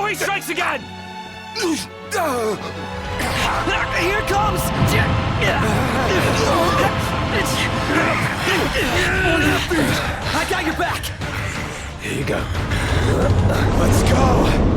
before he strikes again! Here comes! I got your back! Here you go. Let's go!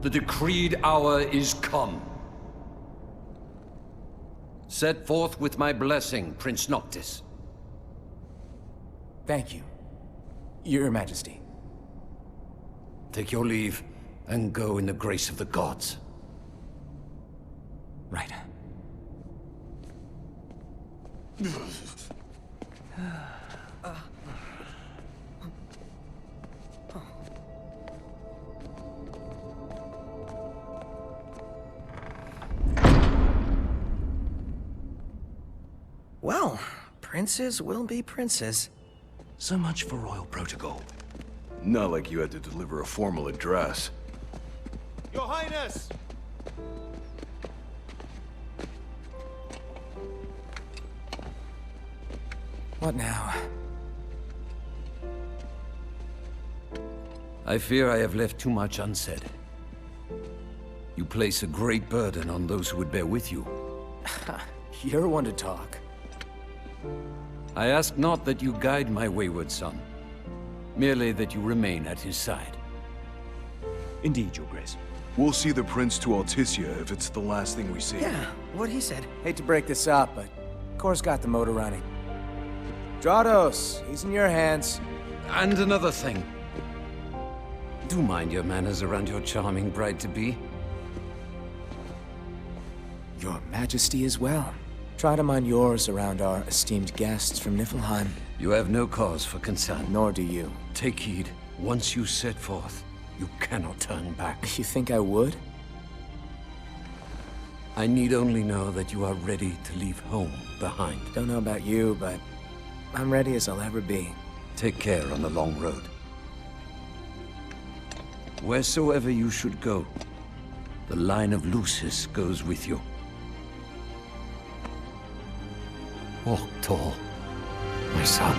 The decreed hour is come. Set forth with my blessing, Prince Noctis. Thank you, Your Majesty. Take your leave, and go in the grace of the gods. Right. Well, princes will be princes. So much for royal protocol. Not like you had to deliver a formal address. Your Highness! What now? I fear I have left too much unsaid. You place a great burden on those who would bear with you. You're one to talk. I ask not that you guide my wayward son, merely that you remain at his side. Indeed, Your Grace. We'll see the prince to Alticia if it's the last thing we see. Yeah, what he said. Hate to break this up, but Kor's got the motor running. Drados, he's in your hands. And another thing. Do mind your manners around your charming bride-to-be. Your Majesty as well. Try to mind yours around our esteemed guests from Niflheim. You have no cause for concern. Nor do you. Take heed. Once you set forth, you cannot turn back. You think I would? I need only know that you are ready to leave home behind. Don't know about you, but I'm ready as I'll ever be. Take care on the long road. Wheresoever you should go, the line of Lucis goes with you. Walk tall, my son.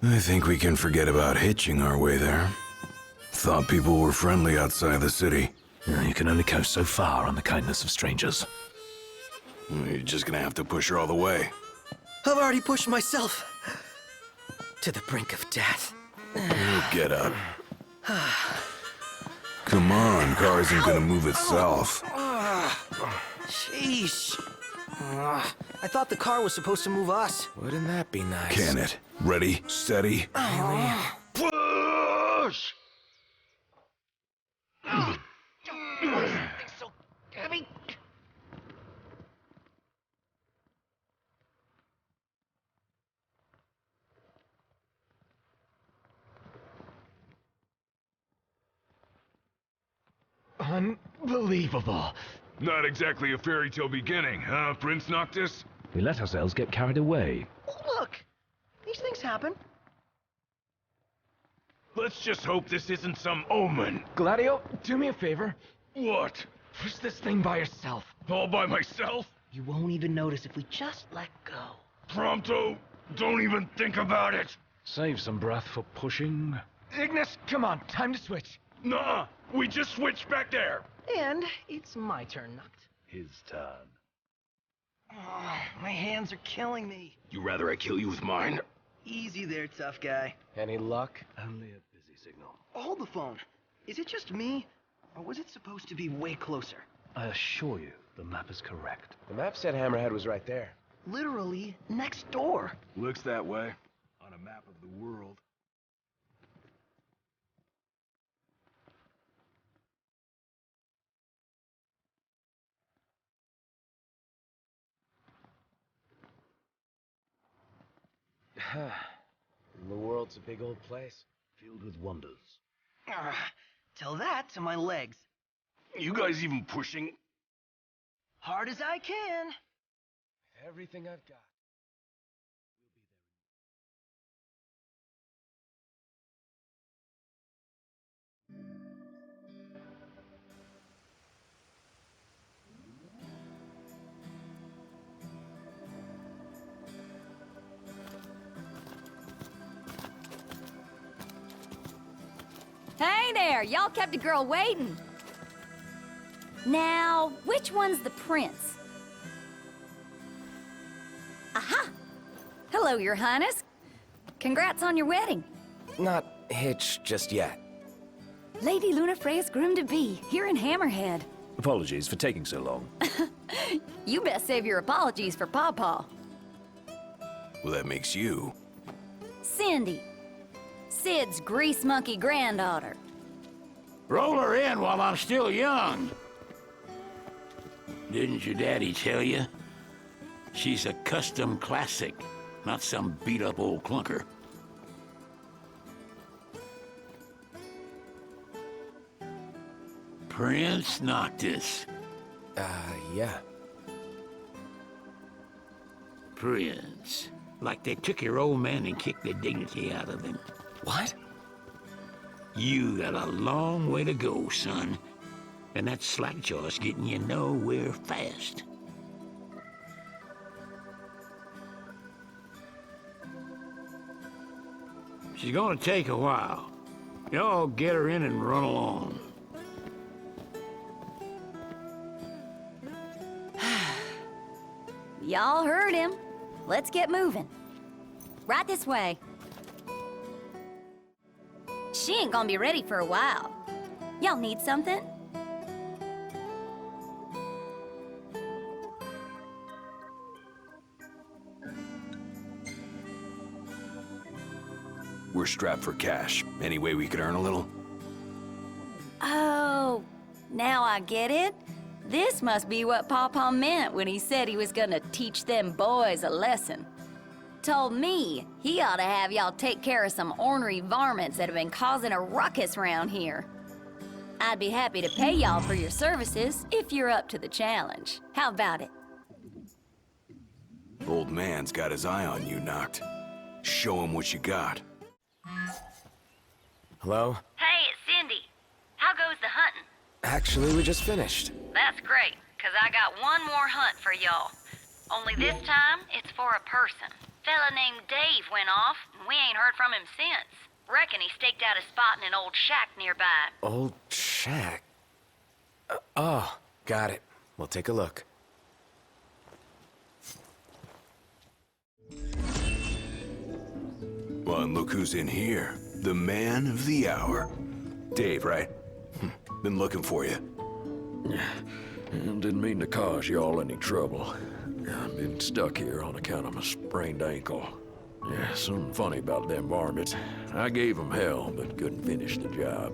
I think we can forget about hitching our way there. Thought people were friendly outside the city. You can only go so far on the kindness of strangers. You're just gonna have to push her all the way. I've already pushed myself to the brink of death. Get up. Come on, car isn't gonna move itself. Sheesh. I thought the car was supposed to move us. Wouldn't that be nice? Can it? Ready, steady. Push! So heavy. Unbelievable. Not exactly a fairy tale beginning, huh, Prince Noctis? We let ourselves get carried away. Look, these things happen. Let's just hope this isn't some omen. Gladio, do me a favor. What? Push this thing by yourself. All by myself? You won't even notice if we just let go. Pronto? Don't even think about it. Save some breath for pushing. Ignis, come on, time to switch. Nuh-uh. We just switched back there. And it's my turn, Noct. His turn. Oh, my hands are killing me. You rather I kill you with mine? Easy there, tough guy. Any luck? Only a busy signal. Hold the phone. Is it just me? Or was it supposed to be way closer? I assure you, the map is correct. The map said Hammerhead was right there. Literally next door. Looks that way. On a map of the world. The world's a big old place, filled with wonders. Tell that to my legs. You guys even pushing? Hard as I can. Everything I've got. Hey there, y'all kept a girl waiting. Now, which one's the prince? Aha! Hello, Your Highness. Congrats on your wedding. Not hitched just yet. Lady Lunafreya's groom-to-be, here in Hammerhead. Apologies for taking so long. You best save your apologies for Pawpaw. Well, that makes you. Cindy. Sid's grease monkey granddaughter. Roll her in while I'm still young. Didn't your daddy tell you? She's a custom classic, not some beat-up old clunker. Prince Noctis. Yeah. Prince. Like they took your old man and kicked the dignity out of him. What? You got a long way to go, son. And that slackjaw's getting you nowhere fast. She's gonna take a while. Y'all get her in and run along. Y'all heard him. Let's get moving. Right this way. She ain't gonna be ready for a while. Y'all need something? We're strapped for cash. Any way we could earn a little? Oh, now I get it. This must be what Pawpaw meant when he said he was gonna teach them boys a lesson. Told me he ought to have y'all take care of some ornery varmints that have been causing a ruckus around here. I'd be happy to pay y'all for your services if you're up to the challenge. How about it? Old man's got his eye on you, Noct. Show him what you got. Hello? Hey, it's Cindy. How goes the hunting? Actually, we just finished. That's great, 'cause I got one more hunt for y'all. Only this time, it's for a person. Fella named Dave went off, and we ain't heard from him since. Reckon he staked out a spot in an old shack nearby. Old shack? Oh, got it. We'll take a look. Well, and look who's in here. The man of the hour. Dave, right? Been looking for you. Didn't mean to cause y'all any trouble. I've been stuck here on account of my sprained ankle. Yeah, something funny about them varmints. I gave them hell, but couldn't finish the job.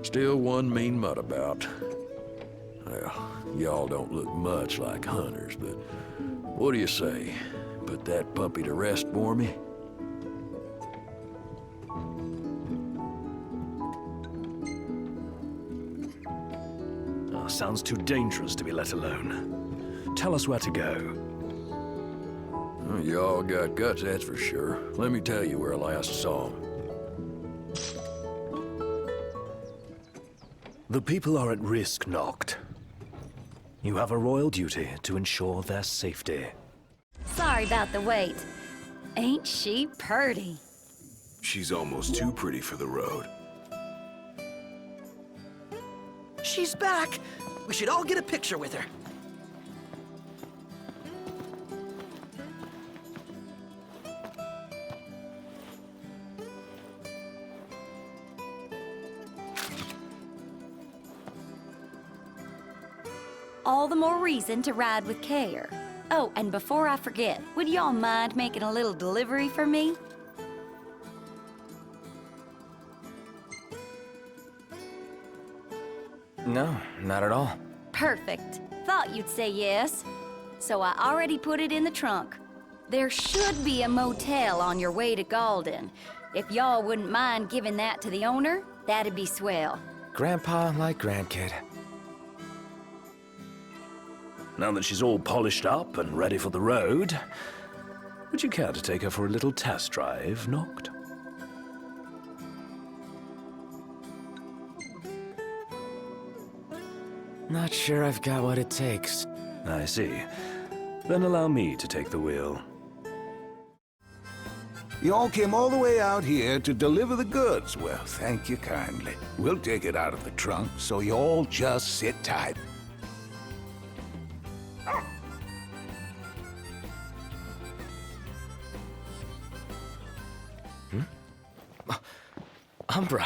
Still one mean mutt about. Well, y'all don't look much like hunters, but what do you say? Put that puppy to rest for me? Sounds too dangerous to be let alone. Tell us where to go. Y'all got guts, that's for sure. Let me tell you where I last saw him. The people are at risk, Noct. You have a royal duty to ensure their safety. Sorry about the wait. Ain't she purty? She's almost too pretty for the road. She's back! We should all get a picture with her. All the more reason to ride with care. Oh, and before I forget, would y'all mind making a little delivery for me? No, not at all. Perfect. Thought you'd say yes. So I already put it in the trunk. There should be a motel on your way to Galden. If y'all wouldn't mind giving that to the owner, that'd be swell. Grandpa like grandkid. Now that she's all polished up and ready for the road, would you care to take her for a little test drive, Noct? Not sure I've got what it takes. I see. Then allow me to take the wheel. You all came all the way out here to deliver the goods. Well, thank you kindly. We'll take it out of the trunk, so you all just sit tight. Umbra.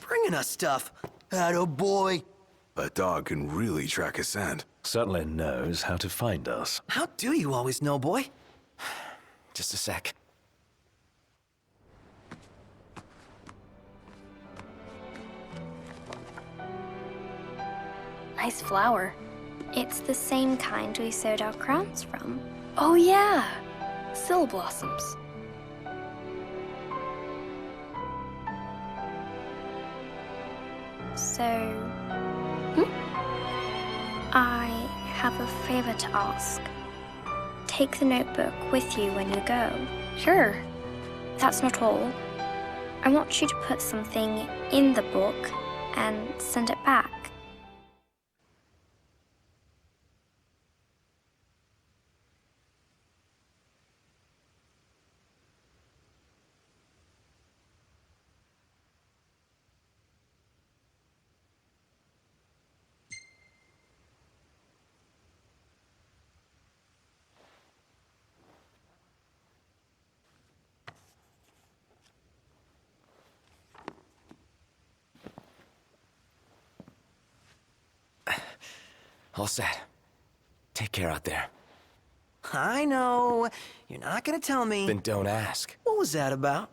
Bringing us stuff. Atta boy. A dog can really track a scent. Certainly knows how to find us. How do you always know, boy? Just a sec. Nice flower. It's the same kind we sewed our crowns from. Oh yeah, sill blossoms. So, I have a favor to ask. Take the notebook with you when you go. Sure. That's not all. I want you to put something in the book and send it back. All set. Take care out there. I know. You're not gonna tell me. Then don't ask. What was that about?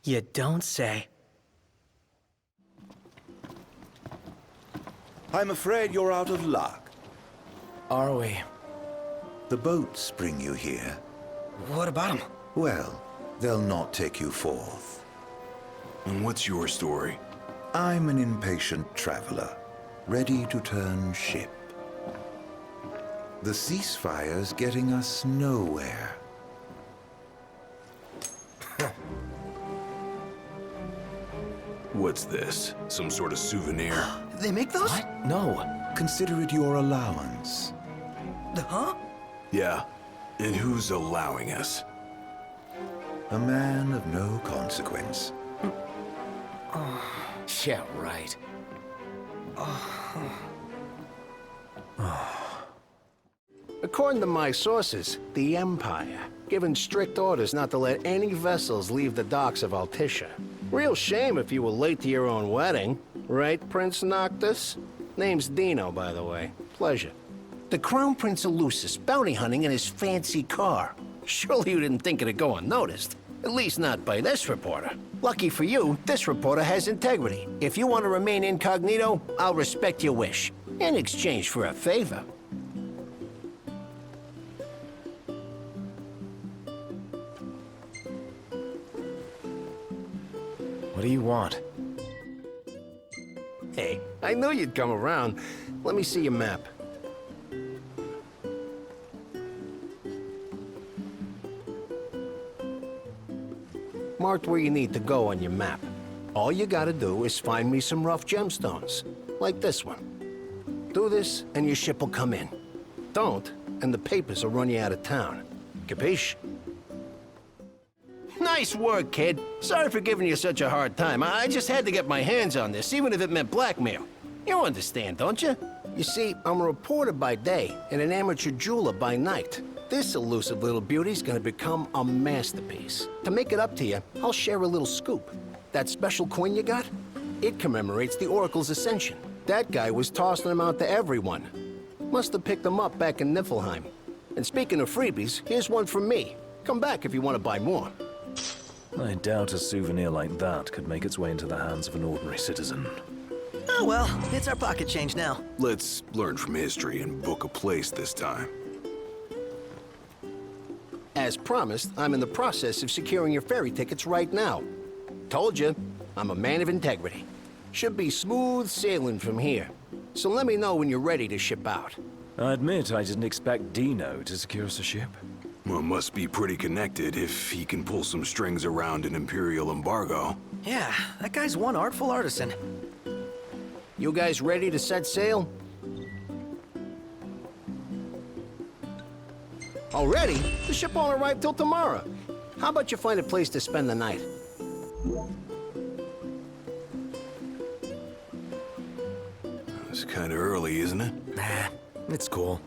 You don't say. I'm afraid you're out of luck. Are we? The boats bring you here. What about them? Well, they'll not take you forth. And what's your story? I'm an impatient traveler, ready to turn ship. The ceasefire's getting us nowhere. What's this? Some sort of souvenir? They make those? What? No. Consider it your allowance. Huh? Yeah. And who's allowing us? A man of no consequence. Yeah, right. According to my sources, the Empire given strict orders not to let any vessels leave the docks of Altitia. Real shame if you were late to your own wedding. Right, Prince Noctis? Name's Dino, by the way. Pleasure. The Crown Prince of Lucis bounty hunting in his fancy car. Surely you didn't think it'd go unnoticed. At least not by this reporter. Lucky for you, this reporter has integrity. If you want to remain incognito, I'll respect your wish. In exchange for a favor. What do you want? Hey, I knew you'd come around. Let me see your map. Marked where you need to go on your map. All you gotta do is find me some rough gemstones, like this one. Do this, and your ship will come in. Don't, and the papers will run you out of town. Capiche? Nice work, kid. Sorry for giving you such a hard time. I just had to get my hands on this, even if it meant blackmail. You understand, don't you? You see, I'm a reporter by day and an amateur jeweler by night. This elusive little beauty's gonna become a masterpiece. To make it up to you, I'll share a little scoop. That special coin you got? It commemorates the Oracle's ascension. That guy was tossing them out to everyone. Must have picked them up back in Niflheim. And speaking of freebies, here's one from me. Come back if you want to buy more. I doubt a souvenir like that could make its way into the hands of an ordinary citizen. Oh well, it's our pocket change now. Let's learn from history and book a place this time. As promised, I'm in the process of securing your ferry tickets right now. Told you, I'm a man of integrity. Should be smooth sailing from here. So let me know when you're ready to ship out. I admit I didn't expect Dino to secure us a ship. Well, must be pretty connected if he can pull some strings around an Imperial embargo. Yeah, that guy's one artful artisan. You guys ready to set sail? Already? The ship won't arrive till tomorrow. How about you find a place to spend the night? It's kind of early, isn't it? Nah, it's cool.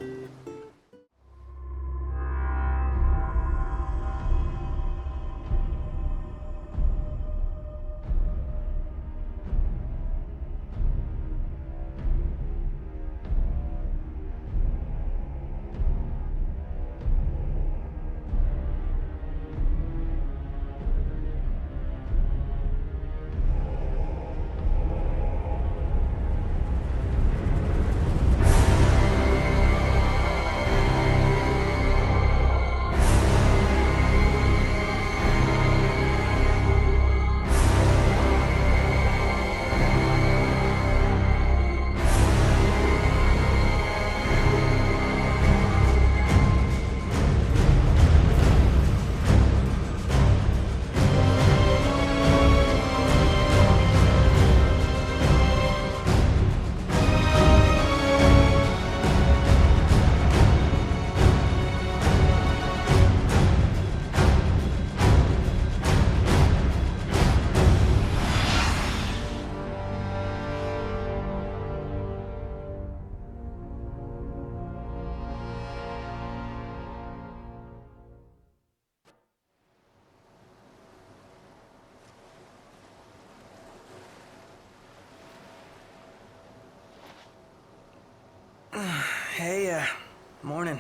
Hey, morning.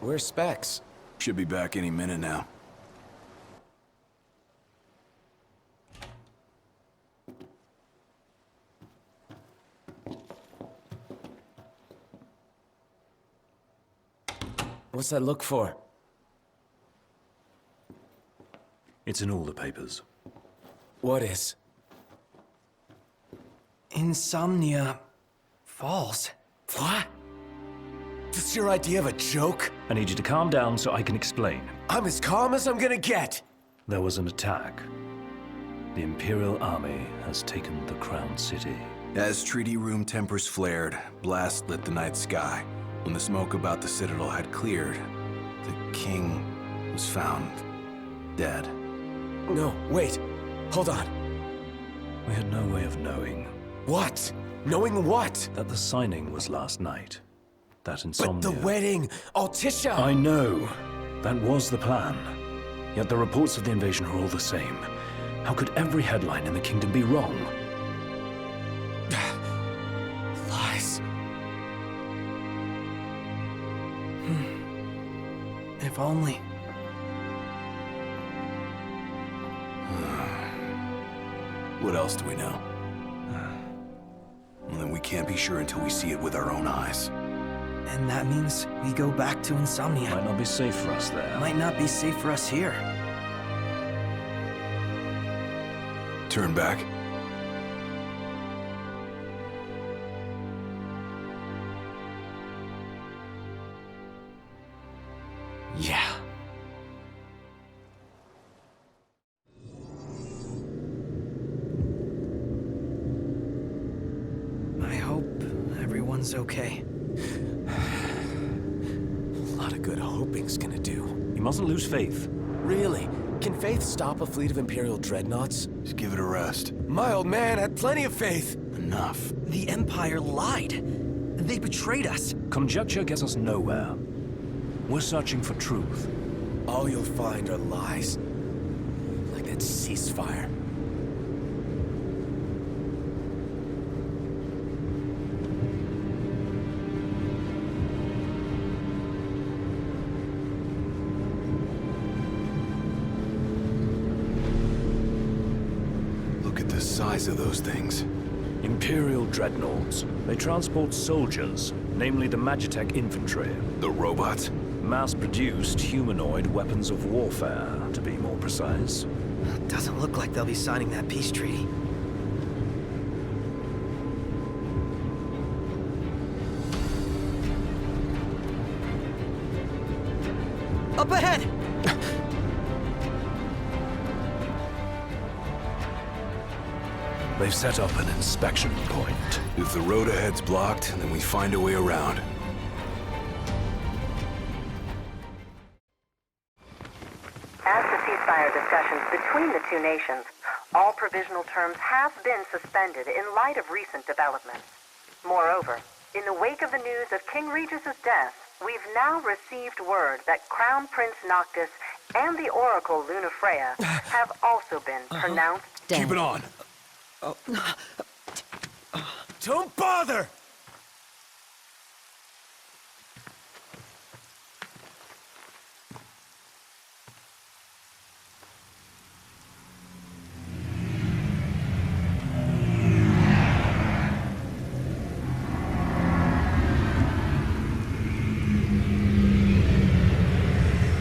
Where's Specs? Should be back any minute now. What's that look for? It's in all the papers. What is? Insomnia Falls. What? This your idea of a joke? I need you to calm down so I can explain. I'm as calm as I'm gonna get. There was an attack. The Imperial army has taken the Crown City. As treaty room tempers flared, blast lit the night sky. When the smoke about the Citadel had cleared, the king was found dead. No, wait. Hold on. We had no way of knowing. What? Knowing what? That the signing was last night. That insomnia... But the wedding! Altisha! I know. That was the plan. Yet the reports of the invasion are all the same. How could every headline in the kingdom be wrong? Lies. If only. What else do we know? Well, then we can't be sure until we see it with our own eyes. And that means we go back to Insomnia. Might not be safe for us there. Might not be safe for us here. Turn back. Yeah. I hope everyone's okay. A lot of good hoping's gonna do. You mustn't lose faith. Really? Can faith stop a fleet of Imperial dreadnoughts? Just give it a rest. My old man had plenty of faith. Enough. The Empire lied. They betrayed us. Conjecture gets us nowhere. We're searching for truth. All you'll find are lies. Like that ceasefire. the size of those things? Imperial dreadnoughts. They transport soldiers, namely the Magitech infantry. The robots? Mass-produced humanoid weapons of warfare, to be more precise. Doesn't look like they'll be signing that peace treaty. Up ahead! They've set up an inspection point. If the road ahead's blocked, then we find a way around. As the ceasefire discussions between the two nations, all provisional terms have been suspended in light of recent developments. Moreover, in the wake of the news of King Regis's death, we've now received word that Crown Prince Noctis and the Oracle Lunafreya have also been pronounced dead. Keep it on. Don't bother!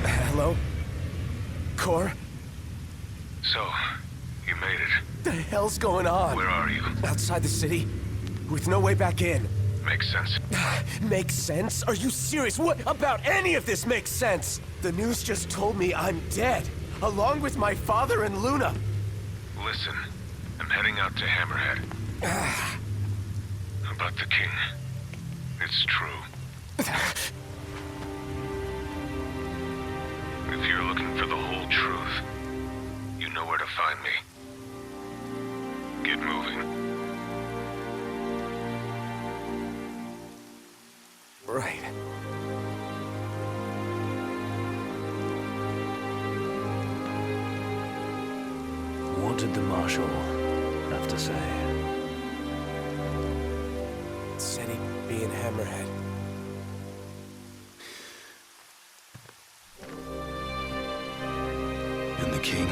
Hello? Cor? So, you made it. The hell's going on? Where are you? Outside the city, with no way back in. Makes sense. Makes sense? Are you serious? What about any of this makes sense? The news just told me I'm dead, along with my father and Luna. Listen, I'm heading out to Hammerhead. About the king. It's true. If you're looking for the whole truth, you know where to find me. Get moving. Right. What did the Marshal have to say? Said he'd be in Hammerhead. And the king?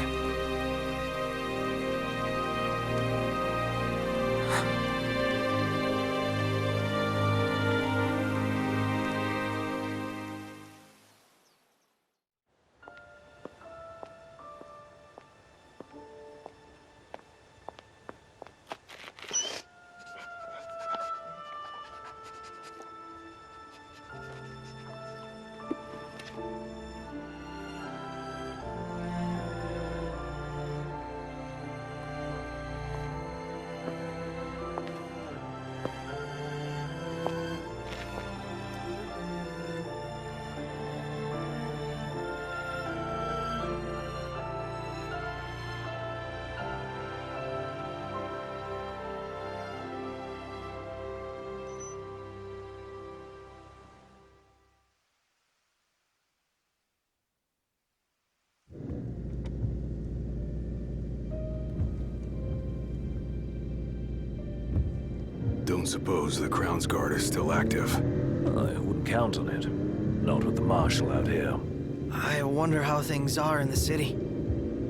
Don't suppose the Crown's Guard is still active? I wouldn't count on it. Not with the Marshal out here. I wonder how things are in the city.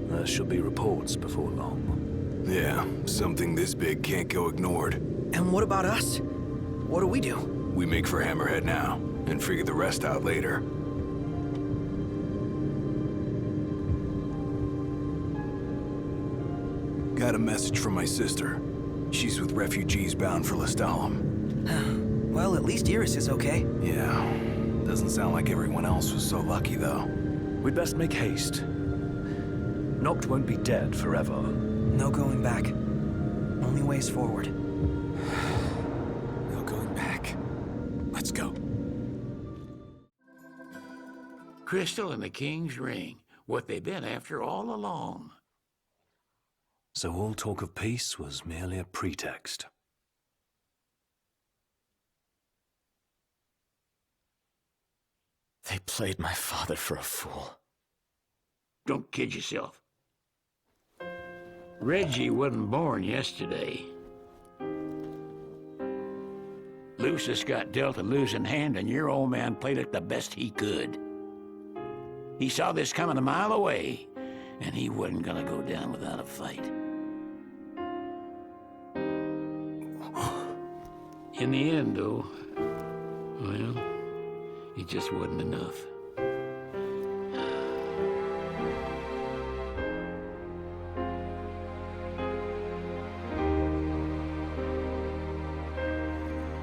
There should be reports before long. Yeah, something this big can't go ignored. And what about us? What do we do? We make for Hammerhead now, and figure the rest out later. Got a message from my sister. She's with refugees bound for Lestalem. Well, at least Iris is okay. Yeah. Doesn't sound like everyone else was so lucky, though. We'd best make haste. Noct won't be dead forever. No going back. Only ways forward. No going back. Let's go. Crystal and the King's Ring. What they've been after all along. So all talk of peace was merely a pretext. They played my father for a fool. Don't kid yourself. Reggie wasn't born yesterday. Lucis got dealt a losing hand, and your old man played it the best he could. He saw this coming a mile away, and he wasn't gonna go down without a fight. In the end, though, well, it just wasn't enough.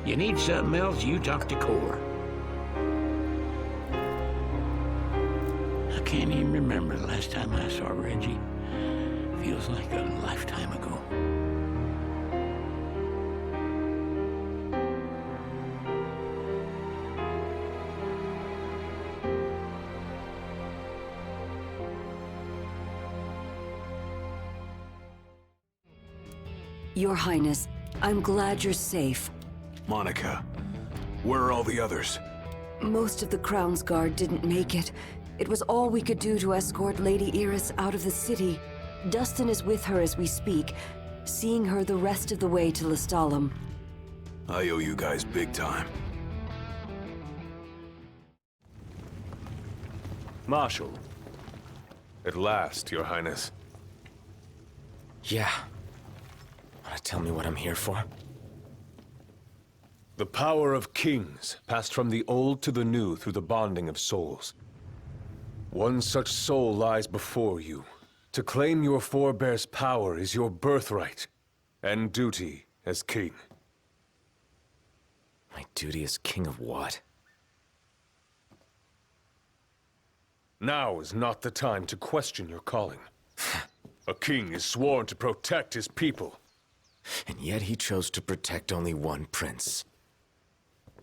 You need something else, you talk to Core. I can't even remember the last time I saw Reggie. Feels like a lifetime ago. Your Highness, I'm glad you're safe. Monica, where are all the others? Most of the Crown's Guard didn't make it. It was all we could do to escort Lady Iris out of the city. Dustin is with her as we speak, seeing her the rest of the way to Lestalem. I owe you guys big time. Marshal. At last, Your Highness. Yeah. Wanna tell me what I'm here for? The power of kings passed from the old to the new through the bonding of souls. One such soul lies before you. To claim your forebear's power is your birthright and duty as king. My duty as king of what? Now is not the time to question your calling. A king is sworn to protect his people. And yet he chose to protect only one prince.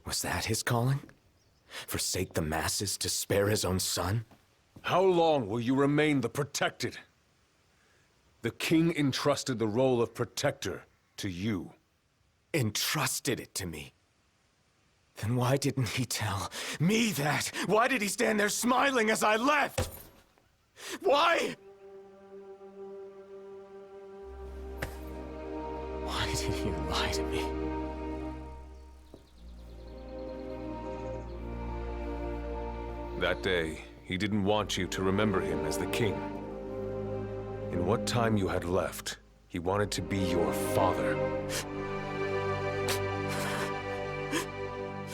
Was that his calling? Forsake the masses to spare his own son? How long will you remain the protected? The king entrusted the role of protector to you. Entrusted it to me? Then why didn't he tell me that? Why did he stand there smiling as I left? Why? Why did he lie to me? That day, he didn't want you to remember him as the king. In what time you had left, he wanted to be your father.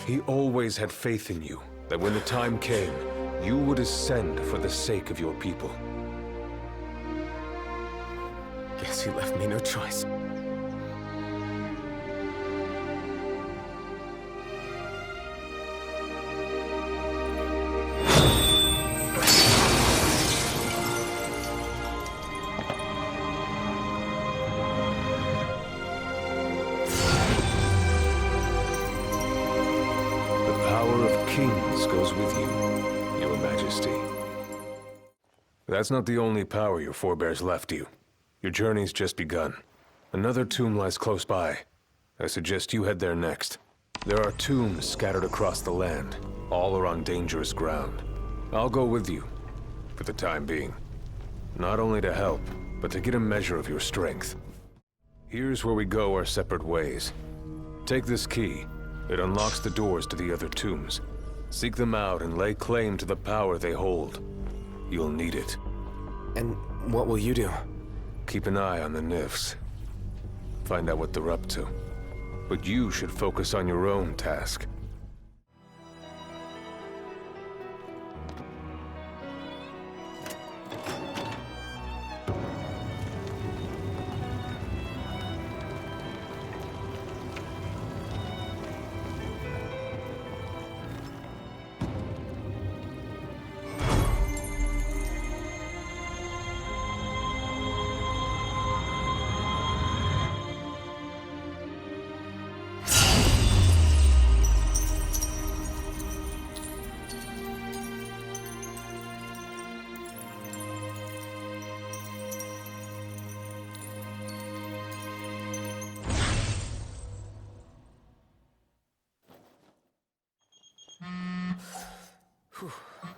He always had faith in you, that when the time came, you would ascend for the sake of your people. Guess he left me no choice. That's not the only power your forebears left you. Your journey's just begun. Another tomb lies close by. I suggest you head there next. There are tombs scattered across the land. All are on dangerous ground. I'll go with you, for the time being. Not only to help, but to get a measure of your strength. Here's where we go our separate ways. Take this key. It unlocks the doors to the other tombs. Seek them out and lay claim to the power they hold. You'll need it. And what will you do? Keep an eye on the Nifs. Find out what they're up to. But you should focus on your own task.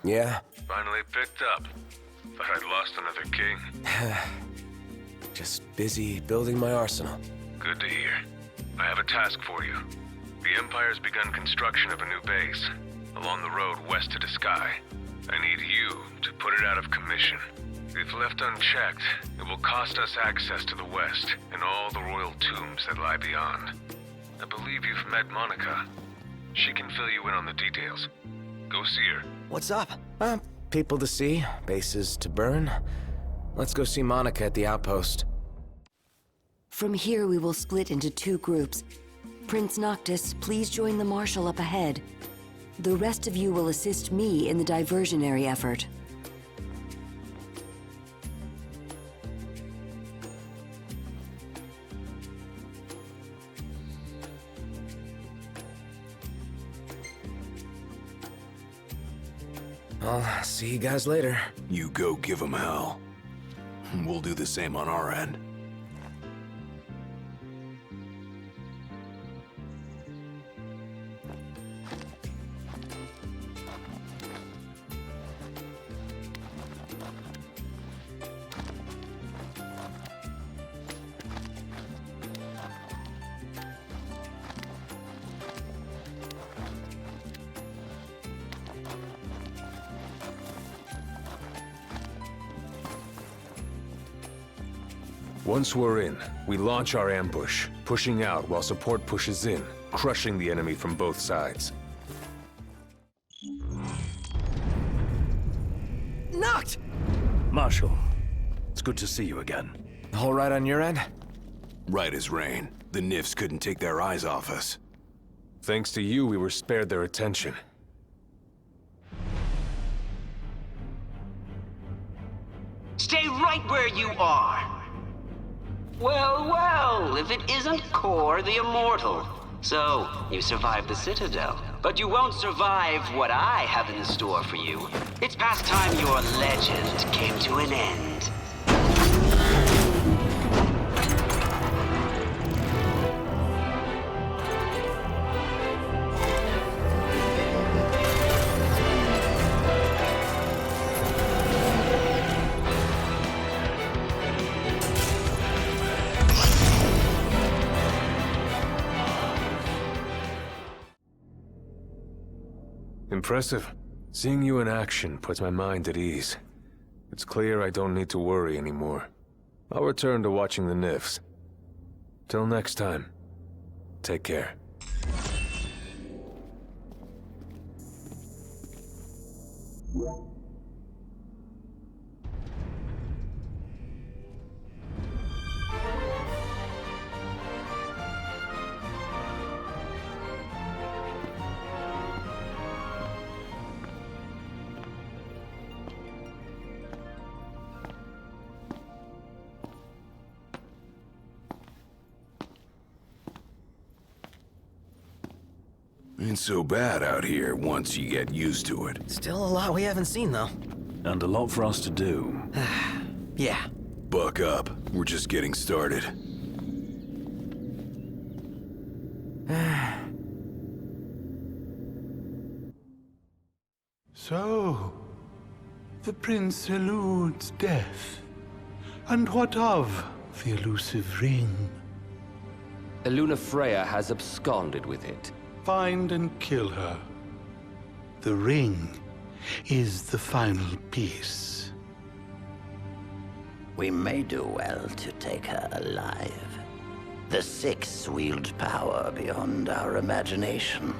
Yeah? Finally picked up. Thought I'd lost another king. Just busy building my arsenal. Good to hear. I have a task for you. The Empire's begun construction of a new base, along the road west to the sky. I need you to put it out of commission. If left unchecked, it will cost us access to the west and all the royal tombs that lie beyond. I believe you've met Monica. She can fill you in on the details. Go see her. What's up? People to see, bases to burn. Let's go see Monica at the outpost. From here, we will split into 2 groups. Prince Noctis, please join the Marshal up ahead. The rest of you will assist me in the diversionary effort. I'll see you guys later. You go give them hell. We'll do the same on our end. Once we're in, we launch our ambush, pushing out while support pushes in, crushing the enemy from both sides. Noct! Marshal, it's good to see you again. All right on your end? Right as rain. The Nifs couldn't take their eyes off us. Thanks to you, we were spared their attention. Stay right where you are! Well, well, if it isn't Kor the Immortal. So, you survived the Citadel, but you won't survive what I have in store for you. It's past time your legend came to an end. Impressive. Seeing you in action puts my mind at ease. It's clear I don't need to worry anymore. I'll return to watching the Nifs. Till next time, take care. Ain't so bad out here once you get used to it. Still a lot we haven't seen, though. And a lot for us to do. Yeah. Buck up. We're just getting started. So, the prince eludes death. And what of the elusive ring? Eluna Freya has absconded with it. Find and kill her. The ring is the final piece. We may do well to take her alive. The Six wield power beyond our imagination.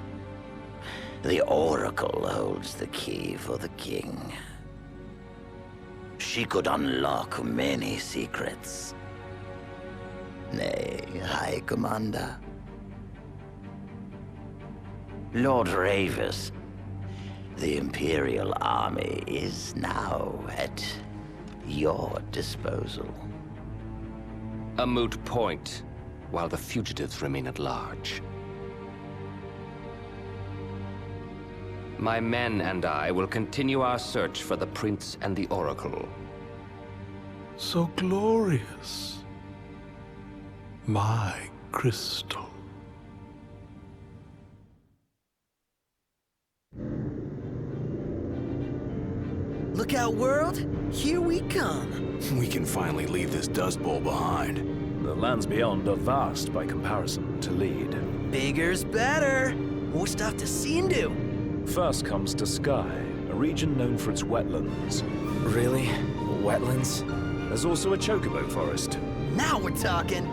The Oracle holds the key for the king. She could unlock many secrets. Nay, High Commander. Lord Ravis, the Imperial Army is now at your disposal. A moot point, while the fugitives remain at large. My men and I will continue our search for the Prince and the Oracle. So glorious. My crystal. Look out, world! Here we come! We can finally leave this Dust Bowl behind. The lands beyond are vast by comparison to lead. Bigger's better! More stuff to see and do! First comes to Sky, a region known for its wetlands. Really? Wetlands? There's also a chocobo forest. Now we're talking!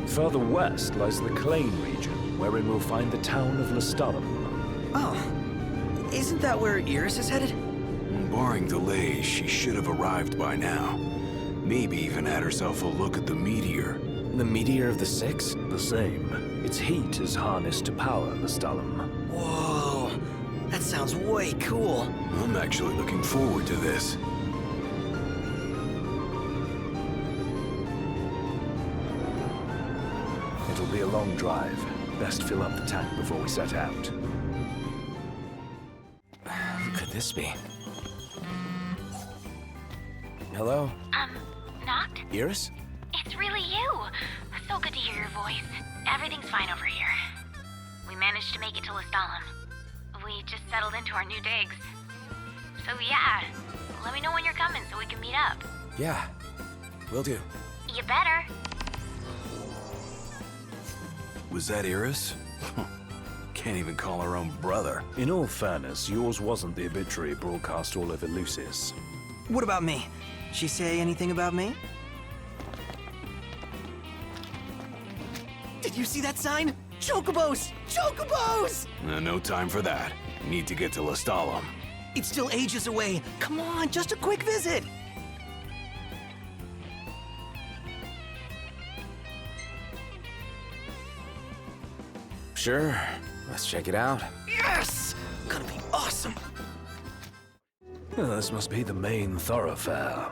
Further west lies the Clane region, wherein we'll find the town of Lestalem. Oh, isn't that where Iris is headed? Barring delays, she should have arrived by now. Maybe even had herself a look at the meteor. The meteor of the Six? The same. Its heat is harnessed to power Lestalem. Whoa, that sounds way cool. I'm actually looking forward to this. It'll be a long drive. Best fill up the tank before we set out. Who could this be? Hello? Noct? Iris? It's really you. So good to hear your voice. Everything's fine over here. We managed to make it to Lestalem. We just settled into our new digs. So yeah, let me know when you're coming so we can meet up. Yeah, will do. You better. Was that Iris? Can't even call her own brother. In all fairness, yours wasn't the obituary broadcast all over Lucis. What about me? She say anything about me? Did you see that sign? Chocobos! Chocobos! No time for that. Need to get to Lestalem. It's still ages away. Come on, just a quick visit. Sure, let's check it out. Yes! Gonna be awesome. This must be the main thoroughfare.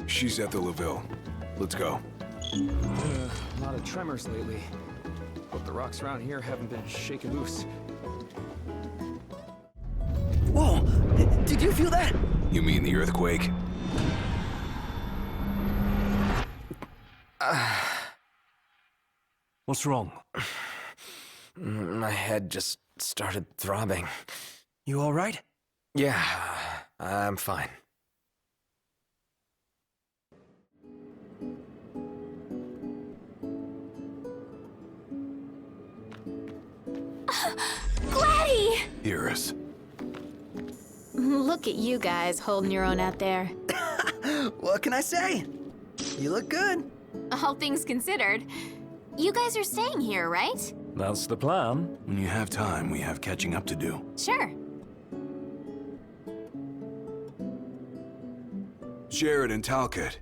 She's at the Laville. Let's go. A lot of tremors lately. Hope the rocks around here haven't been shaken loose. Whoa! Did you feel that? You mean the earthquake? What's wrong? My head just started throbbing. You all right? Yeah, I'm fine. Gladdy! Iris. Look at you guys holding your own out there. What can I say? You look good. All things considered. You guys are staying here, right? That's the plan. When you have time, we have catching up to do. Sure. Jared and Talcott,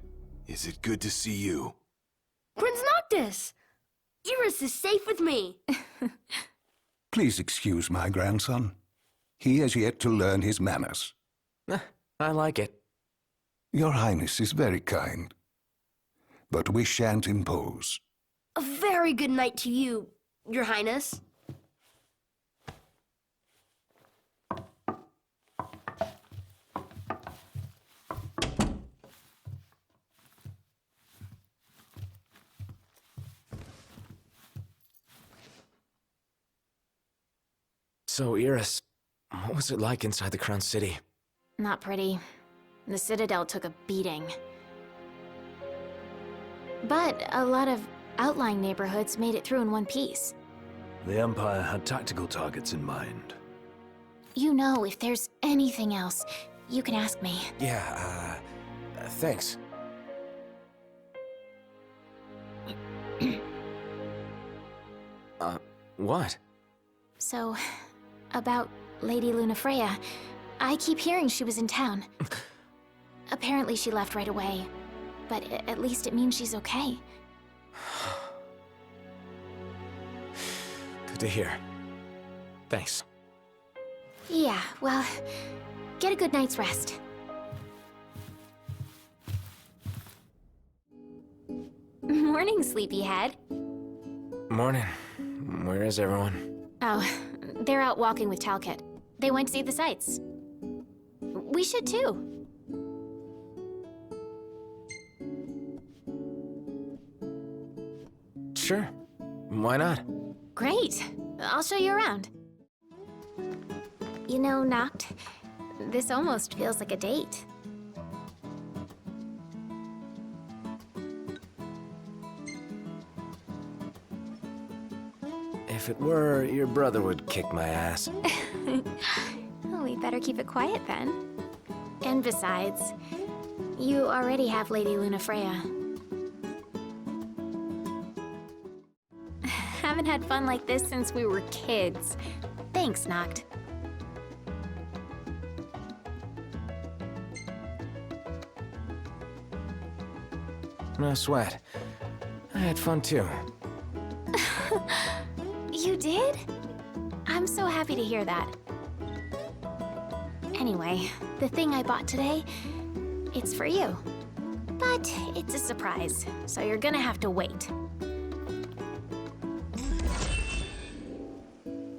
is it good to see you? Prince Noctis! Iris is safe with me. Please excuse my grandson. He has yet to learn his manners. I like it. Your Highness is very kind. But we shan't impose. A very good night to you, Your Highness. So, Iris, what was it like inside the Crown City? Not pretty. The Citadel took a beating. But a lot of outlying neighborhoods made it through in one piece. The Empire had tactical targets in mind. You know, if there's anything else, you can ask me. Yeah, thanks. What? So, about Lady Lunafreya, I keep hearing she was in town. Apparently she left right away, but at least it means she's okay. Good to hear. Thanks. Yeah, well, get a good night's rest. Morning, sleepyhead. Morning. Where is everyone? Oh, they're out walking with Talcott. They went to see the sights. We should too. Sure. Why not? Great. I'll show you around. You know, Noct, this almost feels like a date. If it were, your brother would kick my ass. Well, we better keep it quiet then. And besides, you already have Lady Lunafreya. haven't had fun like this since we were kids. Thanks, Noct. No sweat. I had fun too. You did? I'm so happy to hear that. Anyway, the thing I bought today, it's for you. But it's a surprise, so you're gonna have to wait.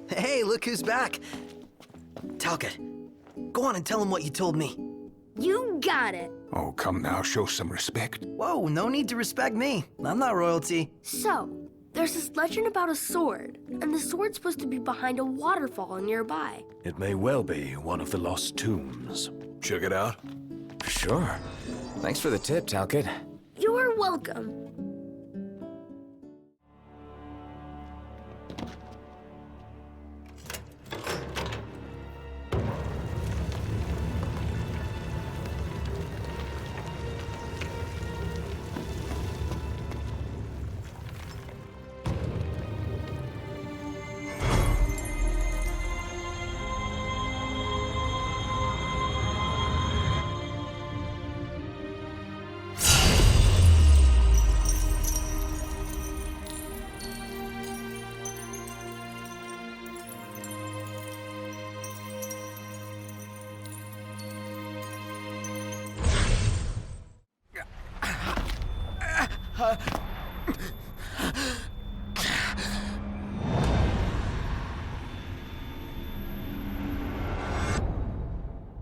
Hey, look who's back. Talcott, go on and tell him what you told me. You got it. Oh, come now, show some respect. Whoa, no need to respect me. I'm not royalty. So, there's this legend about a sword, and the sword's supposed to be behind a waterfall nearby. It may well be one of the lost tombs. Check it out. Sure. Thanks for the tip, Talcott. You are welcome.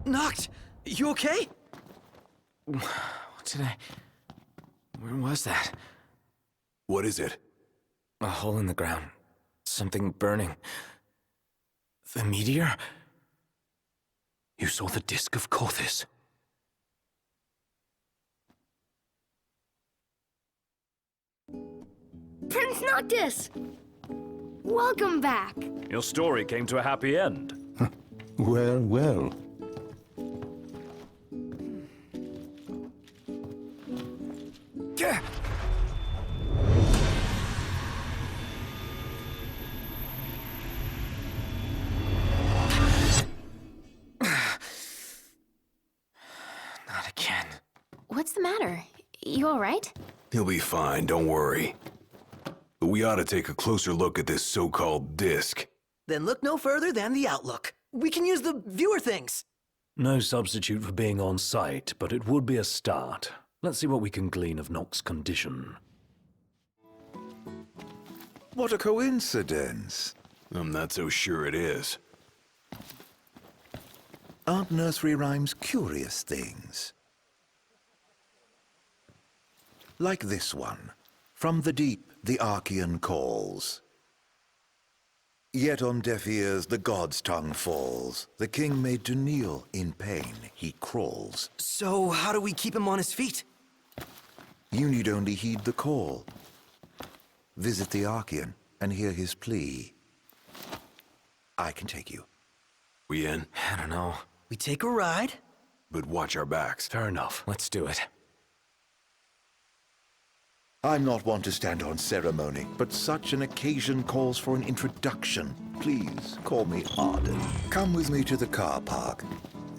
Noct, you okay? What did I... Where was that? What is it? A hole in the ground. Something burning. The meteor? You saw the disk of Kothis. Prince Noctis! Welcome back. Your story came to a happy end. Well, well. Not again. What's the matter? You all right? He'll be fine, don't worry. But we ought to take a closer look at this so-called disc. Then look no further than the Outlook. We can use the viewer things. No substitute for being on site, but it would be a start. Let's see what we can glean of Noct's condition. What a coincidence. I'm not so sure it is. Aren't nursery rhymes curious things? Like this one. From the deep, the Archean calls. Yet on deaf ears the god's tongue falls. The king made to kneel, in pain he crawls. So how do we keep him on his feet? You need only heed the call. Visit the Archean and hear his plea. I can take you. We in? I don't know. We take a ride? But watch our backs. Fair enough. Let's do it. I'm not one to stand on ceremony, but such an occasion calls for an introduction. Please, call me Arden. Come with me to the car park.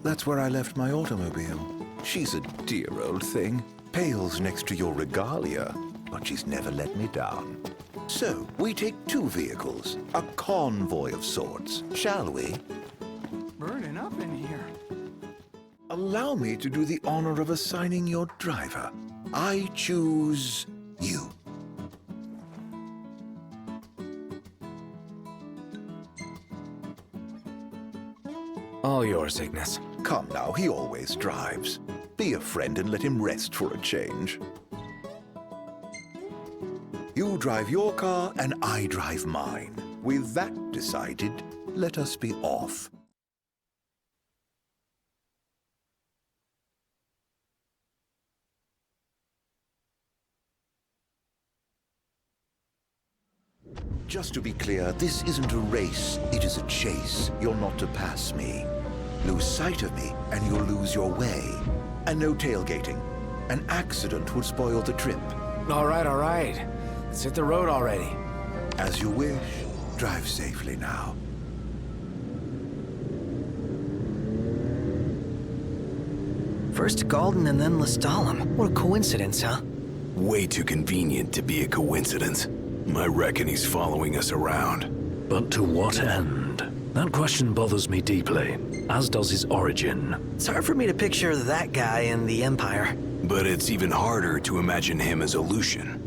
That's where I left my automobile. She's a dear old thing. Pales next to your regalia, but she's never let me down. So, we take two vehicles, a convoy of sorts, shall we? Burning up in here. Allow me to do the honor of assigning your driver. I choose you. All yours, Ignis. Come now, he always drives. Be a friend and let him rest for a change. You drive your car and I drive mine. With that decided, let us be off. Just to be clear, this isn't a race, it is a chase. You're not to pass me. Lose sight of me, and you'll lose your way. And no tailgating. An accident would spoil the trip. All right, all right. Let's hit the road already. As you wish. Drive safely now. First Galden and then Lestalem. What a coincidence, huh? Way too convenient to be a coincidence. I reckon he's following us around. But to what end? That question bothers me deeply, as does his origin. It's hard for me to picture that guy in the Empire. But it's even harder to imagine him as a Lucian.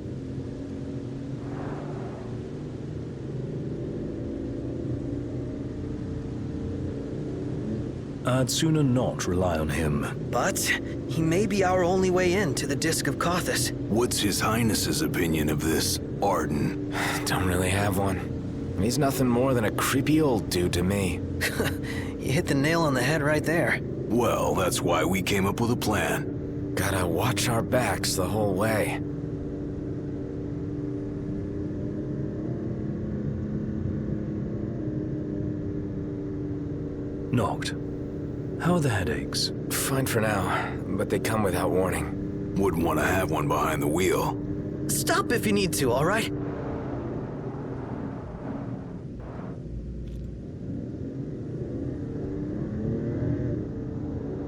I'd sooner not rely on him. But he may be our only way in to the Disc of Cauthus. What's His Highness's opinion of this Arden? Don't really have one. He's nothing more than a creepy old dude to me. You hit the nail on the head right there. Well, that's why we came up with a plan. Gotta watch our backs the whole way. Noct. How are the headaches? Fine for now, but they come without warning. Wouldn't want to have one behind the wheel. Stop if you need to, all right?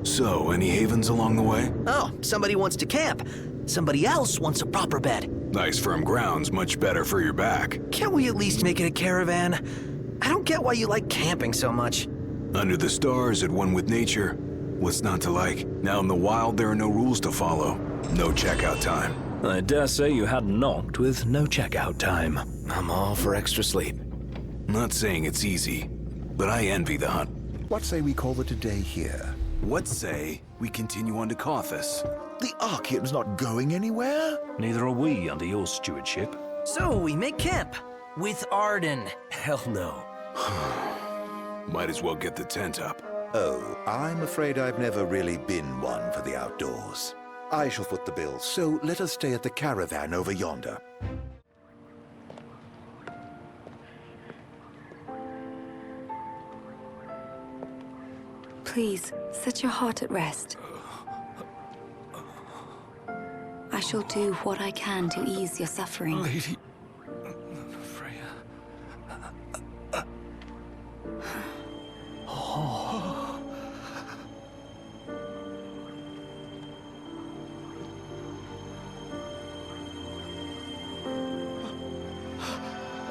So, any havens along the way? Oh, somebody wants to camp. Somebody else wants a proper bed. Nice firm ground's much better for your back. Can't we at least make it a caravan? I don't get why you like camping so much. Under the stars, at one with nature. What's not to like? Now in the wild, there are no rules to follow. No checkout time. I dare say you had Noct with no checkout time. I'm all for extra sleep. Not saying it's easy, but I envy the hunt. What say we call it a day here? What say we continue on to Cauthus? The Archean's not going anywhere? Neither are we under your stewardship. So we make camp with Arden. Hell no. Might as well get the tent up. Oh, I'm afraid I've never really been one for the outdoors. I shall foot the bill, so let us stay at the caravan over yonder. Please, set your heart at rest. I shall do what I can to ease your suffering. Lady...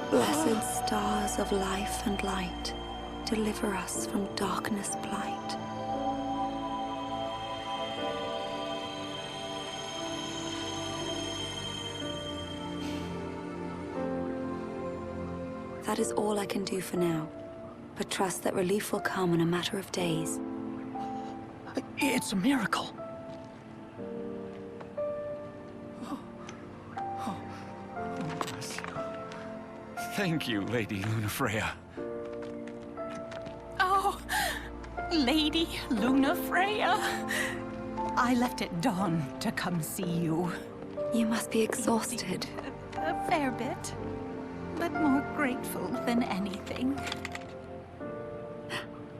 Blessed stars of life and light, deliver us from darkness blight. That is all I can do for now, but trust that relief will come in a matter of days. It's a miracle. Thank you, Lady Lunafreya. Oh, Lady Lunafreya. I left at dawn to come see you. You must be exhausted. A fair bit, but more grateful than anything.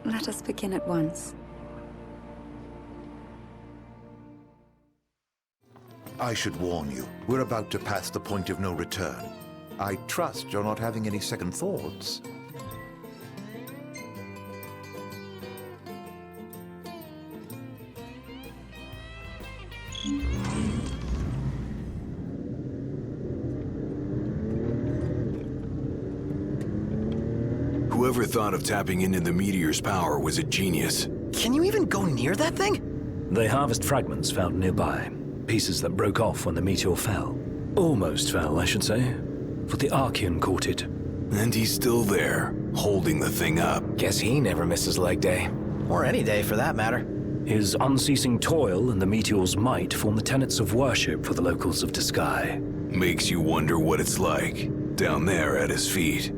Let us begin at once. I should warn you, we're about to pass the point of no return. I trust you're not having any second thoughts. Whoever thought of tapping into the meteor's power was a genius. Can you even go near that thing? They harvest fragments found nearby. Pieces that broke off when the meteor fell. Almost fell, I should say. For the Archean caught it. And he's still there, holding the thing up. Guess he never misses leg day. Or any day, for that matter. His unceasing toil and the meteor's might form the tenets of worship for the locals of Disguise. Makes you wonder what it's like, down there at his feet.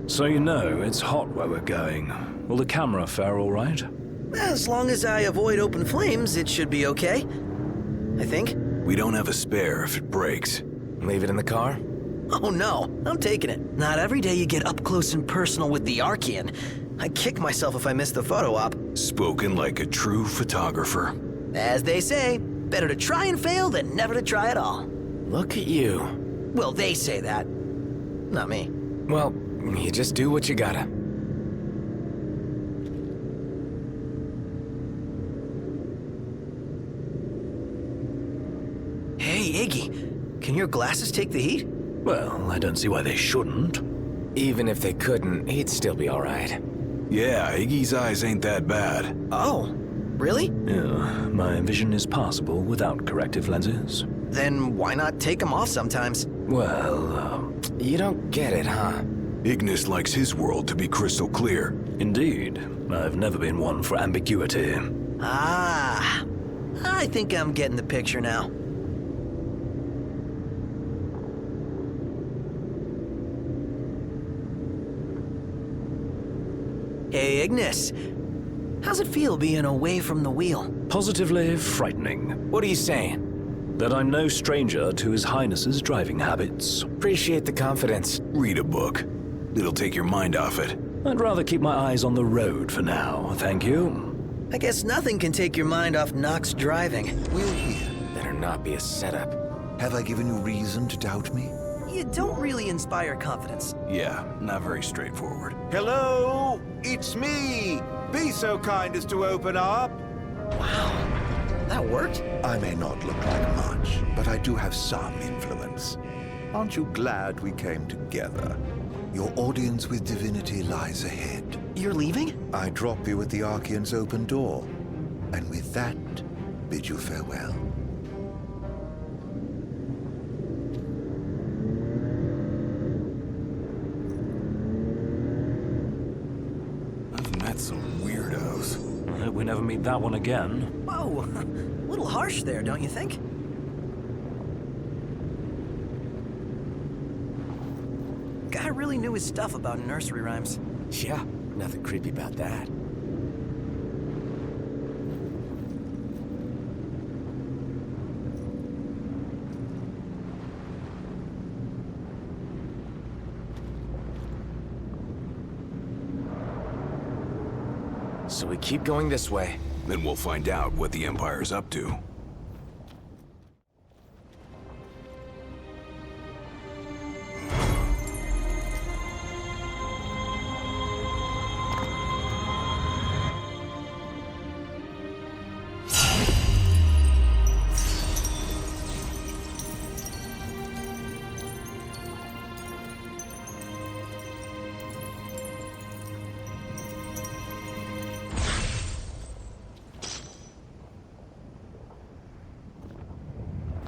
So you know, it's hot where we're going. Will the camera fare all right? As long as I avoid open flames, it should be okay. I think. We don't have a spare if it breaks. Leave it in the car? Oh no, I'm taking it. Not every day you get up close and personal with the Archean. I'd kick myself if I missed the photo op. Spoken like a true photographer. As they say, better to try and fail than never to try at all. Look at you. Well, they say that. Not me. Well, you just do what you gotta. Hey, Iggy, can your glasses take the heat? Well, I don't see why they shouldn't. Even if they couldn't, he'd still be alright. Yeah, Iggy's eyes ain't that bad. Oh, really? Yeah, my vision is passable without corrective lenses. Then why not take them off sometimes? Well, you don't get it, huh? Ignis likes his world to be crystal clear. Indeed. I've never been one for ambiguity. Ah, I think I'm getting the picture now. Hey, Ignis. How's it feel being away from the wheel? Positively frightening. What are you saying? That I'm no stranger to His Highness's driving habits. Appreciate the confidence. Read a book. It'll take your mind off it. I'd rather keep my eyes on the road for now, thank you. I guess nothing can take your mind off Nox driving. We'll hear. Better not be a setup. Have I given you reason to doubt me? You don't really inspire confidence. Yeah, not very straightforward. Hello? It's me! Be so kind as to open up. Wow. That worked? I may not look like much, but I do have some influence. Aren't you glad we came together? Your audience with divinity lies ahead. You're leaving? I drop you at the Archean's open door, and with that, bid you farewell. I've met some weirdos. I hope we never meet that one again. Whoa, a little harsh there, don't you think? Guy really knew his stuff about nursery rhymes. Yeah, nothing creepy about that. So we keep going this way. Then we'll find out what the Empire's up to.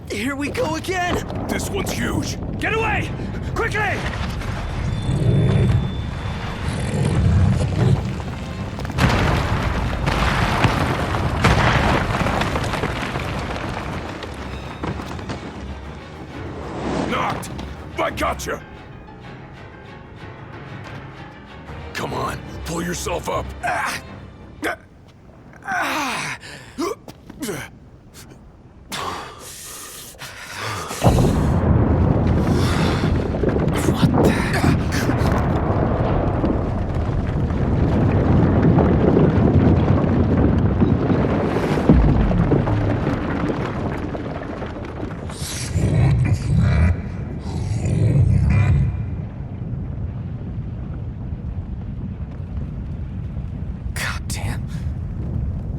Here we go again! This one's huge! Get away! Quickly! Knocked! I gotcha! Come on, pull yourself up.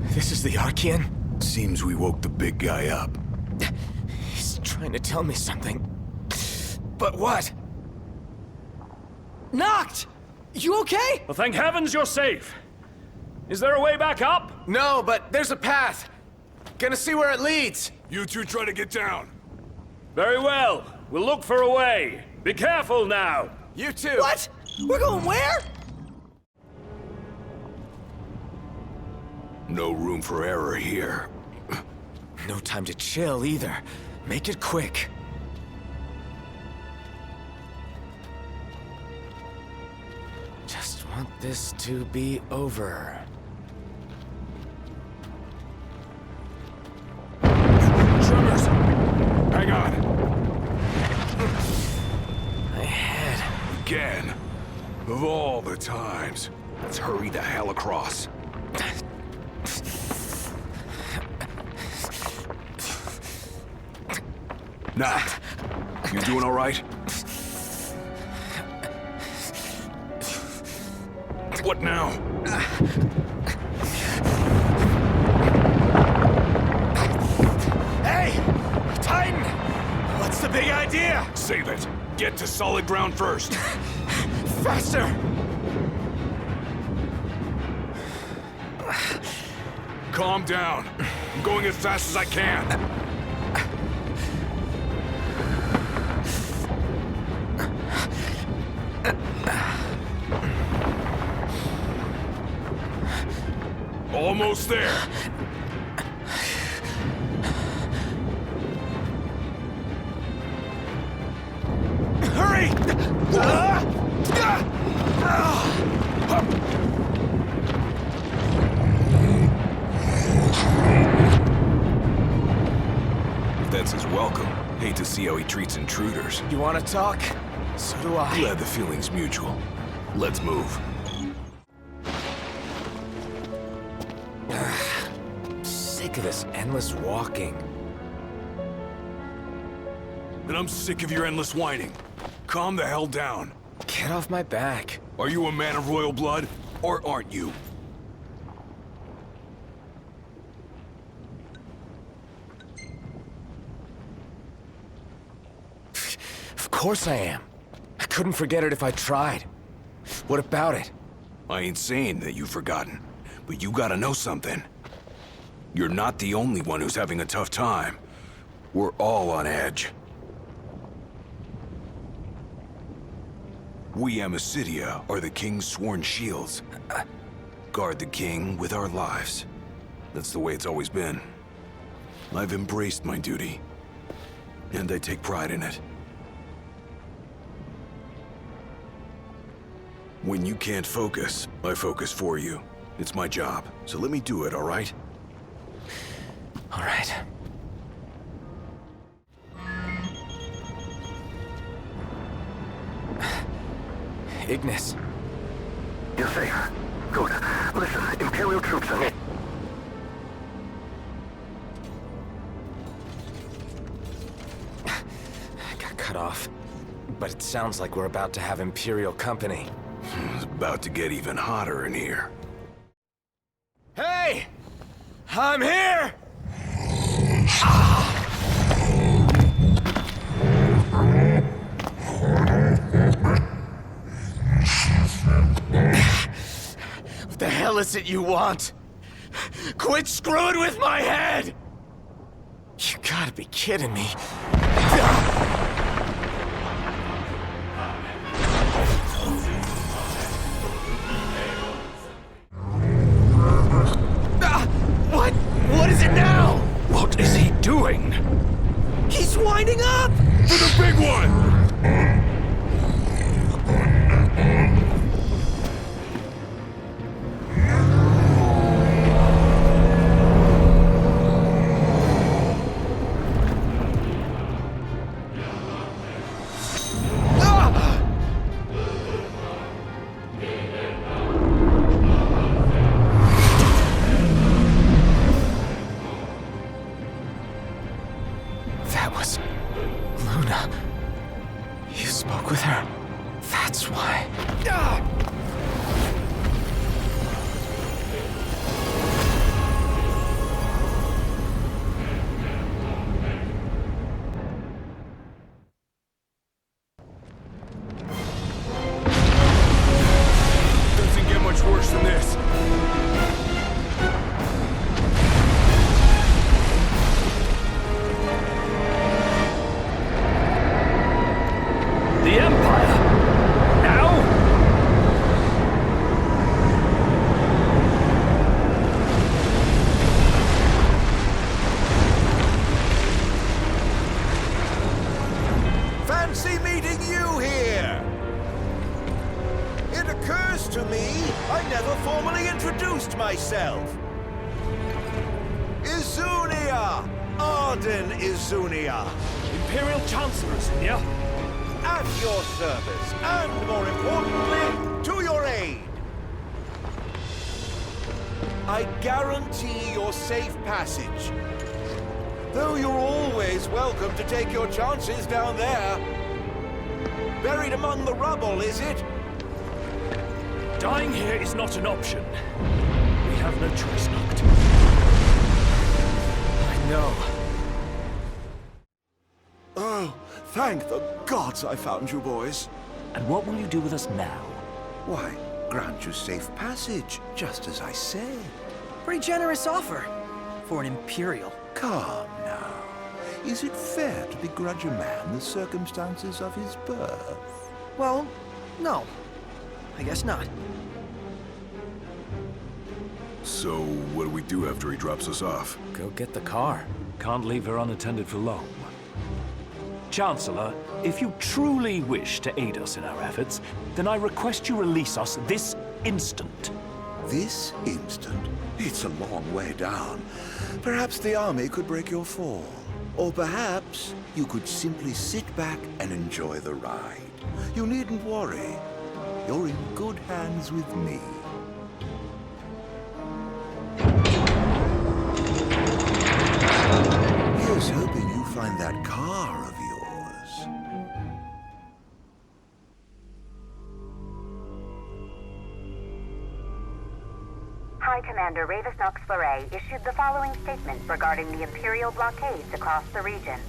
This is the Archean? Seems we woke the big guy up. He's trying to tell me something. But what? Knocked! You okay? Well, thank heavens you're safe. Is there a way back up? No, but there's a path. Gonna see where it leads. You two try to get down. Very well. We'll look for a way. Be careful now. You too. What? We're going where? No room for error here. No time to chill either. Make it quick. Just want this to be over. Tremors! Hang on. My head. Again. Of all the times. Let's hurry the hell across. Nah. You doing all right? What now? Hey! Titan! What's the big idea? Save it. Get to solid ground first. Faster! Calm down. I'm going as fast as I can. Almost there. Hurry! That's his welcome. Hate to see how he treats intruders. You want to talk? So do I. Glad the feeling's mutual. Let's move. Sick of this endless walking. And I'm sick of your endless whining. Calm the hell down. Get off my back. Are you a man of royal blood, or aren't you? Of course I am. I couldn't forget it if I tried. What about it? I ain't saying that you've forgotten, but you gotta know something. You're not the only one who's having a tough time. We're all on edge. We Amicitia are the king's sworn shields. Guard the king with our lives. That's the way it's always been. I've embraced my duty, and I take pride in it. When you can't focus, I focus for you. It's my job, so let me do it, all right? All right. Ignis. You're safe. Good. Listen, Imperial troops are... Got cut off. But it sounds like we're about to have Imperial company. It's about to get even hotter in here. Hey! I'm here! What the hell is it you want? Quit screwing with my head! You gotta be kidding me. What is it now? What is he doing? He's winding up! For the big one! Imperial Chancellors, yeah? At your service, and more importantly, to your aid. I guarantee your safe passage. Though you're always welcome to take your chances down there. Buried among the rubble, is it? Dying here is not an option. We have no choice, Noctis. I know. Oh, thank the gods I found you boys. And what will you do with us now? Why, grant you safe passage, just as I said. Pretty generous offer for an Imperial. Calm now. Is it fair to begrudge a man the circumstances of his birth? Well, no. I guess not. So, what do we do after he drops us off? Go get the car. Can't leave her unattended for long. Chancellor, if you truly wish to aid us in our efforts, then I request you release us this instant. This instant? It's a long way down. Perhaps the army could break your fall. Or perhaps you could simply sit back and enjoy the ride. You needn't worry. You're in good hands with me. Here's hoping you find that car of yours. High Commander Ravis Nox Fleury issued the following statement regarding the Imperial blockades across the region.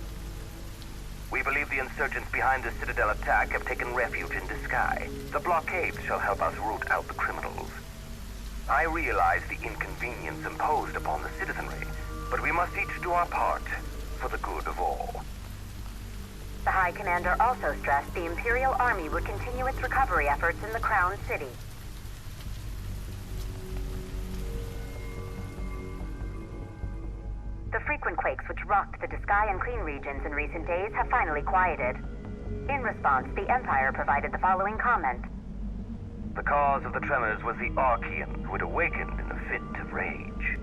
We believe the insurgents behind the Citadel attack have taken refuge in Disguise. The blockade shall help us root out the criminals. I realize the inconvenience imposed upon the citizenry, but we must each do our part for the good of all. The High Commander also stressed the Imperial Army would continue its recovery efforts in the Crown City. The frequent quakes which rocked the Disguise and Clean regions in recent days have finally quieted. In response, the Empire provided the following comment. The cause of the tremors was the Archaean, who had awakened in a fit of rage.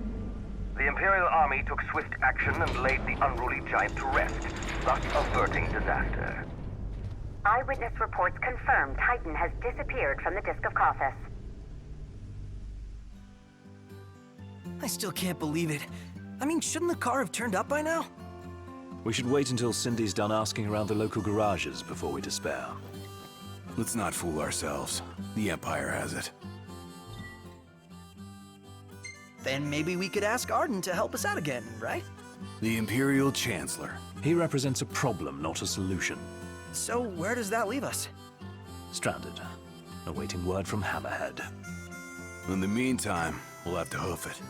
The Imperial Army took swift action and laid the unruly giant to rest, thus averting disaster. Eyewitness reports confirm Titan has disappeared from the Disc of Cauthess. I still can't believe it. I mean, shouldn't the car have turned up by now? We should wait until Cindy's done asking around the local garages before we despair. Let's not fool ourselves. The Empire has it. Then maybe we could ask Arden to help us out again, right? The Imperial Chancellor. He represents a problem, not a solution. So where does that leave us? Stranded, awaiting word from Hammerhead. In the meantime, we'll have to hoof it.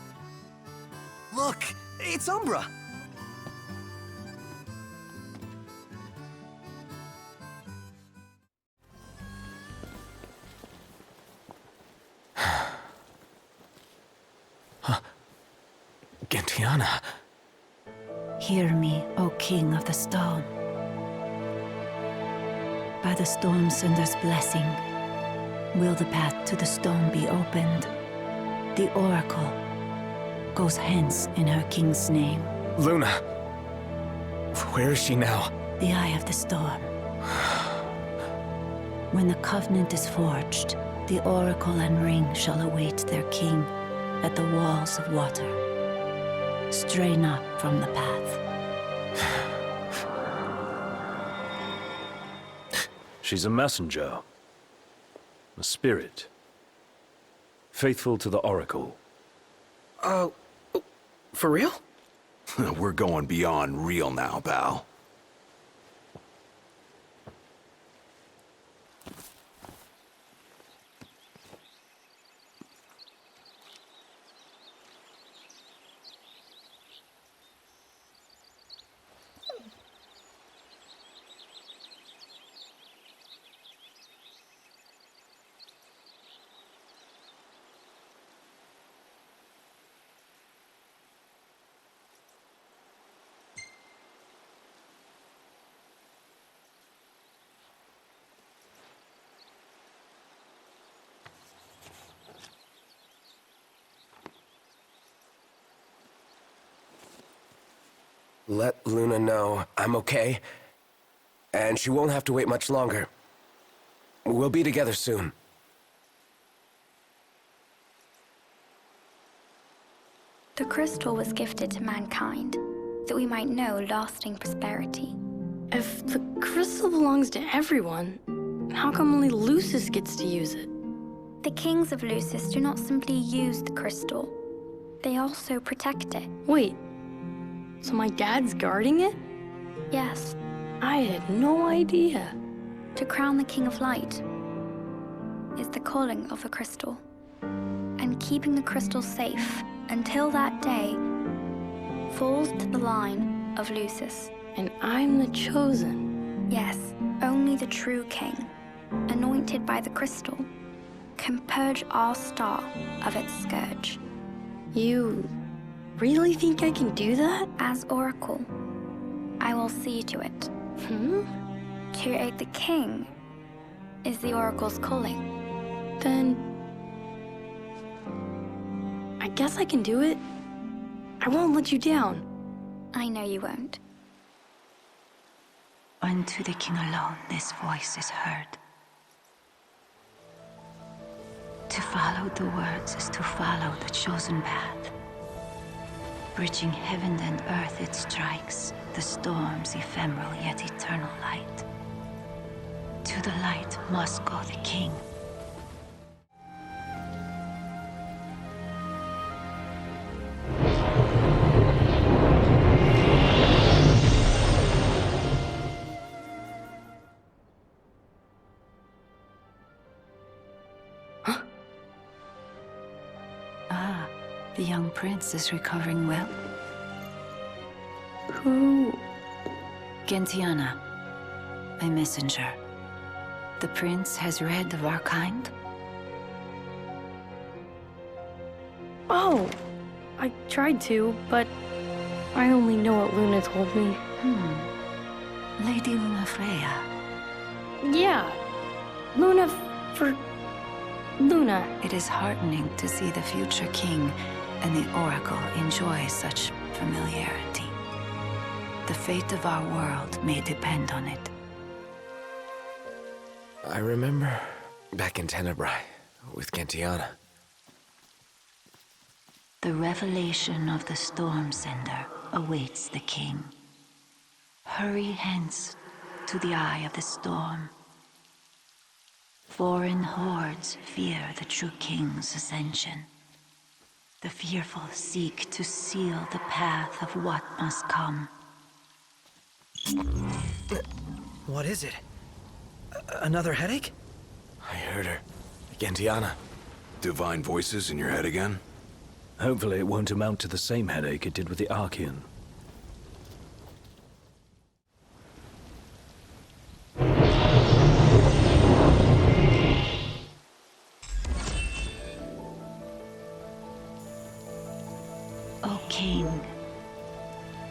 Look, it's Umbra! Gentiana. Hear me, O King of the Storm. By the Stormsender's blessing, will the path to the stone be opened. The Oracle goes hence in her king's name. Luna. Where is she now? The Eye of the Storm. When the covenant is forged, the Oracle and ring shall await their king at the walls of water. Stray not from the path. She's a messenger. A spirit. Faithful to the Oracle. For real? We're going beyond real now, pal. Let Luna know I'm okay, and she won't have to wait much longer. We'll be together soon. The crystal was gifted to mankind. that we might know lasting prosperity. If the crystal belongs to everyone, how come only Lucis gets to use it? The kings of Lucis do not simply use the crystal. They also protect it. Wait, so my dad's guarding it? Yes. I had no idea. To crown the King of Light is the calling of the crystal. And keeping the crystal safe until that day falls to the line of Lucis. And I'm the chosen. Yes, only the true king, anointed by the crystal, can purge our star of its scourge. You really think I can do that? As Oracle, I will see to it. To aid the king is the Oracle's calling. Then I guess I can do it. I won't let you down. I know you won't. Unto the king alone this voice is heard. To follow the words is to follow the chosen path. Bridging heaven and earth it strikes, the storm's ephemeral yet eternal light. To the light must go the king. The young prince is recovering well. Who? Gentiana, my messenger. The prince has read of our kind? Oh, I tried to, but I only know what Luna told me. Lady Luna Freya. Yeah, Luna for Luna. It is heartening to see the future king and the Oracle enjoy such familiarity. The fate of our world may depend on it. I remember back in Tenebrae with Gentiana. The revelation of the Storm Sender awaits the king. Hurry hence to the eye of the storm. Foreign hordes fear the true king's ascension. The fearful seek to seal the path of what must come. What is it? Another headache? I heard her. Gentiana. Divine voices in your head again? Hopefully it won't amount to the same headache it did with the Archean. O king,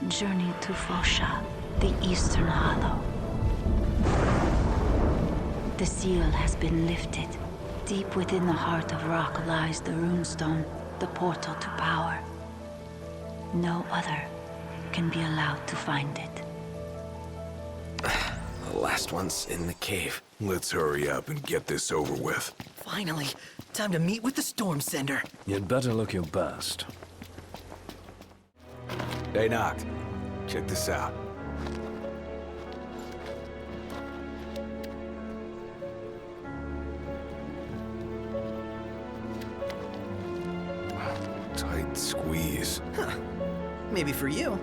journey to Fosha, the Eastern Hollow. The seal has been lifted. Deep within the heart of rock lies the runestone, the portal to power. No other can be allowed to find it. The last one's in the cave. Let's hurry up and get this over with. Finally, time to meet with the Storm Sender. You'd better look your best. Hey, Noct. Check this out. Tight squeeze. Huh. Maybe for you.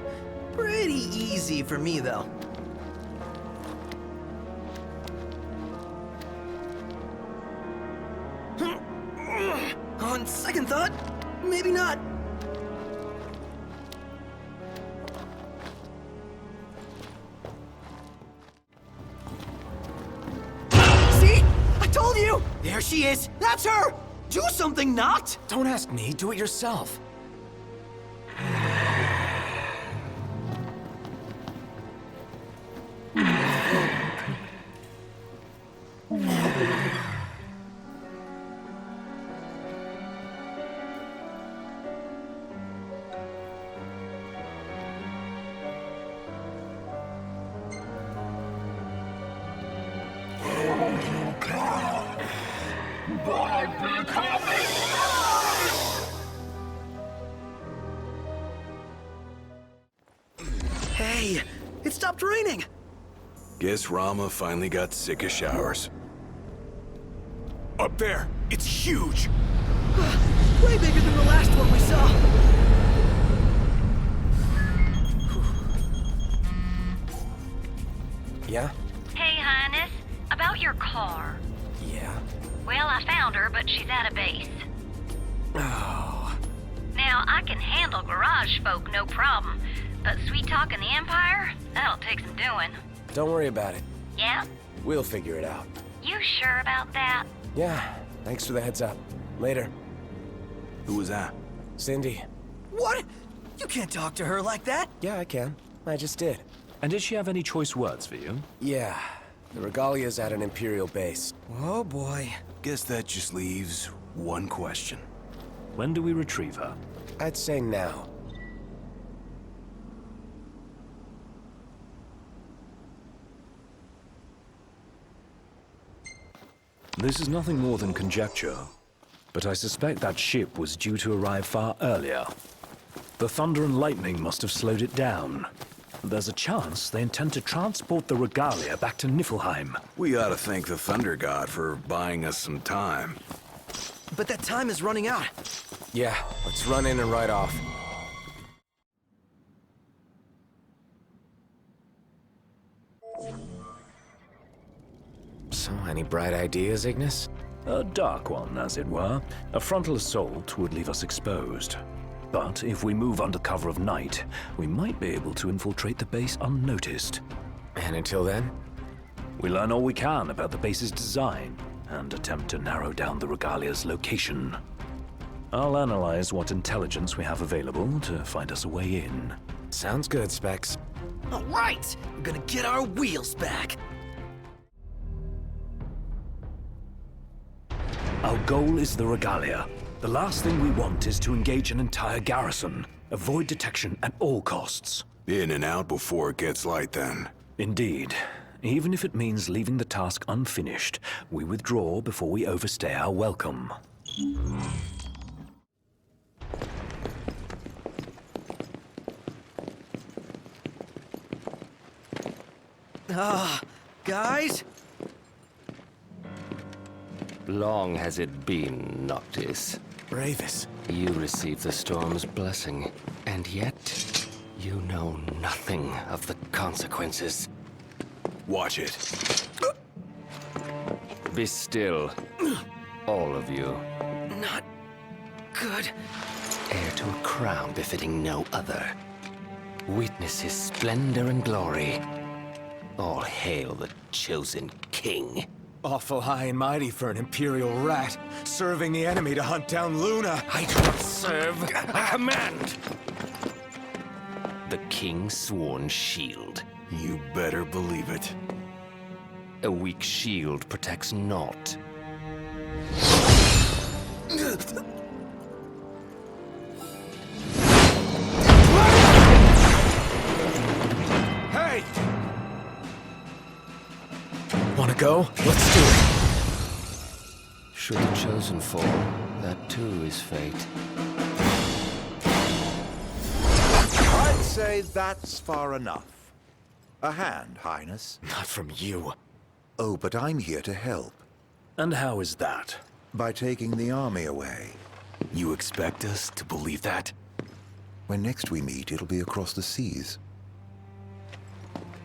Pretty easy for me, though. On second thought, maybe not. See? I told you! There she is! That's her! Do something, Noct! Don't ask me, do it yourself. stopped raining. Guess Rama finally got sick of showers. Up there! It's huge! Way bigger than the last one we saw. Yeah? Hey, Highness. About your car. Yeah. Well, I found her, but she's out of base. Oh. Now, I can handle garage folk, no problem. But sweet-talking the Empire? That'll take some doing. Don't worry about it. Yeah? We'll figure it out. You sure about that? Yeah. Thanks for the heads up. Later. Who was that? Cindy. What? You can't talk to her like that. Yeah, I can. I just did. And did she have any choice words for you? Yeah. The Regalia's at an Imperial base. Oh, boy. Guess that just leaves one question. When do we retrieve her? I'd say now. This is nothing more than conjecture, but I suspect that ship was due to arrive far earlier. The thunder and lightning must have slowed it down. There's a chance they intend to transport the Regalia back to Niflheim. We ought to thank the Thunder God for buying us some time. But that time is running out. Yeah, let's run in and ride off. So, any bright ideas, Ignis? A dark one, as it were. A frontal assault would leave us exposed. But if we move under cover of night, we might be able to infiltrate the base unnoticed. And until then? We learn all we can about the base's design, and attempt to narrow down the Regalia's location. I'll analyze what intelligence we have available to find us a way in. Sounds good, Specs. All right! We're gonna get our wheels back. Our goal is the Regalia. The last thing we want is to engage an entire garrison. Avoid detection at all costs. In and out before it gets light, then. Indeed. Even if it means leaving the task unfinished, we withdraw before we overstay our welcome. Guys? Long has it been, Noctis. Bravest. You received the storm's blessing, and yet you know nothing of the consequences. Watch it. Be still, all of you. Not good. Heir to a crown befitting no other. Witness his splendor and glory. All hail the chosen king. Awful high and mighty for an Imperial rat, serving the enemy to hunt down Luna. I do not serve, I command! The king's sworn shield. You better believe it. A weak shield protects naught. Hey! Wanna go? Let's do it. Should the chosen fall, that too is fate. I'd say that's far enough. A hand, Highness. Not from you. Oh, but I'm here to help. And how is that? By taking the army away. You expect us to believe that? When next we meet, it'll be across the seas.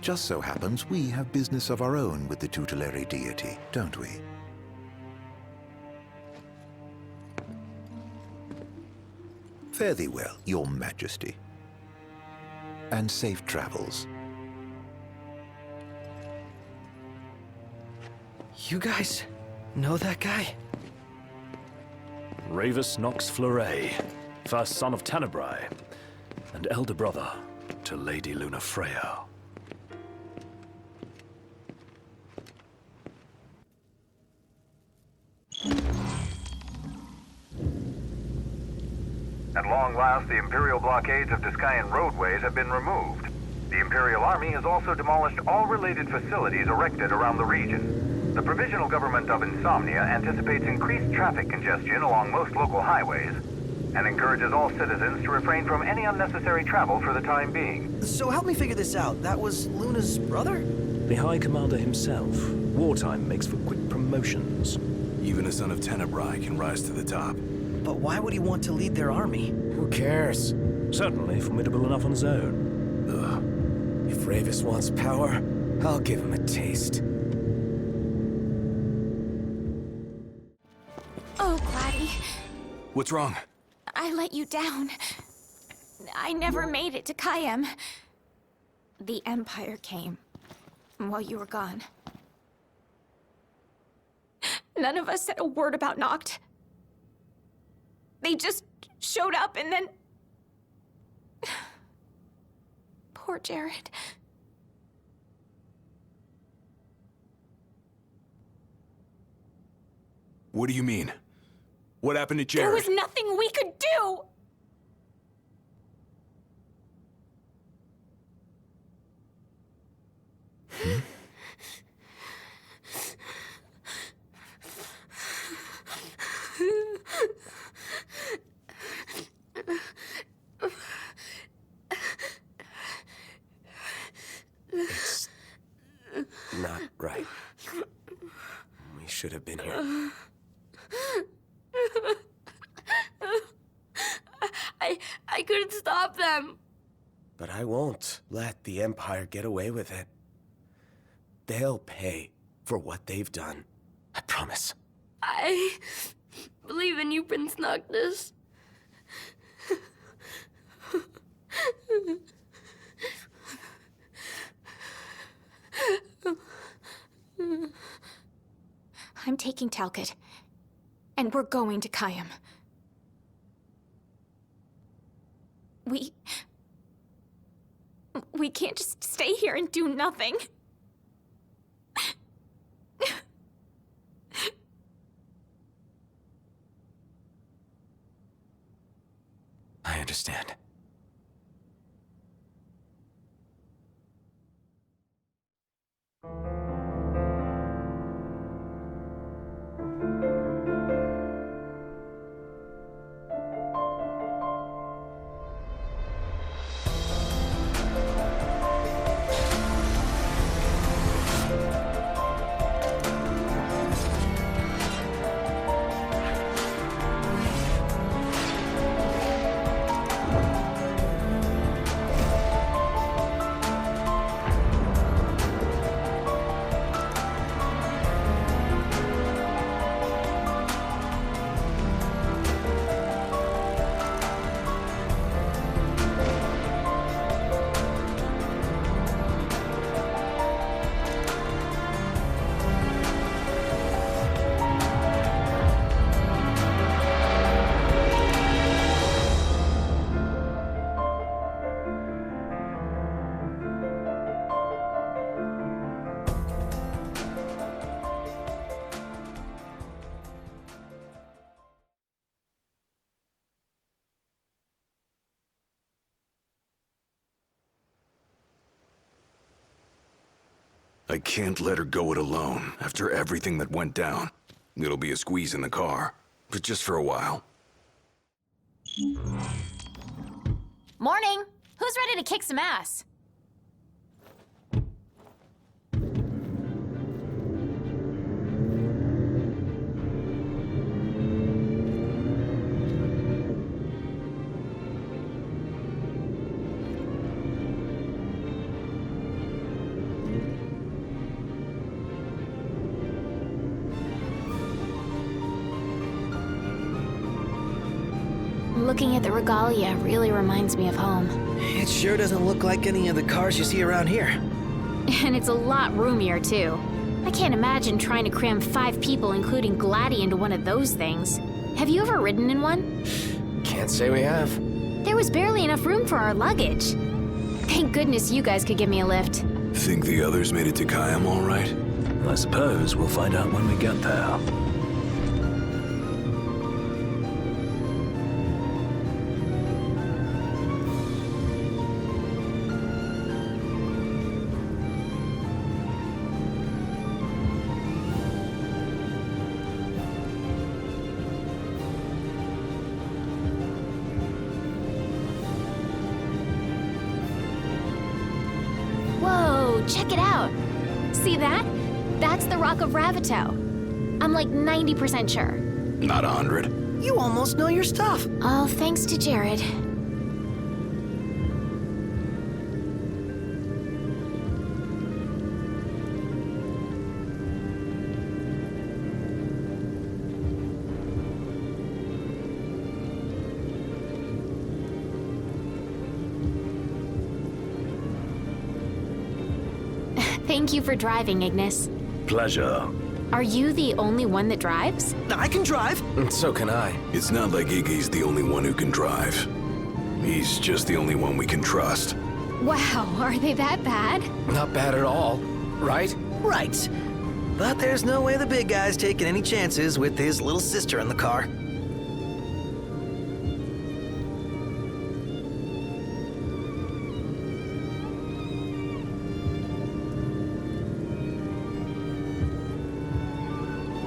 Just so happens we have business of our own with the tutelary deity, don't we? Fare thee well, your majesty. And safe travels. You guys know that guy? Ravus Nox Fleuret, first son of Tenebrae, and elder brother to Lady Luna Freya. At long last, the Imperial blockades of Discayan roadways have been removed. The Imperial Army has also demolished all related facilities erected around the region. The Provisional Government of Insomnia anticipates increased traffic congestion along most local highways. and encourages all citizens to refrain from any unnecessary travel for the time being. So help me figure this out. That was Luna's brother? The High Commander himself. Wartime makes for quick promotions. Even a son of Tenebrae can rise to the top. But why would he want to lead their army? Who cares? Certainly formidable enough on his own. If Ravis wants power, I'll give him a taste. Oh, Gladdy. What's wrong? I let you down. I never made it to Caelum. The Empire came while you were gone. None of us said a word about Noct. They just showed up and then... Poor Jared. What do you mean? What happened to Jared? There was nothing we could do! It's not right. We should have been here. I couldn't stop them. But I won't let the Empire get away with it. They'll pay for what they've done. I promise. I believe in you, Prince Noctis. I'm taking Talcott, and we're going to Caelum. We can't just stay here and do nothing. I understand. I can't let her go it alone, after everything that went down. It'll be a squeeze in the car, but just for a while. Morning! Who's ready to kick some ass? Looking at the regalia really reminds me of home. It sure doesn't look like any of the cars you see around here. And it's a lot roomier, too. I can't imagine trying to cram 5 people, including Gladdy, into one of those things. Have you ever ridden in one? Can't say we have. There was barely enough room for our luggage. Thank goodness you guys could give me a lift. Think the others made it to Caelum all right? I suppose we'll find out when we get there. Check it out. See that? That's the Rock of Ravito. I'm like 90% sure. Not 100. You almost know your stuff. All thanks to Jared. Thank you for driving, Ignis. Pleasure. Are you the only one that drives? I can drive. So can I. It's not like Iggy's the only one who can drive. He's just the only one we can trust. Wow, are they that bad? Not bad at all, right? Right. But there's no way the big guy's taking any chances with his little sister in the car.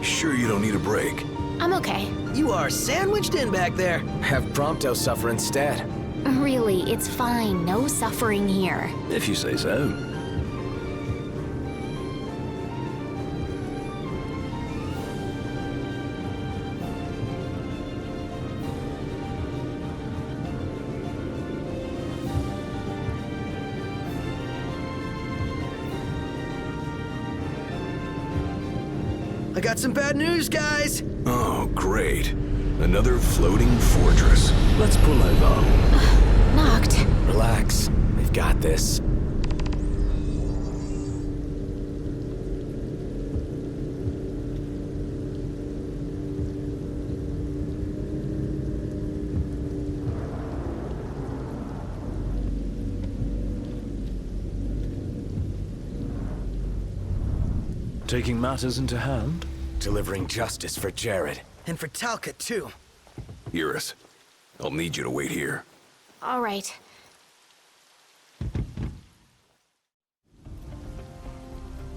Sure you don't need a break? I'm okay. You are sandwiched in back there. Have Prompto suffer instead. Really, it's fine. No suffering here. If you say so. I got some bad news, guys. Oh, great. Another floating fortress. Let's pull over. Knocked. Relax. We've got this. Taking matters into hand? Delivering justice for Jared. And for Talcott, too. Iris, I'll need you to wait here. All right.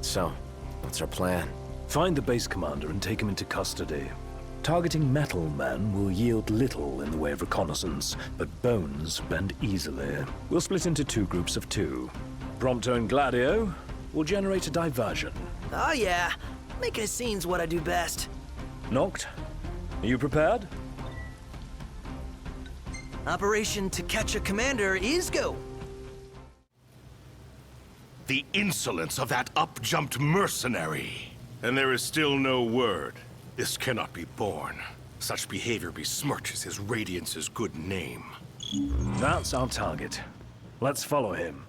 So, what's our plan? Find the base commander and take him into custody. Targeting metal men will yield little in the way of reconnaissance, but bones bend easily. We'll split into 2 groups of 2. Prompto and Gladio will generate a diversion. Oh yeah, making a scene's what I do best. Noct, are you prepared? Operation To Catch a Commander is go. The insolence of that up-jumped mercenary. And there is still no word. This cannot be borne. Such behavior besmirches his Radiance's good name. That's our target. Let's follow him.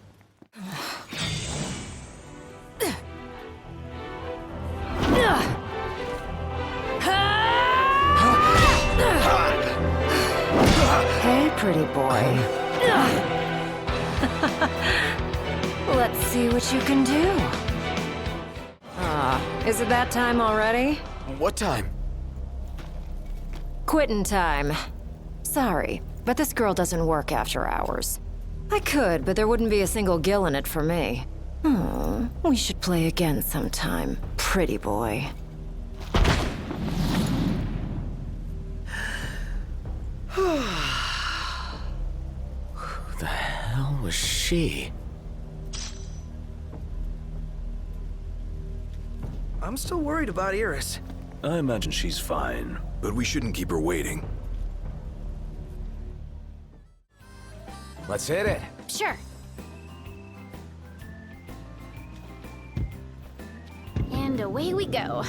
Hey, pretty boy. Let's see what you can do. Is it that time already? What time? Quitting time. Sorry, but this girl doesn't work after hours. I could, but there wouldn't be a single gill in it for me. We should play again sometime, pretty boy. Who the hell was she? I'm still worried about Iris. I imagine she's fine. But we shouldn't keep her waiting. Let's hit it. Sure. And away we go.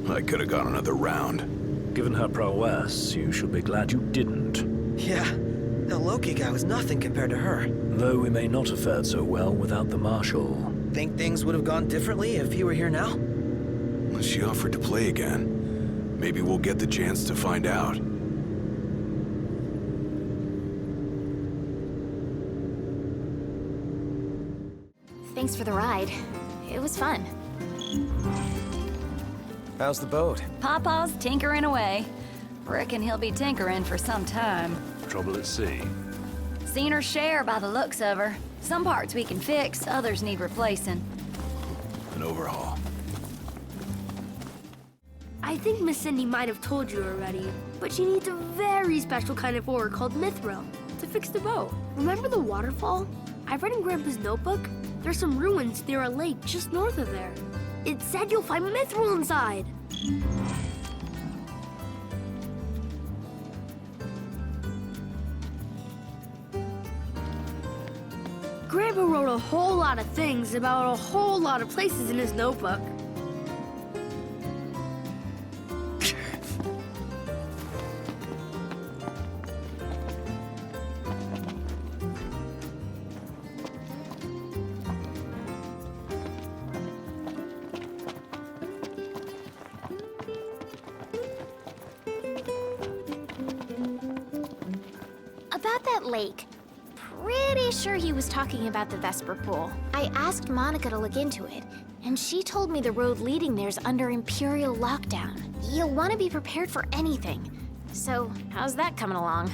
I could have gone another round. Given her prowess, you should be glad you didn't. Yeah, the Loki guy was nothing compared to her. Though we may not have fared so well without the Marshal. Think things would have gone differently if he were here now? She offered to play again. Maybe we'll get the chance to find out. Thanks for the ride. It was fun. How's the boat? Pawpaw's tinkering away. Reckon he'll be tinkering for some time. Trouble at sea. Seen her share by the looks of her. Some parts we can fix, others need replacing. An overhaul. I think Miss Cindy might have told you already, but she needs a very special kind of ore called mithril to fix the boat. Remember the waterfall? I read in Grandpa's notebook. There's some ruins near a lake just north of there. It said you'll find mithril inside. Grandpa wrote a whole lot of things about a whole lot of places in his notebook. About that lake. Pretty sure he was talking about the Vesper Pool. I asked Monica to look into it, and she told me the road leading there's under Imperial lockdown. You'll want to be prepared for anything. So, how's that coming along?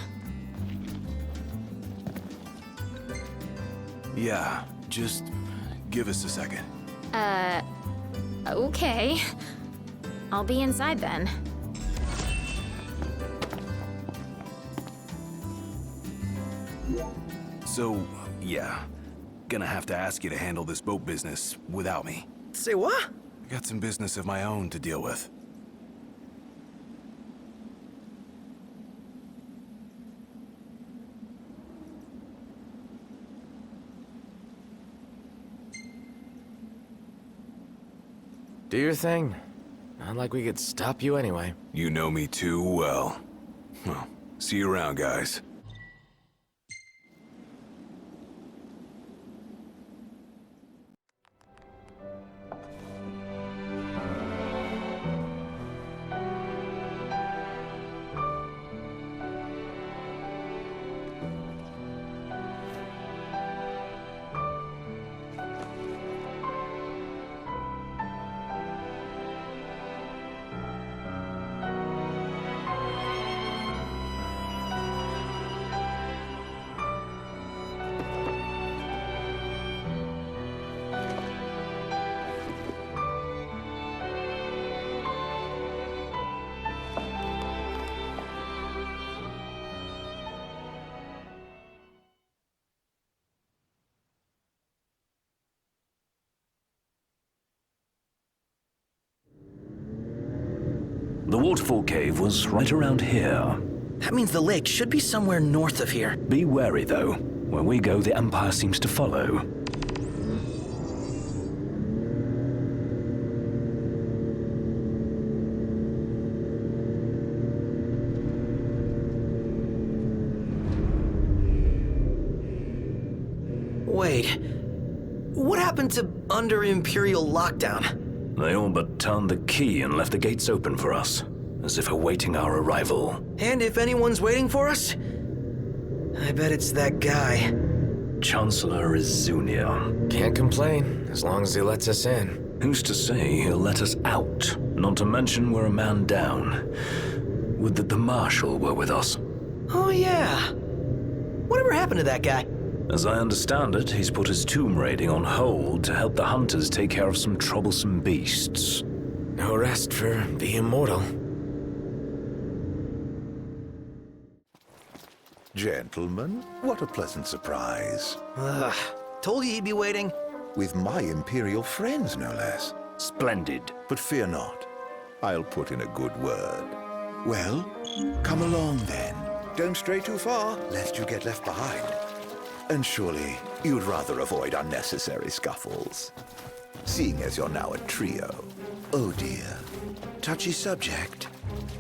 Yeah, just give us a second. Okay. I'll be inside then. So, yeah. Gonna have to ask you to handle this boat business without me. Say what? I got some business of my own to deal with. Do your thing. Not like we could stop you anyway. You know me too well. Well, see you around, guys. The waterfall cave was right around here. That means the lake should be somewhere north of here. Be wary, though. Where we go, the Empire seems to follow. Wait. What happened to under Imperial lockdown? They all but turned the key and left the gates open for us, as if awaiting our arrival. And if anyone's waiting for us, I bet it's that guy. Chancellor Izunia. Can't complain, as long as he lets us in. Who's to say he'll let us out? Not to mention we're a man down. Would that the Marshal were with us. Oh yeah. Whatever happened to that guy? As I understand it, he's put his tomb raiding on hold to help the hunters take care of some troublesome beasts. No rest for the immortal. Gentlemen, what a pleasant surprise. Told you he'd be waiting. With my Imperial friends, no less. Splendid. But fear not. I'll put in a good word. Well, come along then. Don't stray too far, lest you get left behind. And surely you'd rather avoid unnecessary scuffles. Seeing as you're now a trio. Oh dear. Touchy subject.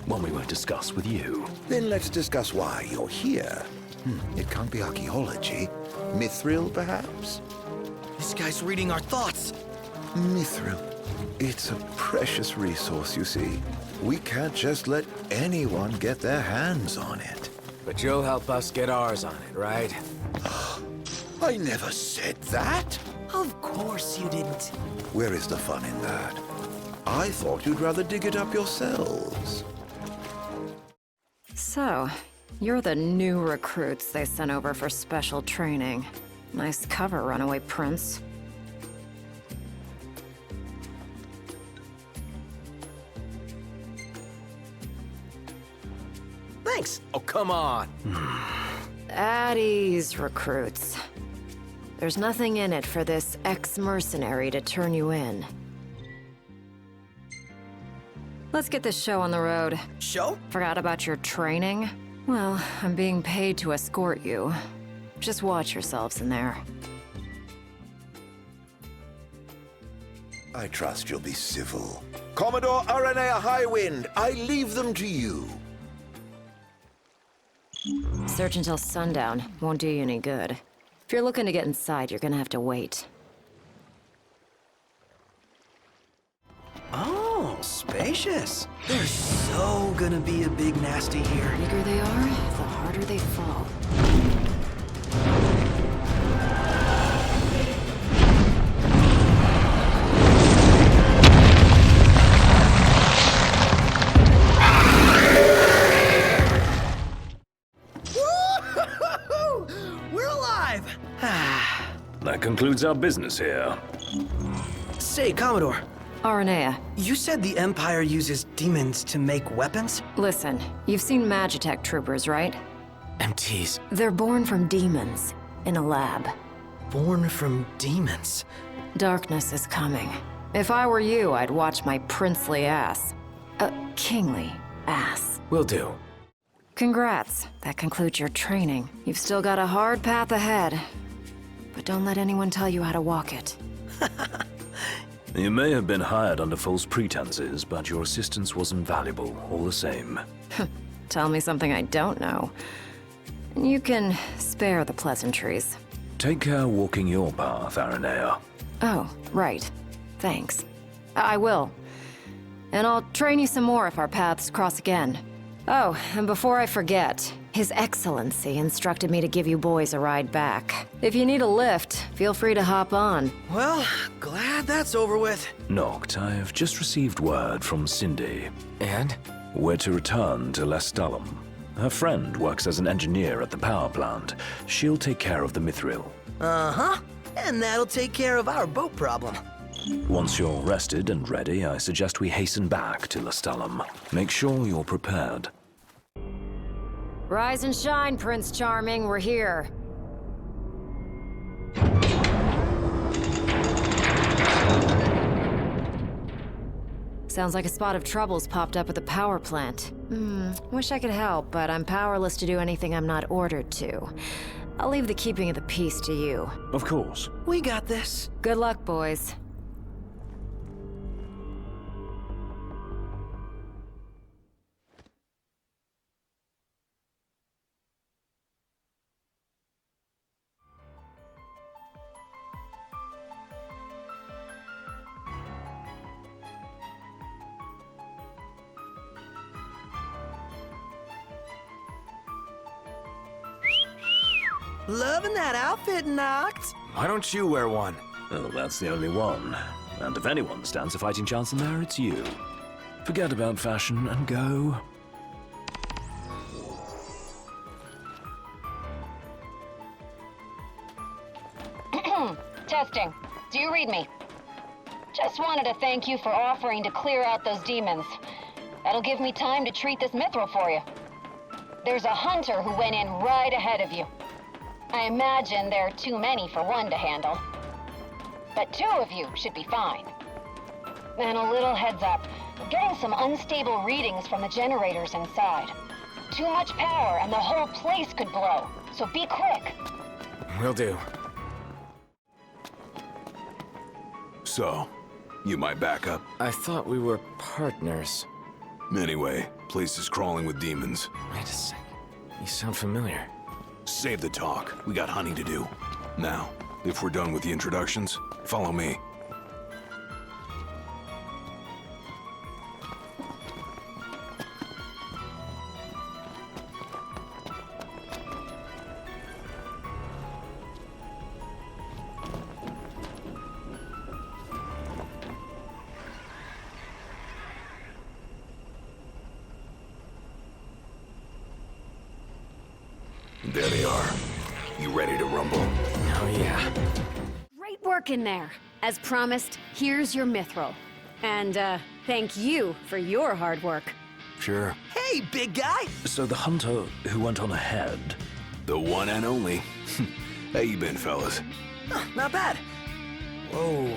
One we won't discuss with you. Then let's discuss why you're here. It can't be archaeology. Mithril, perhaps? This guy's reading our thoughts. Mithril. It's a precious resource, you see. We can't just let anyone get their hands on it. But you'll help us get ours on it, right? I never said that. Of course you didn't. Where is the fun in that? I thought you'd rather dig it up yourselves. So, You're the new recruits they sent over for special training. Nice cover, runaway prince. Thanks. Oh, come on. At ease, recruits. There's nothing in it for this ex-mercenary to turn you in. Let's get this show on the road. Show? Forgot about your training? Well, I'm being paid to escort you. Just watch yourselves in there. I trust you'll be civil. Commodore Aranea Highwind, I leave them to you. Search until sundown. Won't do you any good. If you're looking to get inside, you're gonna have to wait. Oh, spacious. There's so gonna be a big nasty here. The bigger they are, the harder they fall. We're alive! That concludes our business here. Say, Commodore. Aranea. You said the Empire uses demons to make weapons? Listen, you've seen Magitech troopers, right? MTs. They're born from demons, in a lab. Born from demons? Darkness is coming. If I were you, I'd watch my princely ass. Kingly ass. Will do. Congrats. That concludes your training. You've still got a hard path ahead. But don't let anyone tell you how to walk it. You may have been hired under false pretenses, but your assistance was invaluable, all the same. Tell me something I don't know. You can spare the pleasantries. Take care walking your path, Aranea. Oh, right. Thanks. I will. And I'll train you some more if our paths cross again. Oh, and before I forget, His Excellency instructed me to give you boys a ride back. If you need a lift, feel free to hop on. Well, glad that's over with. Noct, I've just received word from Cindy. And? We're to return to Lestalum. Her friend works as an engineer at the power plant. She'll take care of the mithril. Uh-huh. And that'll take care of our boat problem. Once you're rested and ready, I suggest we hasten back to Lestalum. Make sure you're prepared. Rise and shine, Prince Charming. We're here. Sounds like a spot of trouble's popped up at the power plant. Wish I could help, but I'm powerless to do anything I'm not ordered to. I'll leave the keeping of the peace to you. Of course. We got this. Good luck, boys. Loving that outfit, Noct. Why don't you wear one? Well, that's the only one. And if anyone stands a fighting chance in there, it's you. Forget about fashion and go. Testing. Do you read me? Just wanted to thank you for offering to clear out those demons. That'll give me time to treat this mithril for you. There's a hunter who went in right ahead of you. I imagine there are too many for one to handle. But two of you should be fine. And a little heads up, I'm getting some unstable readings from the generators inside. Too much power and the whole place could blow, so be quick. Will do. So, you my backup? I thought we were partners. Anyway, place is crawling with demons. Wait a sec. You sound familiar. Save the talk. We got hunting to do. Now, if we're done with the introductions, follow me. There they are. You ready to rumble? Oh, yeah. Great work in there. As promised, here's your mithril. And, thank you for your hard work. Sure. Hey, big guy! So the hunter who went on ahead... The one and only. How you been, fellas? Not bad. Whoa,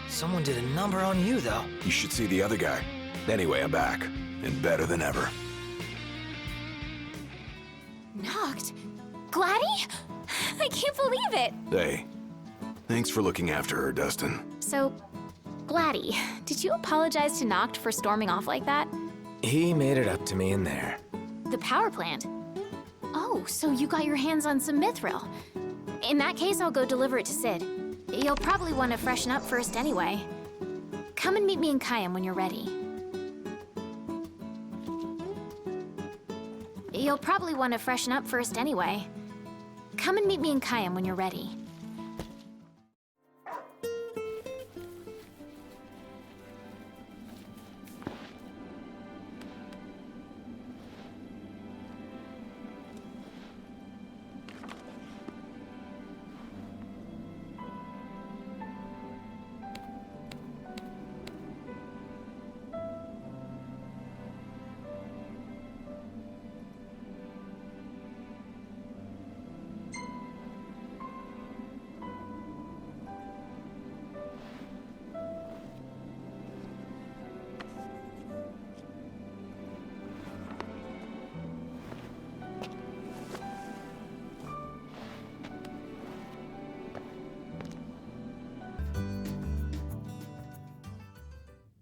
someone did a number on you, though. You should see the other guy. Anyway, I'm back, and better than ever. Noct? Gladdy? I can't believe it! Hey, thanks for looking after her, Dustin. So, Gladdy, did you apologize to Noct for storming off like that? He made it up to me in there. The power plant? Oh, so you got your hands on some mithril. In that case, I'll go deliver it to Sid. You'll probably want to freshen up first anyway. Come and meet me in Caelum when you're ready. You'll probably want to freshen up first anyway. Come and meet me in Caelum when you're ready.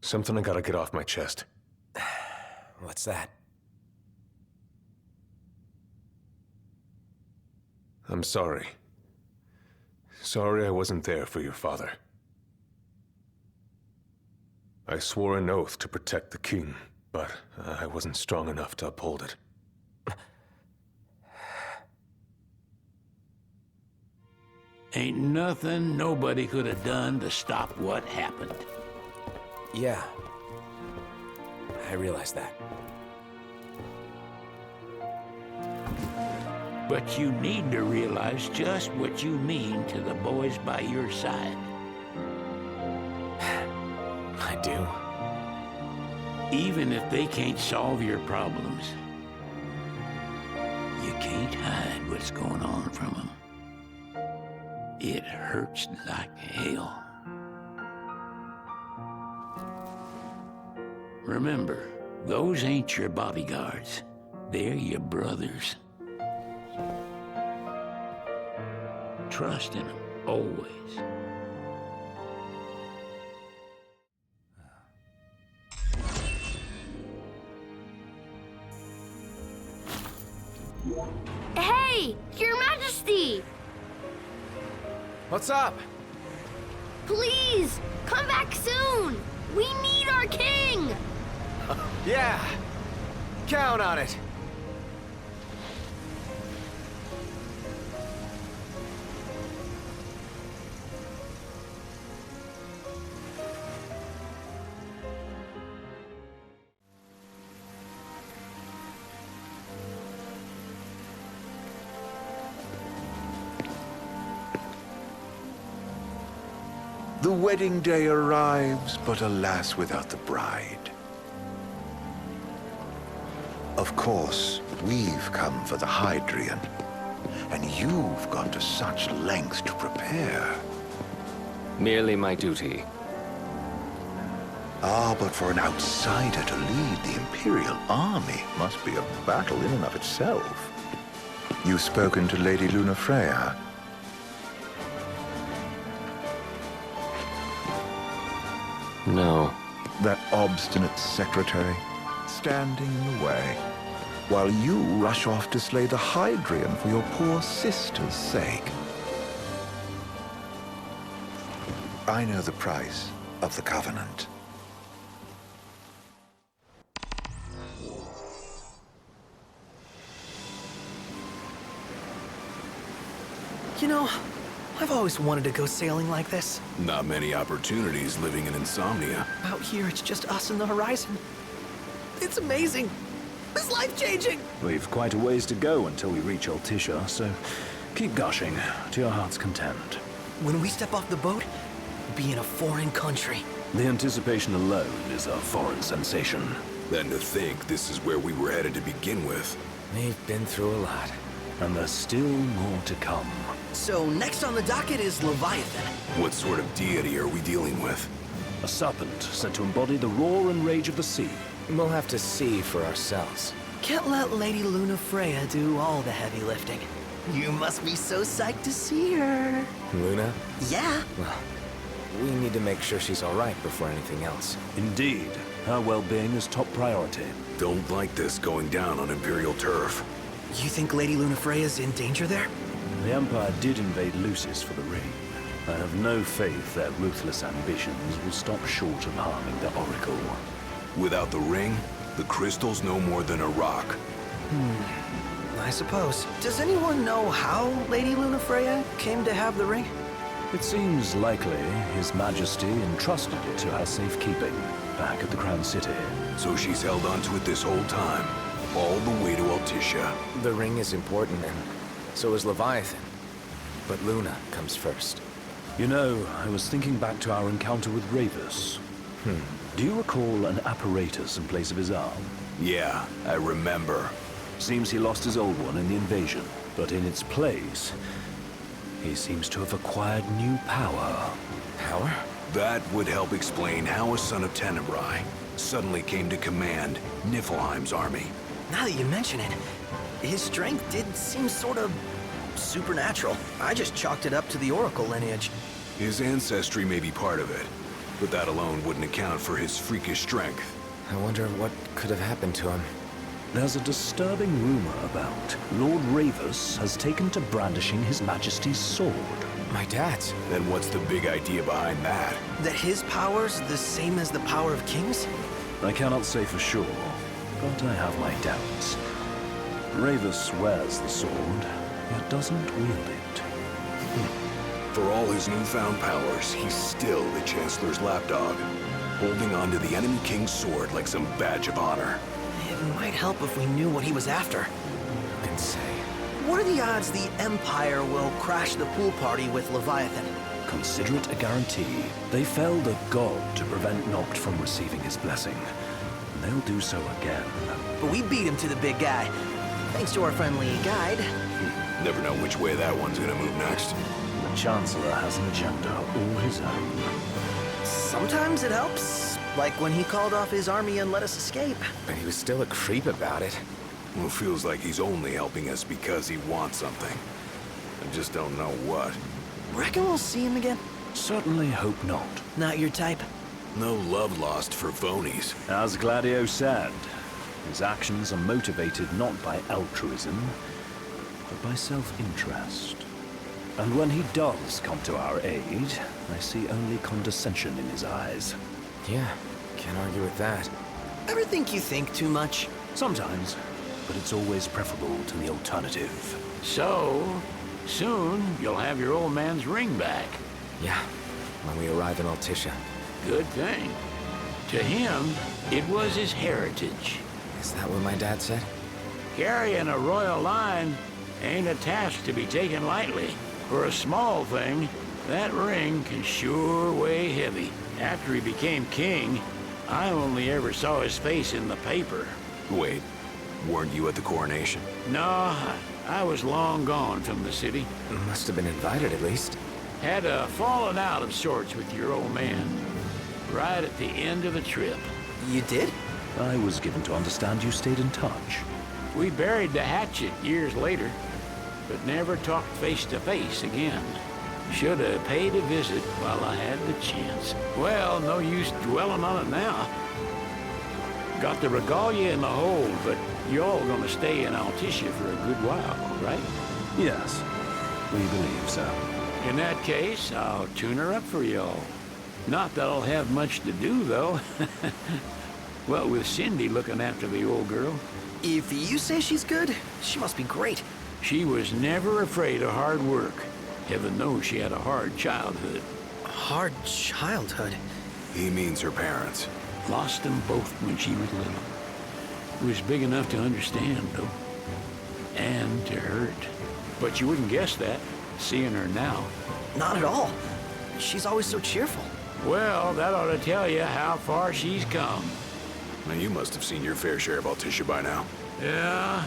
Something I gotta get off my chest. What's that? I'm sorry. Sorry I wasn't there for your father. I swore an oath to protect the king, but I wasn't strong enough to uphold it. Ain't nothing nobody could have done to stop what happened. Yeah. I realize that. But you need to realize just what you mean to the boys by your side. I do. Even if they can't solve your problems, you can't hide what's going on from them. It hurts like hell. Remember, those ain't your bodyguards. They're your brothers. Trust in them, always. Hey, Your Majesty! What's up? Please, come back soon! We need our king! Yeah! Count on it! The wedding day arrives, but alas, without the bride. Of course, we've come for the Hydrian, and you've gone to such lengths to prepare. Merely my duty. Ah, but for an outsider to lead the Imperial army must be a battle in and of itself. You've spoken to Lady Lunafreya. No. That obstinate secretary, standing in the way, while you rush off to slay the Hydrian for your poor sister's sake. I know the price of the Covenant. You know, I've always wanted to go sailing like this. Not many opportunities living in Insomnia. Out here, it's just us and the horizon. It's amazing. was life-changing! We've quite a ways to go until we reach Altisha, so keep gushing to your heart's content. When we step off the boat, we'll be in a foreign country. The anticipation alone is a foreign sensation. Then to think this is where we were headed to begin with. We've been through a lot. And there's still more to come. So next on the docket is Leviathan. What sort of deity are we dealing with? A serpent said to embody the roar and rage of the sea. We'll have to see for ourselves. Can't let Lady Lunafreya do all the heavy lifting. You must be so psyched to see her. Luna? Yeah. Well, we need to make sure she's all right before anything else. Indeed. Her well-being is top priority. Don't like this going down on Imperial turf. You think Lady Lunafreya's in danger there? The Empire did invade Lucis for the ring. I have no faith their ruthless ambitions will stop short of harming the Oracle. Without the ring, the crystal's no more than a rock. I suppose. Does anyone know how Lady Lunafreya came to have the ring? It seems likely His Majesty entrusted it to her safekeeping back at the Crown City. So she's held onto it this whole time, all the way to Altisha. The ring is important, and so is Leviathan. But Luna comes first. You know, I was thinking back to our encounter with Ravus. Do you recall an apparatus in place of his arm? Yeah, I remember. Seems he lost his old one in the invasion, but in its place, he seems to have acquired new power. Power? That would help explain how a son of Tenebrae suddenly came to command Niflheim's army. Now that you mention it, his strength did seem sort of supernatural. I just chalked it up to the Oracle lineage. His ancestry may be part of it, but that alone wouldn't account for his freakish strength. I wonder what could have happened to him. There's a disturbing rumor about Lord Ravus has taken to brandishing His Majesty's sword. My dad's? Then what's the big idea behind that? That his power's the same as the power of kings? I cannot say for sure, but I have my doubts. Ravus wears the sword, yet doesn't wield it. For all his newfound powers, he's still the Chancellor's lapdog, holding on to the enemy king's sword like some badge of honor. It might help if we knew what he was after. Who can say? What are the odds the Empire will crash the pool party with Leviathan? Consider it a guarantee. They felled a god to prevent Noct from receiving his blessing. And they'll do so again. But we beat him to the big guy, thanks to our friendly guide. Never know which way that one's gonna move next. The Chancellor has an agenda all his own. Sometimes it helps, like when he called off his army and let us escape. But he was still a creep about it. Well, feels like he's only helping us because he wants something. I just don't know what. Reckon we'll see him again? Certainly hope not. Not your type? No love lost for phonies. As Gladio said, his actions are motivated not by altruism, but by self-interest. And when he does come to our aid, I see only condescension in his eyes. Yeah, can't argue with that. Ever think you think too much? Sometimes, but it's always preferable to the alternative. So, soon you'll have your old man's ring back. Yeah, when we arrive in Altisha. Good thing. To him, it was his heritage. Is that what my dad said? Carrying a royal line ain't a task to be taken lightly. For a small thing, that ring can sure weigh heavy. After he became king, I only ever saw his face in the paper. Wait, weren't you at the coronation? No, I was long gone from the city. Must have been invited at least. Had a falling out of sorts with your old man. Right at the end of the trip. You did? I was given to understand you stayed in touch. We buried the hatchet years later, but never talked face to face again. Should have paid a visit while I had the chance. Well, no use dwelling on it now. Got the regalia in the hold, but you're all gonna stay in Altisha for a good while, right? Yes, we believe so. In that case, I'll tune her up for y'all. Not that I'll have much to do, though. Well, with Cindy looking after the old girl. If you say she's good, she must be great. She was never afraid of hard work. Heaven knows she had a hard childhood. Hard childhood? He means her parents. Lost them both when she was little. was big enough to understand, though. And to hurt. But you wouldn't guess that, seeing her now. Not at all. She's always so cheerful. Well, that ought to tell you how far she's come. Now, you must have seen your fair share of Altissia by now. Yeah,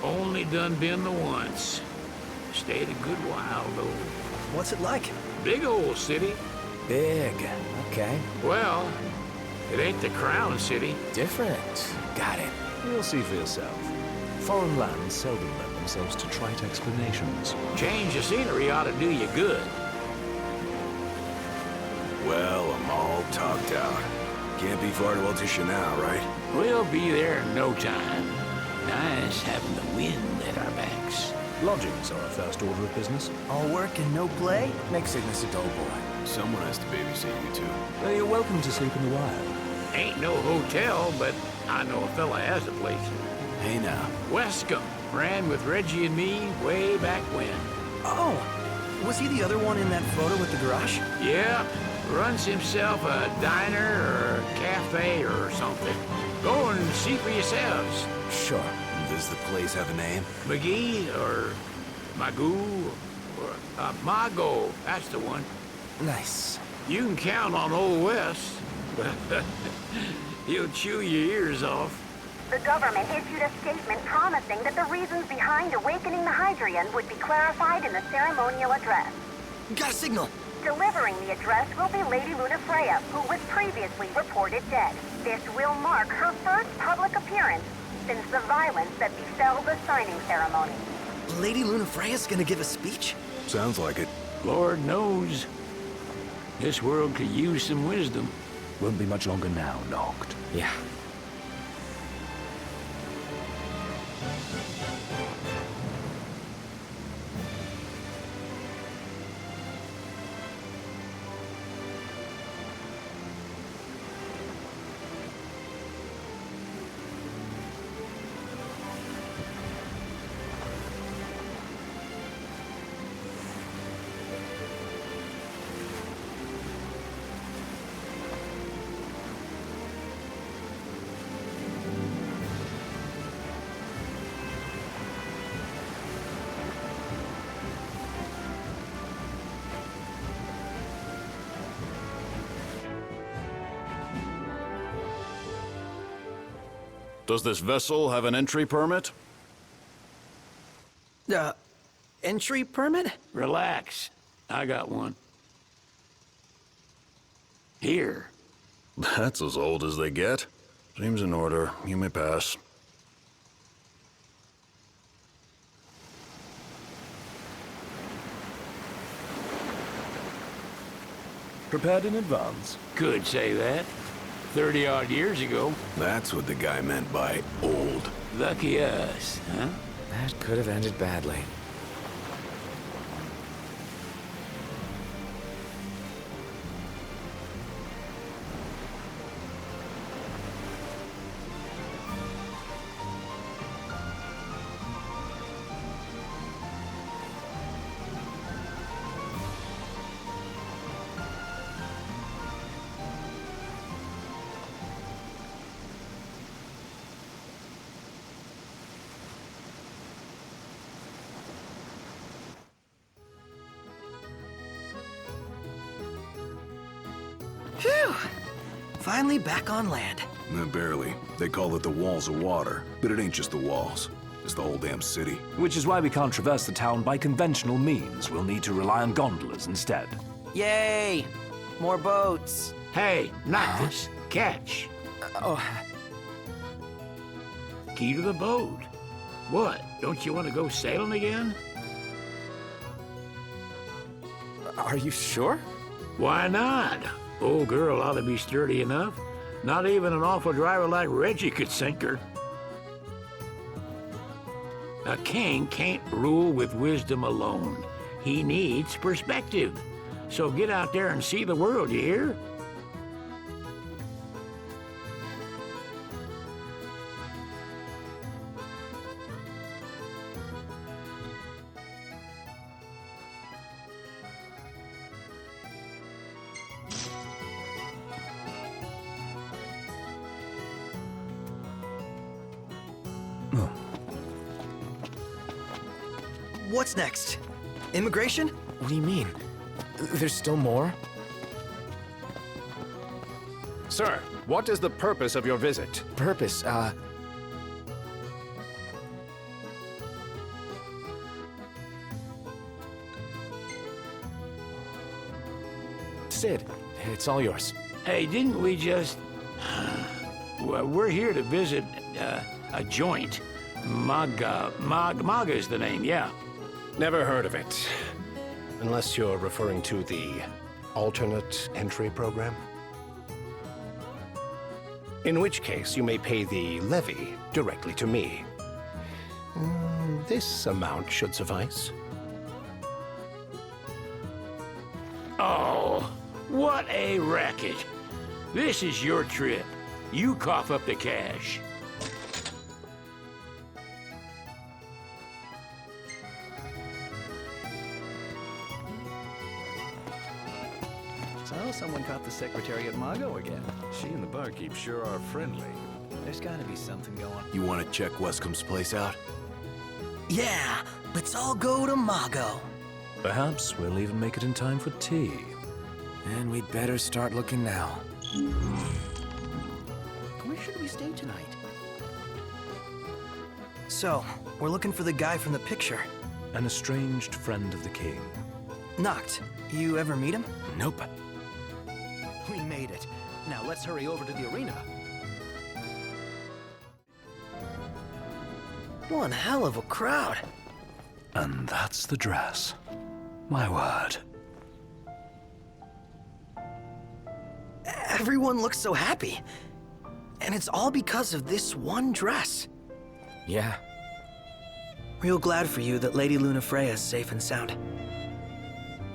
only done been the once. Stayed a good while, though. What's it like? Big old city. Big. Okay. Well, it ain't the crown city. Different. Got it. You'll see for yourself. Foreign lands seldom lend themselves to trite explanations. Change of scenery ought to do you good. Well, I'm all talked out. Can't be far to Altissia now, right? We'll be there in no time. Nice having the wind at our backs. Lodgings are a first order of business. All work and no play? Makes Cygnus a dull boy. Someone has to babysit you two. Well, you're welcome to sleep in the wild. Ain't no hotel, but I know a fella has a place. Hey now. Wescombe ran with Reggie and me way back when. Oh, was he the other one in that photo with the garage? Yeah, runs himself a diner or a cafe or something. Go and see for yourselves. Sure. Does the place have a name? McGee or Magoo or Mago, that's the one. Nice. You can count on Old West. He'll chew your ears off. The government issued a statement promising that the reasons behind awakening the Hydrian would be clarified in the ceremonial address. Got a signal. Delivering the address will be Lady Lunafreya, who was previously reported dead. This will mark her first public appearance since the violence that befell the signing ceremony. Lady Lunafreya's gonna give a speech? Sounds like it. Lord knows. This world could use some wisdom. Won't be much longer now, Noct. Yeah. Does this vessel have an entry permit? Entry permit? Relax. I got one. Here. That's as old as they get. Seems in order. You may pass. Prepared in advance? Could say that. 30-odd years ago. That's what the guy meant by old. Lucky us, huh? That could have ended badly. Phew! Finally back on land. Barely. They call it the Walls of Water, but it ain't just the walls. It's the whole damn city. Which is why we can't traverse the town by conventional means. We'll need to rely on gondolas instead. Yay! More boats. Hey, not this. Catch. Key to the boat. What? Don't you want to go sailing again? Are you sure? Why not? Old girl ought to be sturdy enough. Not even an awful driver like Reggie could sink her. A king can't rule with wisdom alone. He needs perspective. So get out there and see the world, you hear? What's next? Immigration? What do you mean? There's still more? Sir, what is the purpose of your visit? Purpose, Sid, it's all yours. Hey, didn't we just... Well, we're here to visit a joint. Maga is the name, yeah. Never heard of it. Unless you're referring to the alternate entry program. In which case, you may pay the levy directly to me. This amount should suffice. Oh, what a racket. This is your trip. You cough up the cash. So, someone caught the secretary at Mago again. She and the barkeep sure are friendly. There's gotta be something going. You want to check Wescomb's place out? Yeah, let's all go to Mago. Perhaps we'll even make it in time for tea. And we'd better start looking now. Where should we stay tonight? So, we're looking for the guy from the picture. An estranged friend of the king. Noct, you ever meet him? Nope. We made it. Now let's hurry over to the arena. One hell of a crowd. And that's the dress. My word. Everyone looks so happy. And it's all because of this one dress. Yeah. Real glad for you that Lady Lunafreya is safe and sound.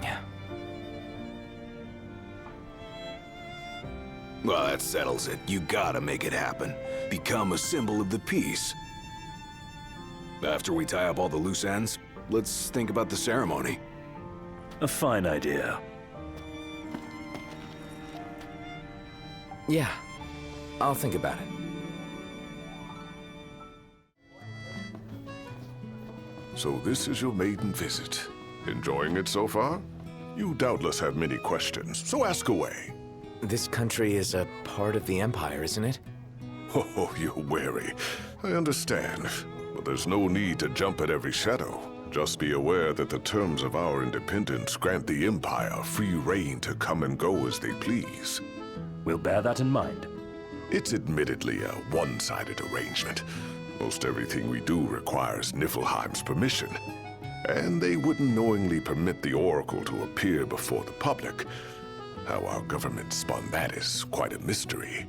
Yeah. Well, that settles it. You gotta make it happen. Become a symbol of the peace. After we tie up all the loose ends, let's think about the ceremony. A fine idea. Yeah. I'll think about it. So this is your maiden visit. Enjoying it so far? You doubtless have many questions, so ask away. This country is a part of the Empire, isn't it? Oh, you're wary. I understand. But there's no need to jump at every shadow. Just be aware that the terms of our independence grant the Empire free reign to come and go as they please. We'll bear that in mind. It's admittedly a one-sided arrangement. Most everything we do requires Niflheim's permission. And they wouldn't knowingly permit the Oracle to appear before the public. How our government spun that is quite a mystery.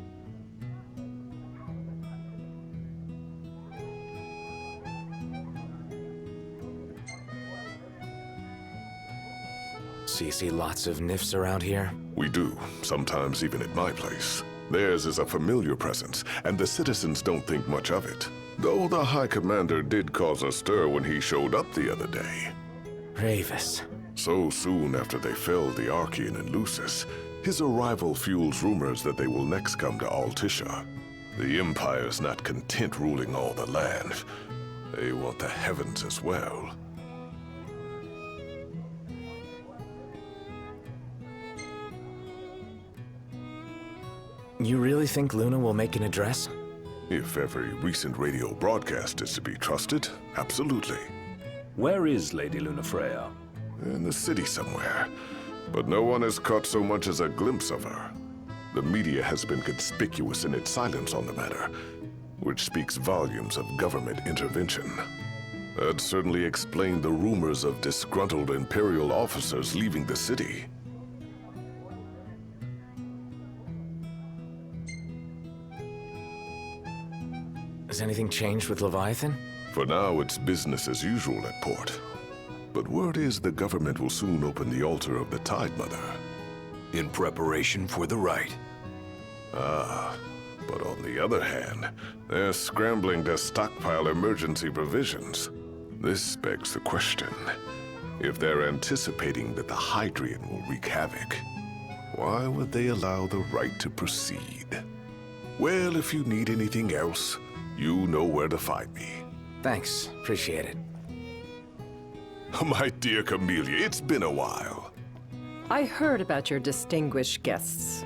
So you see lots of Nifs around here? We do, sometimes even at my place. Theirs is a familiar presence, and the citizens don't think much of it. Though the High Commander did cause a stir when he showed up the other day. Ravis. So soon after they felled the Archean in Lucis, his arrival fuels rumors that they will next come to Altisha. The Empire's not content ruling all the land. They want the heavens as well. You really think Luna will make an address? If every recent radio broadcast is to be trusted, absolutely. Where is Lady Lunafreya? In the city somewhere. But no one has caught so much as a glimpse of her. The media has been conspicuous in its silence on the matter, which speaks volumes of government intervention. That certainly explained the rumors of disgruntled Imperial officers leaving the city. Has anything changed with Leviathan? For now, it's business as usual at port. But word is the government will soon open the altar of the Tide Mother. In preparation for the rite. Ah, but on the other hand, they're scrambling to stockpile emergency provisions. This begs the question. If they're anticipating that the Hydrian will wreak havoc, why would they allow the rite to proceed? Well, if you need anything else, you know where to find me. Thanks. Appreciate it. My dear Camellia, it's been a while. I heard about your distinguished guests.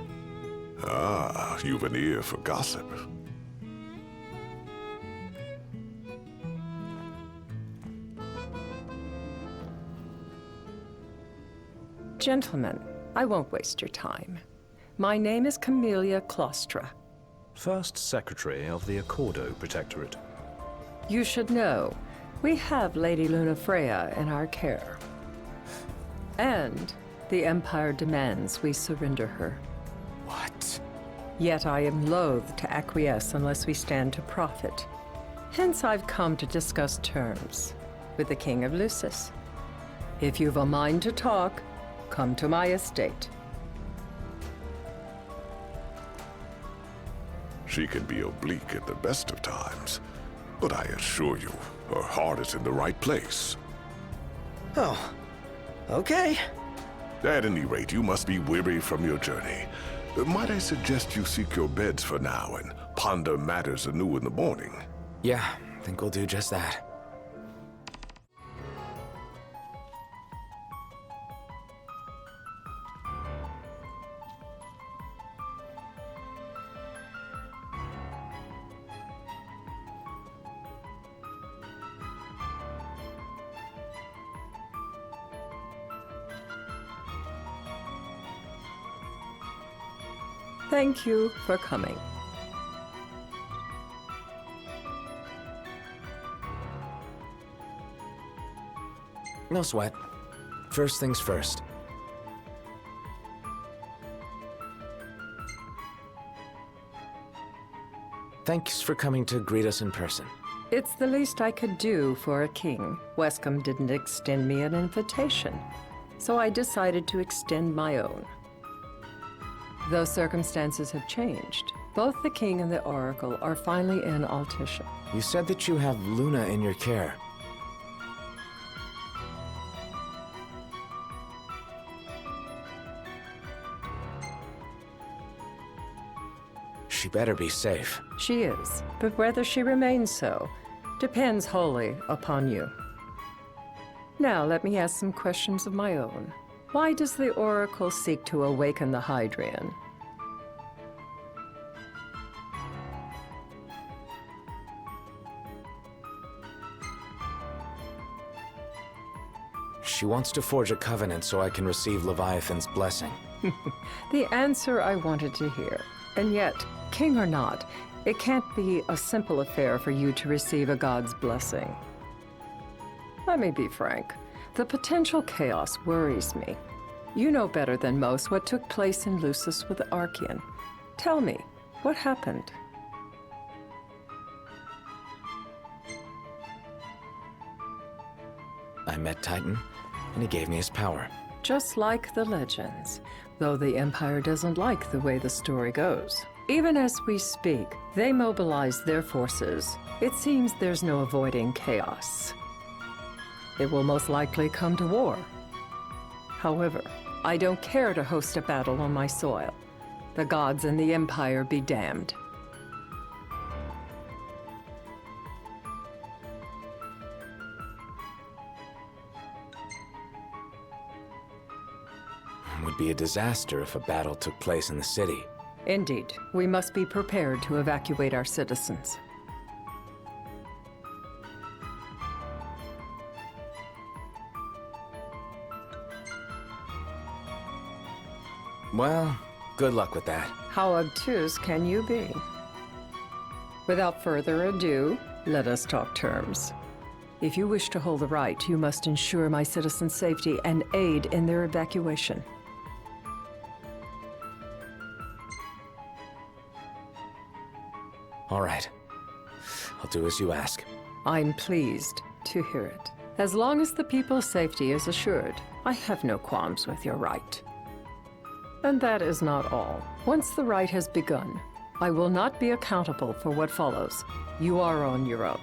Ah, you've an ear for gossip. Gentlemen, I won't waste your time. My name is Camellia Claustra. First Secretary of the Accordo Protectorate. You should know, we have Lady Lunafreya in our care. And the Empire demands we surrender her. What? Yet I am loath to acquiesce unless we stand to profit. Hence I've come to discuss terms with the King of Lucis. If you've a mind to talk, come to my estate. She can be oblique at the best of times, but I assure you, her heart is in the right place. Oh, okay. At any rate, you must be weary from your journey. Might I suggest you seek your beds for now and ponder matters anew in the morning? Yeah, I think we'll do just that. Thank you for coming. No sweat. First things first. Thanks for coming to greet us in person. It's the least I could do for a king. Wescombe didn't extend me an invitation, so I decided to extend my own. Though circumstances have changed, both the king and the oracle are finally in Altisha. You said that you have Luna in your care. She better be safe. She is, but whether she remains so depends wholly upon you. Now let me ask some questions of my own. Why does the oracle seek to awaken the Hydrian? She wants to forge a covenant so I can receive Leviathan's blessing. The answer I wanted to hear. And yet, king or not, it can't be a simple affair for you to receive a god's blessing. Let me be frank. The potential chaos worries me. You know better than most what took place in Lucis with the Archean. Tell me, what happened? I met Titan, and he gave me his power. Just like the legends, though the Empire doesn't like the way the story goes. Even as we speak, they mobilize their forces. It seems there's no avoiding chaos. It will most likely come to war. However, I don't care to host a battle on my soil. The gods and the Empire be damned. It would be a disaster if a battle took place in the city. Indeed, we must be prepared to evacuate our citizens. Well, good luck with that. How obtuse can you be? Without further ado, let us talk terms. If you wish to hold the right, you must ensure my citizens' safety and aid in their evacuation. All right. I'll do as you ask. I'm pleased to hear it. As long as the people's safety is assured, I have no qualms with your right. And that is not all. Once the rite has begun, I will not be accountable for what follows. You are on your own.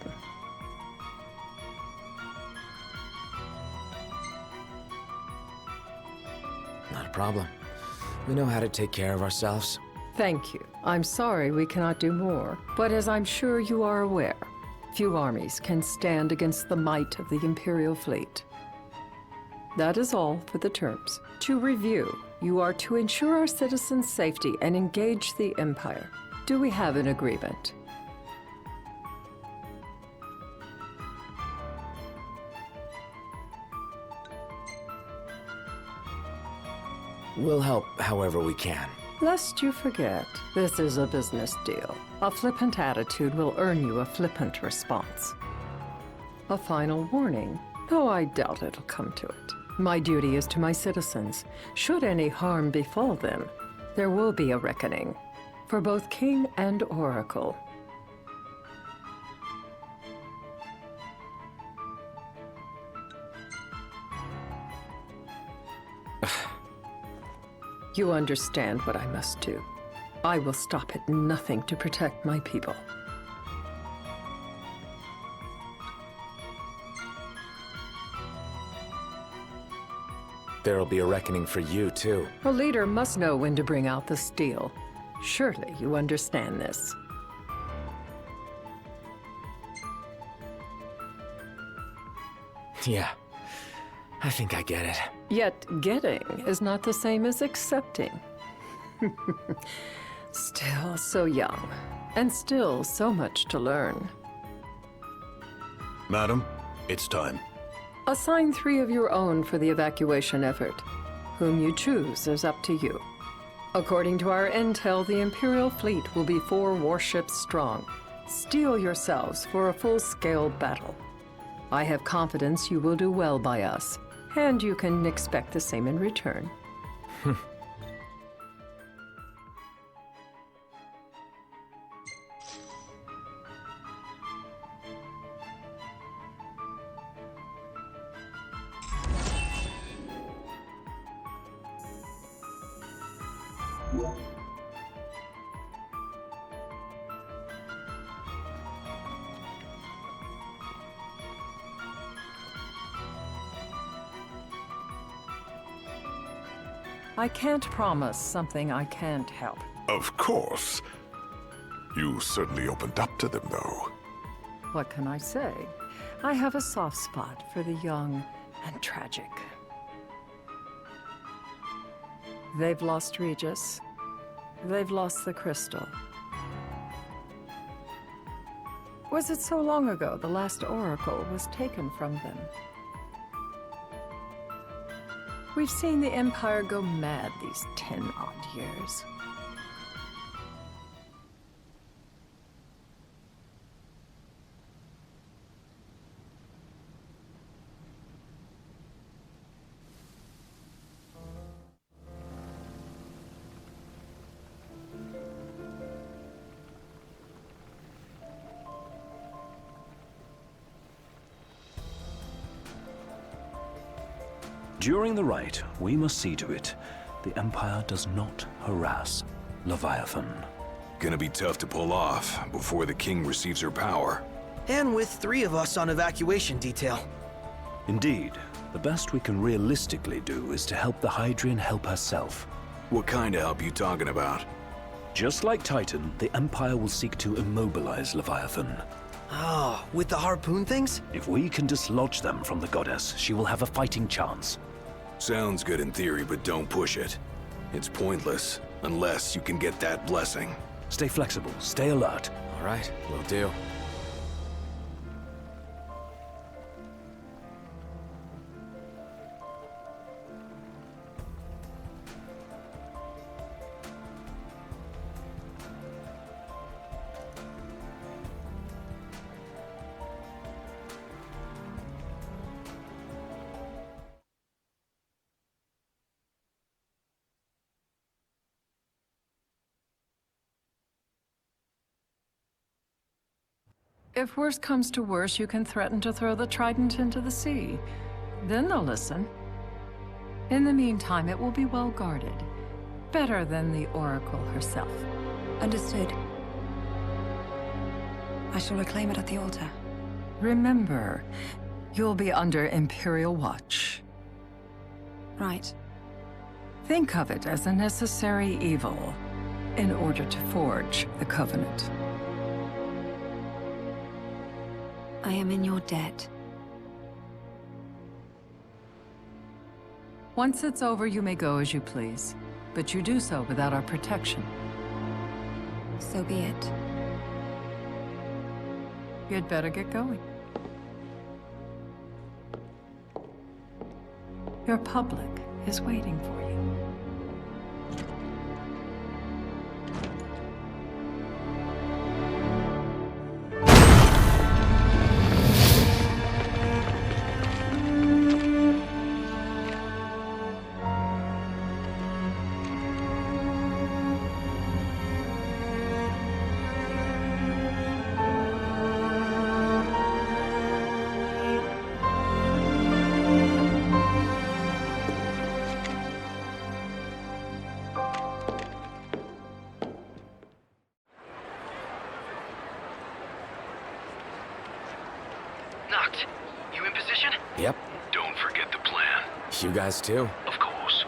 Not a problem. We know how to take care of ourselves. Thank you. I'm sorry we cannot do more, but as I'm sure you are aware, few armies can stand against the might of the Imperial fleet. That is all for the terms. To review, you are to ensure our citizens' safety and engage the Empire. Do we have an agreement? We'll help however we can. Lest you forget, this is a business deal. A flippant attitude will earn you a flippant response. A final warning, though I doubt it'll come to it. My duty is to my citizens. Should any harm befall them, there will be a reckoning. For both king and oracle. You understand what I must do. I will stop at nothing to protect my people. There'll be a reckoning for you, too. A leader must know when to bring out the steel. Surely you understand this. Yeah, I think I get it. Yet getting is not the same as accepting. Still so young, and still so much to learn. Madam, it's time. Assign 3 of your own for the evacuation effort. Whom you choose is up to you. According to our intel, the Imperial fleet will be 4 warships strong. Steel yourselves for a full-scale battle. I have confidence you will do well by us, and you can expect the same in return. I can't promise something I can't help. Of course. You certainly opened up to them, though. What can I say? I have a soft spot for the young and tragic. They've lost Regis. They've lost the crystal. Was it so long ago the last oracle was taken from them? We've seen the Empire go mad these 10-odd years. During the rite, we must see to it the Empire does not harass Leviathan. Gonna be tough to pull off before the king receives her power. And with 3 of us on evacuation detail. Indeed, the best we can realistically do is to help the Hydrian help herself. What kind of help you talking about? Just like Titan, the Empire will seek to immobilize Leviathan. Oh, with the harpoon things? If we can dislodge them from the goddess, she will have a fighting chance. Sounds good in theory, but don't push it. It's pointless, unless you can get that blessing. Stay flexible, stay alert. All right, will do. If worse comes to worse, you can threaten to throw the trident into the sea. Then they'll listen. In the meantime, it will be well guarded. Better than the Oracle herself. Understood. I shall reclaim it at the altar. Remember, you'll be under Imperial watch. Right. Think of it as a necessary evil in order to forge the Covenant. I am in your debt. Once it's over, you may go as you please. But you do so without our protection. So be it. You'd better get going. Your public is waiting for you. Noct, you in position? Yep. Don't forget the plan. You guys too? Of course.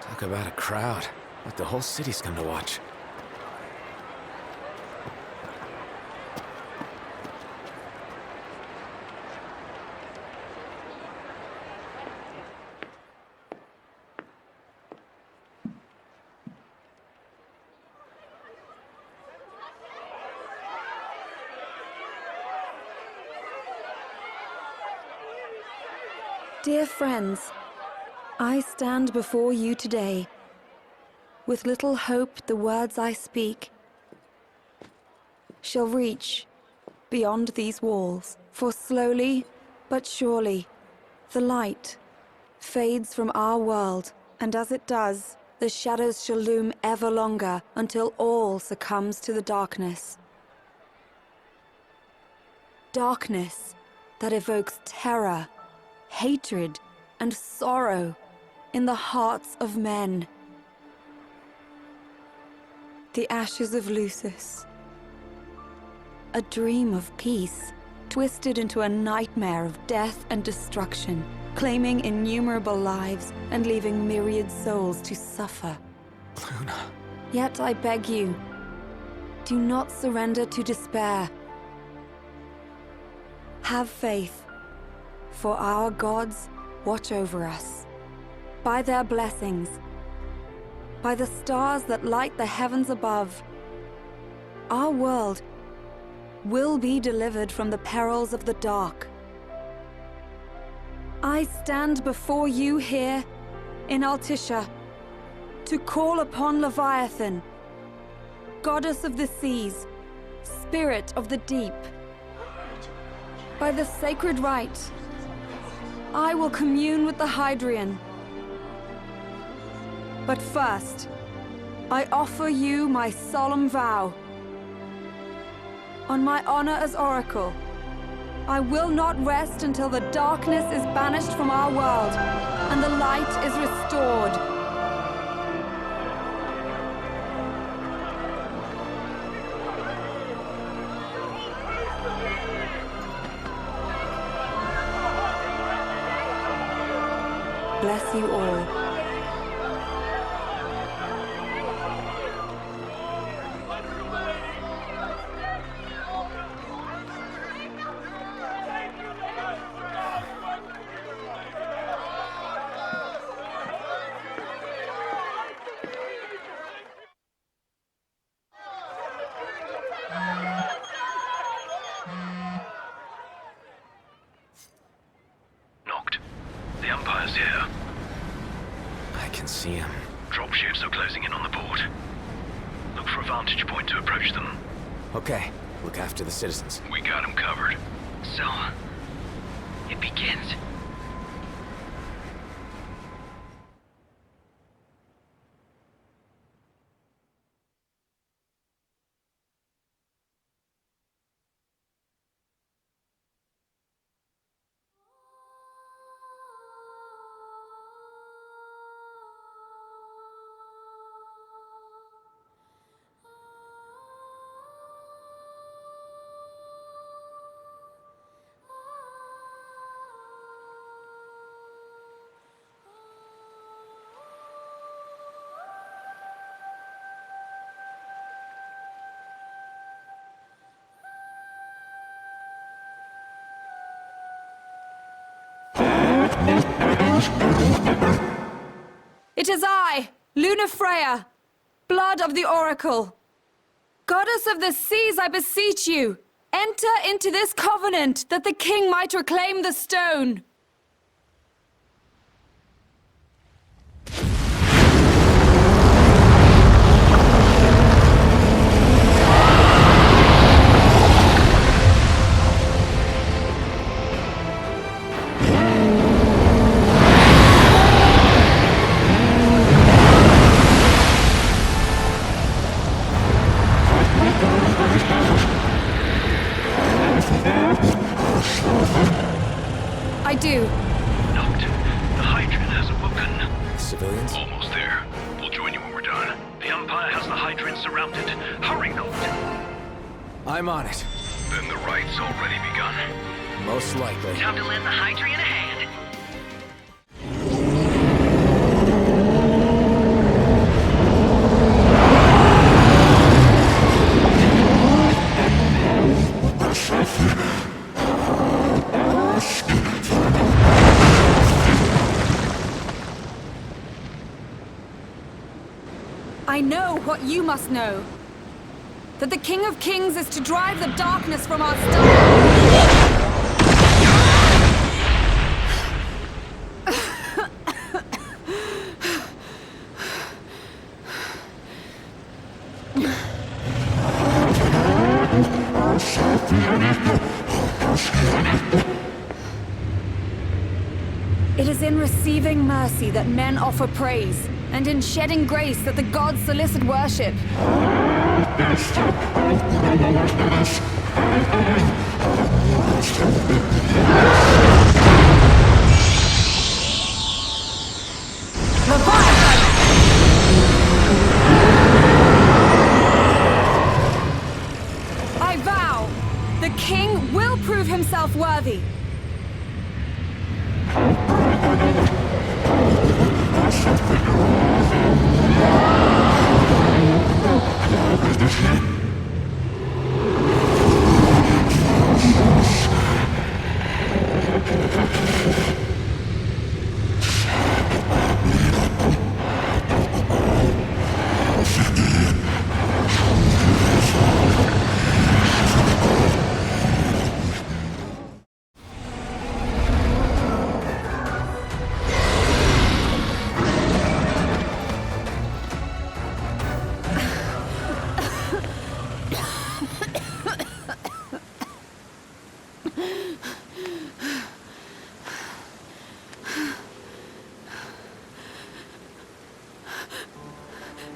Talk about a crowd. Like the whole city's come to watch. Dear friends, I stand before you today. With little hope the words I speak shall reach beyond these walls. For slowly but surely the light fades from our world, and as it does, the shadows shall loom ever longer until all succumbs to the darkness. Darkness that evokes terror, hatred, and sorrow in the hearts of men. The ashes of Lucis. A dream of peace, twisted into a nightmare of death and destruction, claiming innumerable lives and leaving myriad souls to suffer. Luna. Yet I beg you, do not surrender to despair. Have faith, for our gods watch over us. By their blessings, by the stars that light the heavens above, our world will be delivered from the perils of the dark. I stand before you here in Altisha to call upon Leviathan, goddess of the seas, spirit of the deep. By the sacred rite, I will commune with the Hydrian. But first, I offer you my solemn vow. On my honor as Oracle, I will not rest until the darkness is banished from our world and the light is restored. Bless you all. Noct, the Empire's here. I can see him. Dropships are closing in on the port. Look for a vantage point to approach them. Okay, look after the citizens. We got them covered. So, it begins. It is I, Lunafreya, blood of the Oracle. Goddess of the seas, I beseech you, enter into this covenant that the king might reclaim the stone. I do. Noct, the Hydran has awoken. Civilians? Almost there. We'll join you when we're done. The Empire has the Hydran surrounded. Hurry, Noct. I'm on it. Then the right's already begun. Most likely. Time to lend the Hydran a hand. I know what you must know. That the King of Kings is to drive the darkness from our star. It is in receiving mercy that men offer praise, and in shedding grace that the gods solicit worship. I vow, the king will prove himself worthy.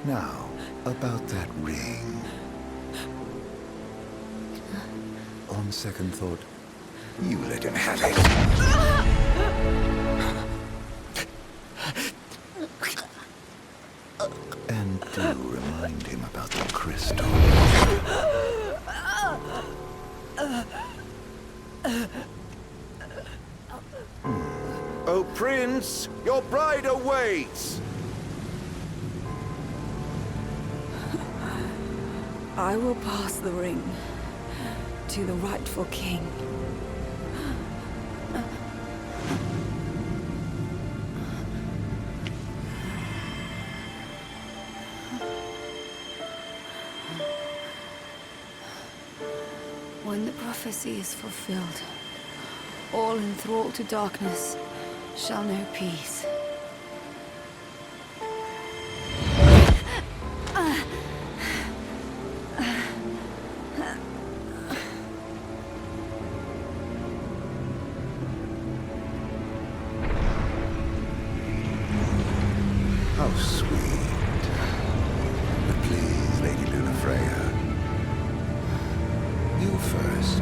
Now, about that ring. On second thought, you let him have it. And do remind him about the crystal. Oh, Prince, your bride awaits! I will pass the ring to the rightful king. When the prophecy is fulfilled, all enthralled to darkness shall know peace. How sweet. But please, Lady Lunafreya, you first.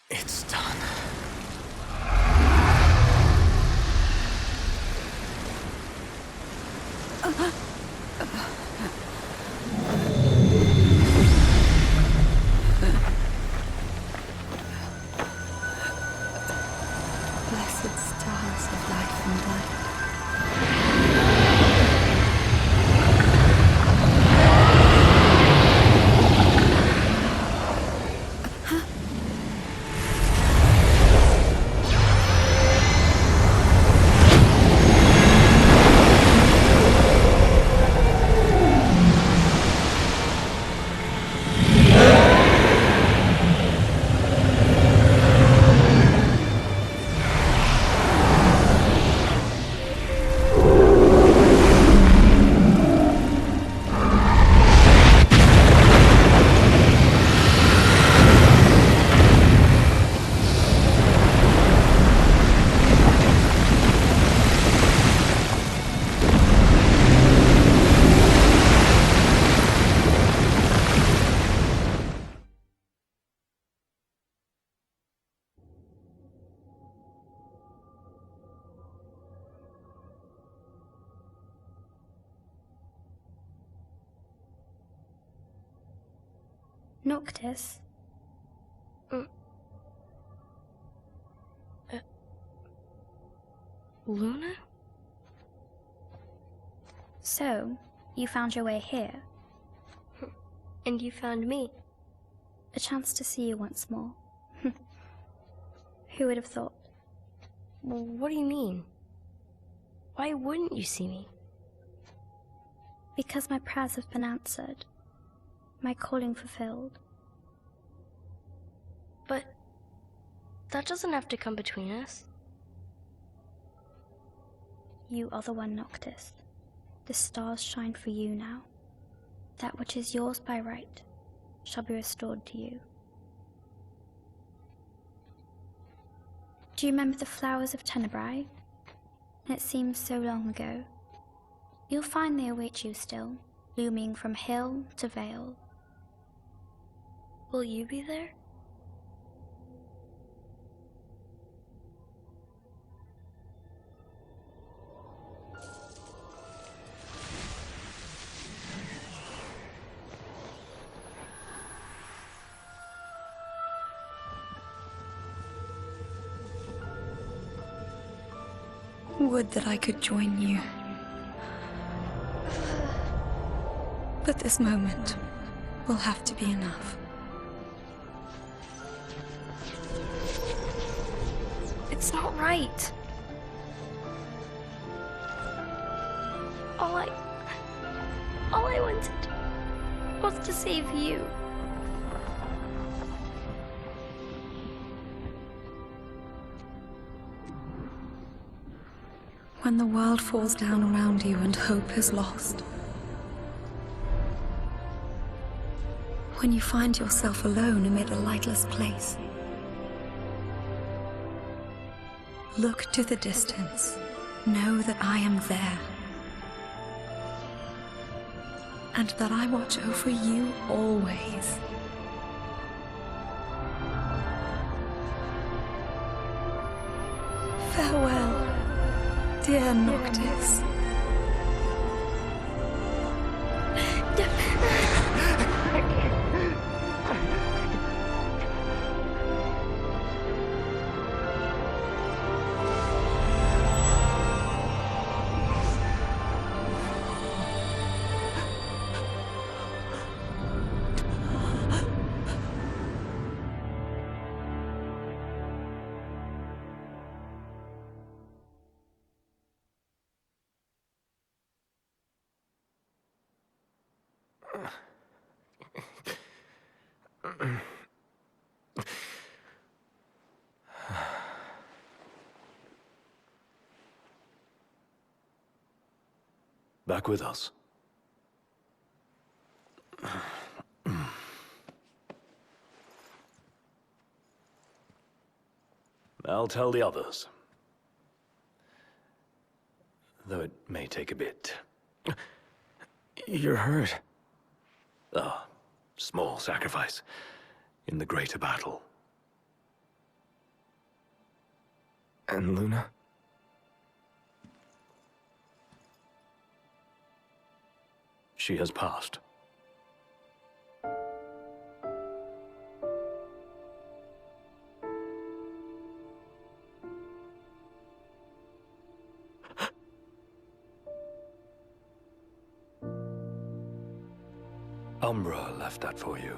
It's done. Blessed stars of life and light. Noctis? Luna? So, you found your way here. And you found me. A chance to see you once more. Who would have thought? Well, what do you mean? Why wouldn't you see me? Because my prayers have been answered. My calling fulfilled. But that doesn't have to come between us. You are the one, Noctis. The stars shine for you now. That which is yours by right shall be restored to you. Do you remember the flowers of Tenebrae? It seems so long ago. You'll find they await you still, looming from hill to vale. Will you be there? Would that I could join you. But this moment will have to be enough. It's not right. All I wanted was to save you. When the world falls down around you and hope is lost. When you find yourself alone amid a lightless place. Look to the distance. Know that I am there. And that I watch over you always. Farewell, dear Noctis. Back with us. I'll tell the others. Though it may take a bit. You're hurt. A small sacrifice in the greater battle. And Luna? She has passed. Umbra left that for you.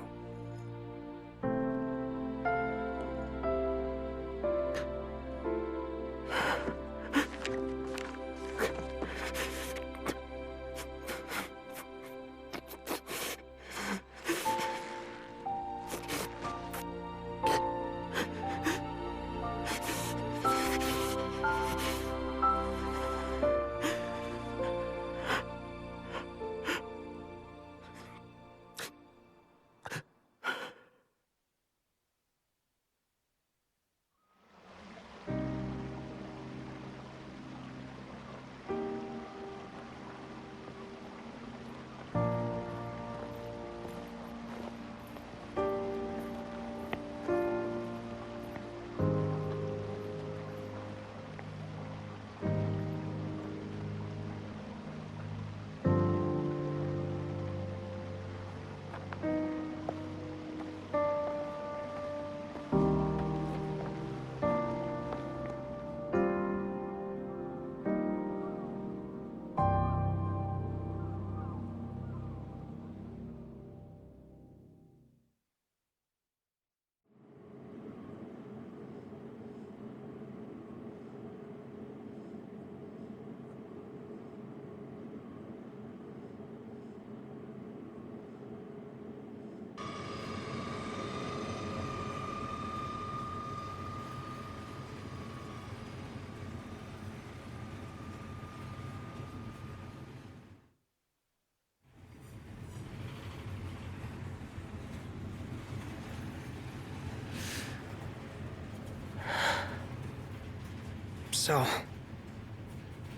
So,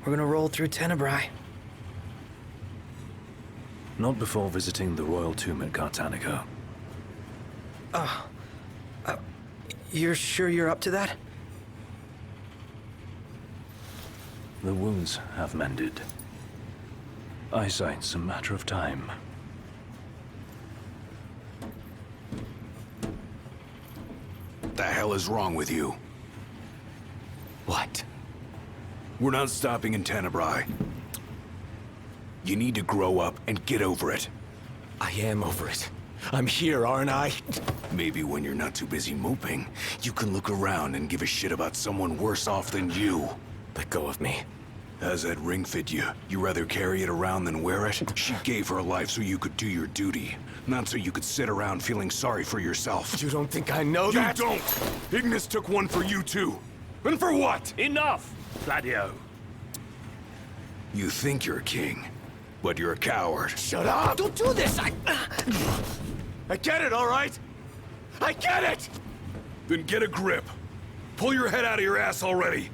we're gonna roll through Tenebrae. Not before visiting the royal tomb at Cartanica. You're sure you're up to that? The wounds have mended. Eyesight's a matter of time. The hell is wrong with you? What? We're not stopping in Tenebrae. You need to grow up and get over it. I am over it. I'm here, aren't I? Maybe when you're not too busy moping, you can look around and give a shit about someone worse off than you. Let go of me. How's that ring fit you? You rather carry it around than wear it? She gave her life so you could do your duty, not so you could sit around feeling sorry for yourself. You don't think I know that? You don't! Ignis took one for you too. And for what? Enough, Gladio. You think you're a king, but you're a coward. Shut up! Don't do this! I get it, all right? I get it! Then get a grip. Pull your head out of your ass already.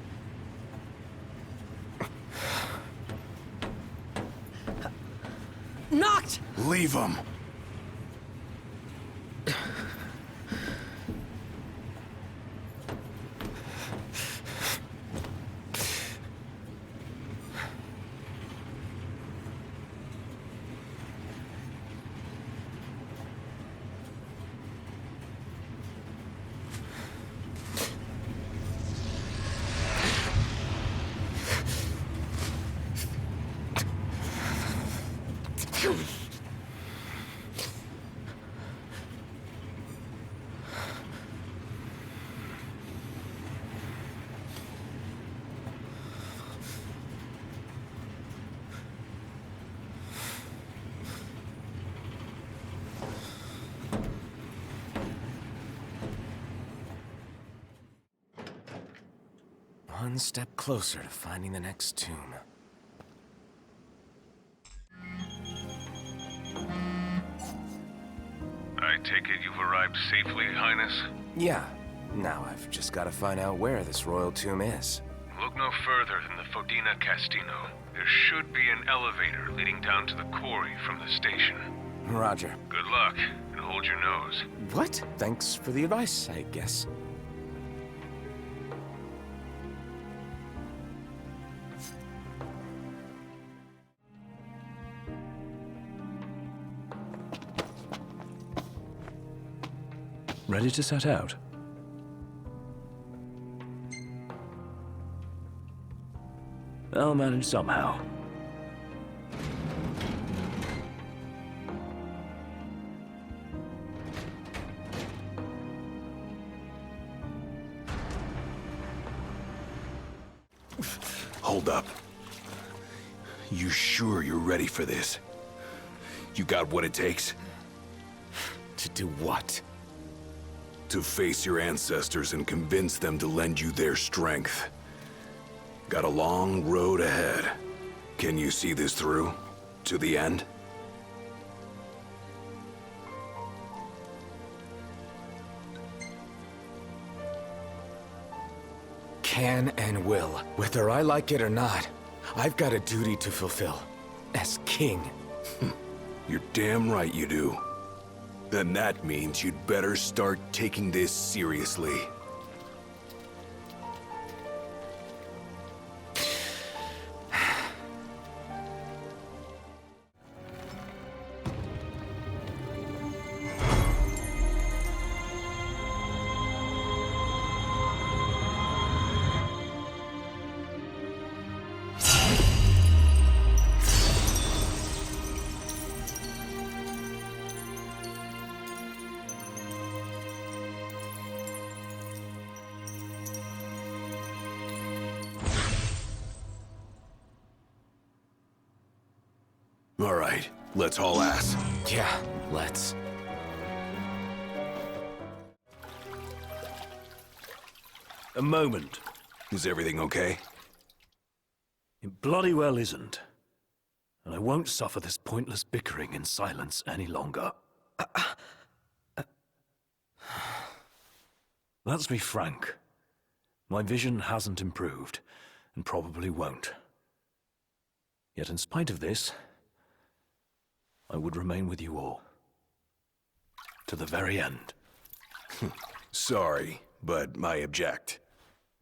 Knocked! Leave him. One step closer to finding the next tomb. I take it you've arrived safely, Highness? Yeah. Now I've just got to find out where this royal tomb is. Look no further than the Fodina Castino. There should be an elevator leading down to the quarry from the station. Roger. Good luck, and hold your nose. What? Thanks for the advice, I guess. Ready to set out? I'll manage somehow. Hold up. You sure you're ready for this? You got what it takes? To do what? To face your ancestors and convince them to lend you their strength. Got a long road ahead. Can you see this through? To the end? Can and will. Whether I like it or not, I've got a duty to fulfill. As king. You're damn right you do. Then that means you'd better start taking this seriously. All right, let's haul ass. Yeah, let's. A moment. Is everything okay? It bloody well isn't. And I won't suffer this pointless bickering in silence any longer. Let's be frank. My vision hasn't improved, and probably won't. Yet in spite of this, I would remain with you all. To the very end. Sorry, but I object.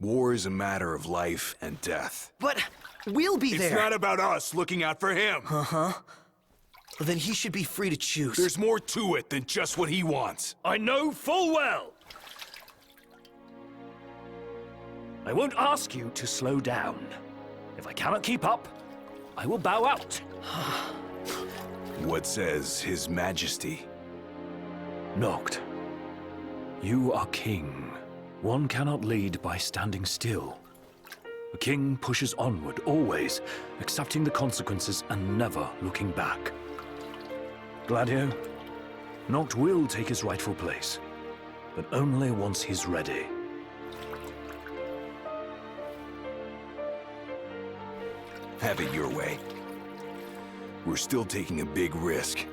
War is a matter of life and death. But we'll be there. It's not about us looking out for him. Uh-huh. Well, then he should be free to choose. There's more to it than just what he wants. I know full well. I won't ask you to slow down. If I cannot keep up, I will bow out. What says His Majesty? Noct, you are king. One cannot lead by standing still. A king pushes onward, always, accepting the consequences and never looking back. Gladio, Noct will take his rightful place, but only once he's ready. Have it your way. We're still taking a big risk.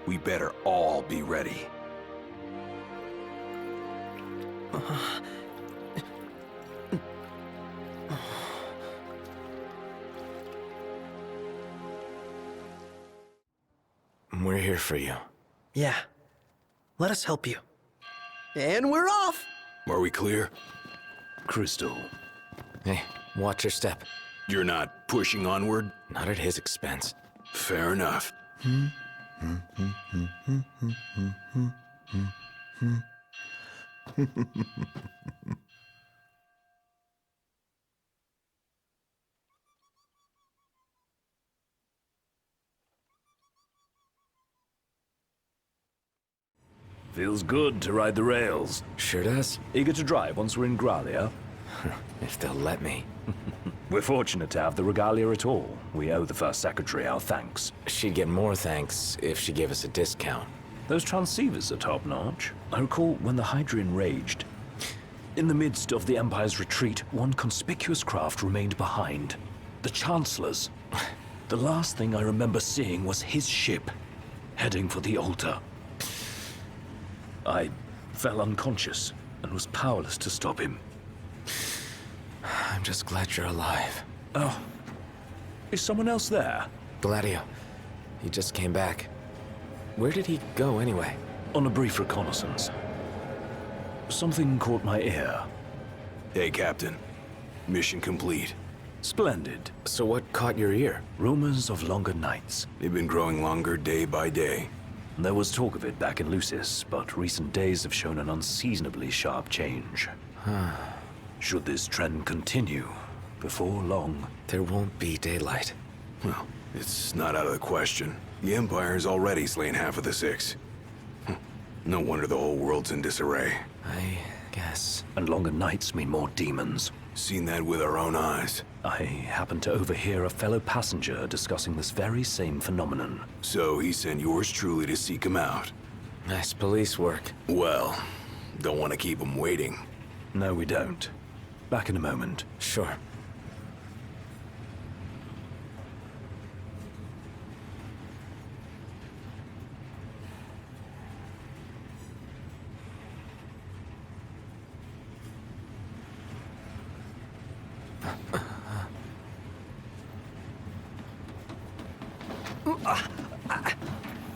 We better all be ready. We're here for you. Yeah. Let us help you. And we're off! Are we clear? Crystal. Hey, watch your step. You're not pushing onward? Not at his expense. Fair enough. Feels good to ride the rails. Sure does. Eager to drive once we're in Gralia? If they'll let me. We're fortunate to have the regalia at all. We owe the First Secretary our thanks. She'd get more thanks if she gave us a discount. Those transceivers are top-notch. I recall when the Hydrian raged. In the midst of the Empire's retreat, one conspicuous craft remained behind. The Chancellor's. The last thing I remember seeing was his ship, heading for the altar. I fell unconscious and was powerless to stop him. I'm just glad you're alive. Oh. Is someone else there? Gladio. He just came back. Where did he go anyway? On a brief reconnaissance. Something caught my ear. Hey, Captain. Mission complete. Splendid. So what caught your ear? Rumors of longer nights. They've been growing longer day by day. There was talk of it back in Lucis, but recent days have shown an unseasonably sharp change. Should this trend continue, before long... There won't be daylight. Well, it's not out of the question. The Empire's already slain half of the Six. No wonder the whole world's in disarray. I guess. And longer nights mean more demons. Seen that with our own eyes. I happened to overhear a fellow passenger discussing this very same phenomenon. So he sent yours truly to seek him out. Nice police work. Well, don't want to keep him waiting. No, we don't. Back in a moment. Sure.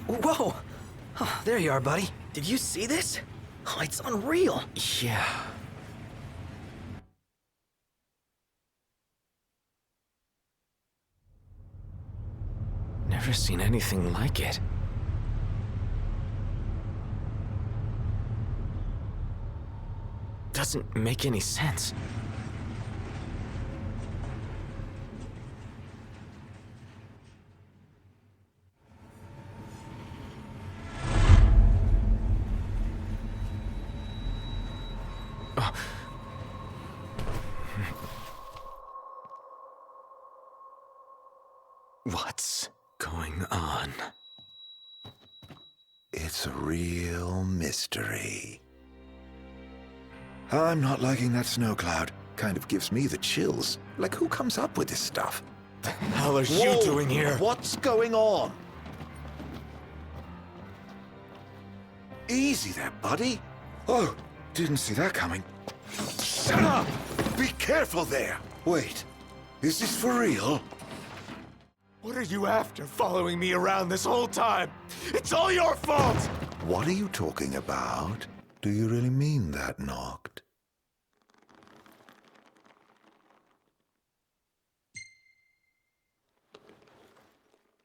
Whoa! Oh, there you are, buddy. Did you see this? Oh, it's unreal. Yeah. Never seen anything like it. Doesn't make any sense. What's going on? It's a real mystery. I'm not liking that snow cloud. Kind of gives me the chills. Like, who comes up with this stuff? The hell are you doing here? What's going on? Easy there, buddy. Oh, didn't see that coming. Shut up! Be careful there! Wait, is this for real? What are you after, following me around this whole time? It's all your fault! What are you talking about? Do you really mean that, Noct?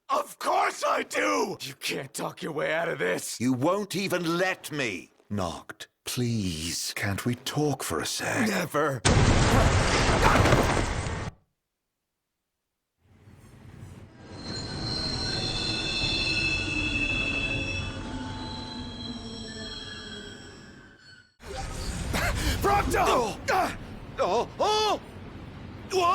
Of course I do! You can't talk your way out of this. You won't even let me. Noct, please, can't we talk for a sec? Never. Prompto! Oh! Oh! Whoa!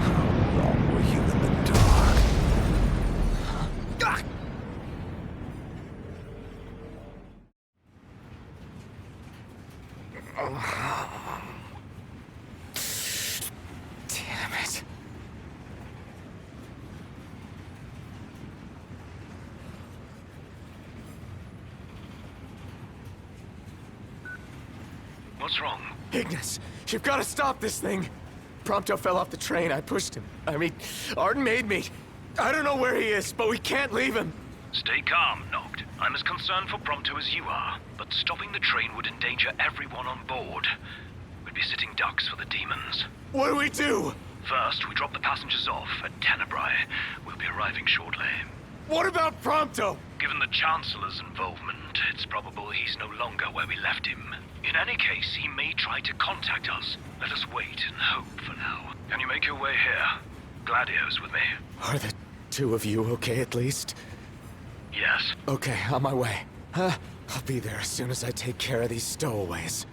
How long were you in the dark? Damn it. What's wrong? Ignis, you've got to stop this thing. Prompto fell off the train. I pushed him. I mean, Arden made me. I don't know where he is, but we can't leave him. Stay calm, Noct. I'm as concerned for Prompto as you are, but stopping the train would endanger everyone on board. We'd be sitting ducks for the demons. What do we do? First, we drop the passengers off at Tenebrae. We'll be arriving shortly. What about Prompto? Given the Chancellor's involvement, it's probable he's no longer where we left him. In any case, he may try to contact us. Let us wait and hope for now. Can you make your way here? Gladio's with me. Are the two of you okay at least? Yes. Okay, on my way. I'll be there as soon as I take care of these stowaways.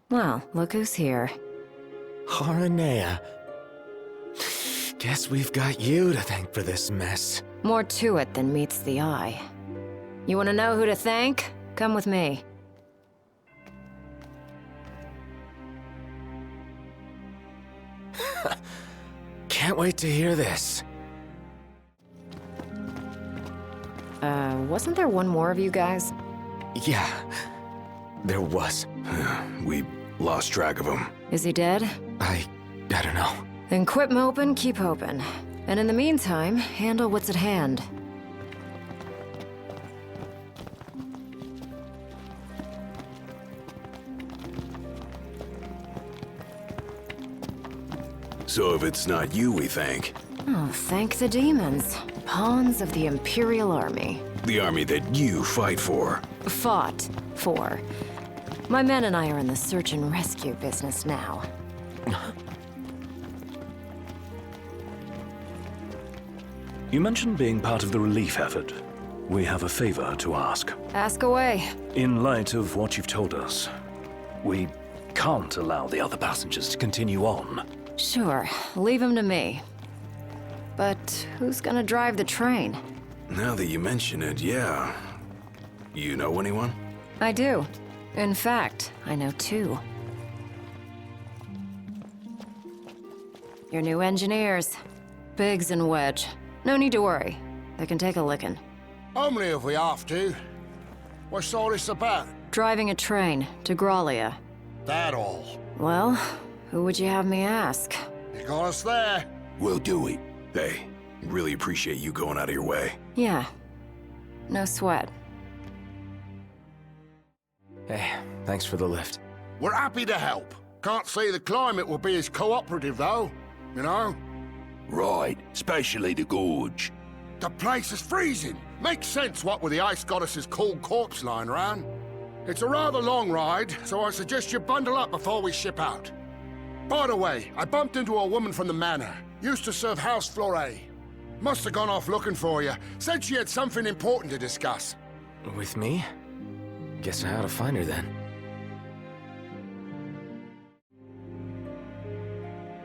Well, look who's here. Horanea. Guess we've got you to thank for this mess. More to it than meets the eye. You want to know who to thank? Come with me. Can't wait to hear this. Wasn't there one more of you guys? Yeah, there was. We lost track of him. Is he dead? I don't know. Then quit moping, keep hoping. And in the meantime, handle what's at hand. So if it's not you we thank... Oh, thank the demons. Pawns of the Imperial Army. The army that you fight for. Fought for. My men and I are in the search and rescue business now. You mentioned being part of the relief effort. We have a favor to ask. Ask away. In light of what you've told us, we can't allow the other passengers to continue on. Sure, leave him to me. But who's gonna drive the train? Now that you mention it, yeah. You know anyone? I do. In fact, I know two. Your new engineers. Biggs and Wedge. No need to worry. They can take a licking. Only if we have to. What's all this about? Driving a train to Graulia. That all? Well, who would you have me ask? You got us there. We'll do it. Hey, really appreciate you going out of your way. Yeah. No sweat. Hey, thanks for the lift. We're happy to help. Can't say the climate will be as cooperative, though. You know? Right, especially the gorge. The place is freezing. Makes sense what with the ice goddess's cold corpse lying around. It's a rather long ride, so I suggest you bundle up before we ship out. By the way, I bumped into a woman from the manor. Used to serve House Flore. Must have gone off looking for you. Said she had something important to discuss. With me? Guess I ought to find her then.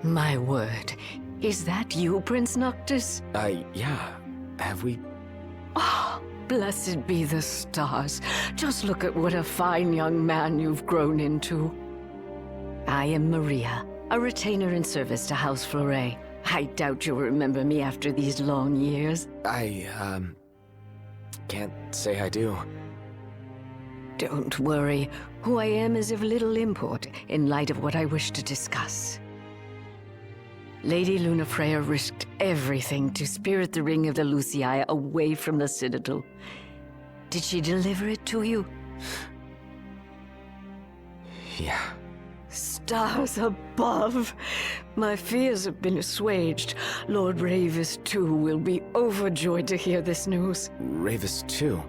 My word. Is that you, Prince Noctis? Yeah. Have we... Oh, blessed be the stars. Just look at what a fine young man you've grown into. I am Maria, a retainer in service to House Flore. I doubt you'll remember me after these long years. Can't say I do. Don't worry. Who I am is of little import in light of what I wish to discuss. Lady Lunafreya risked everything to spirit the ring of the Lucii away from the Citadel. Did she deliver it to you? Yeah. Stars above! My fears have been assuaged. Lord Ravis, too, will be overjoyed to hear this news. Ravis, too?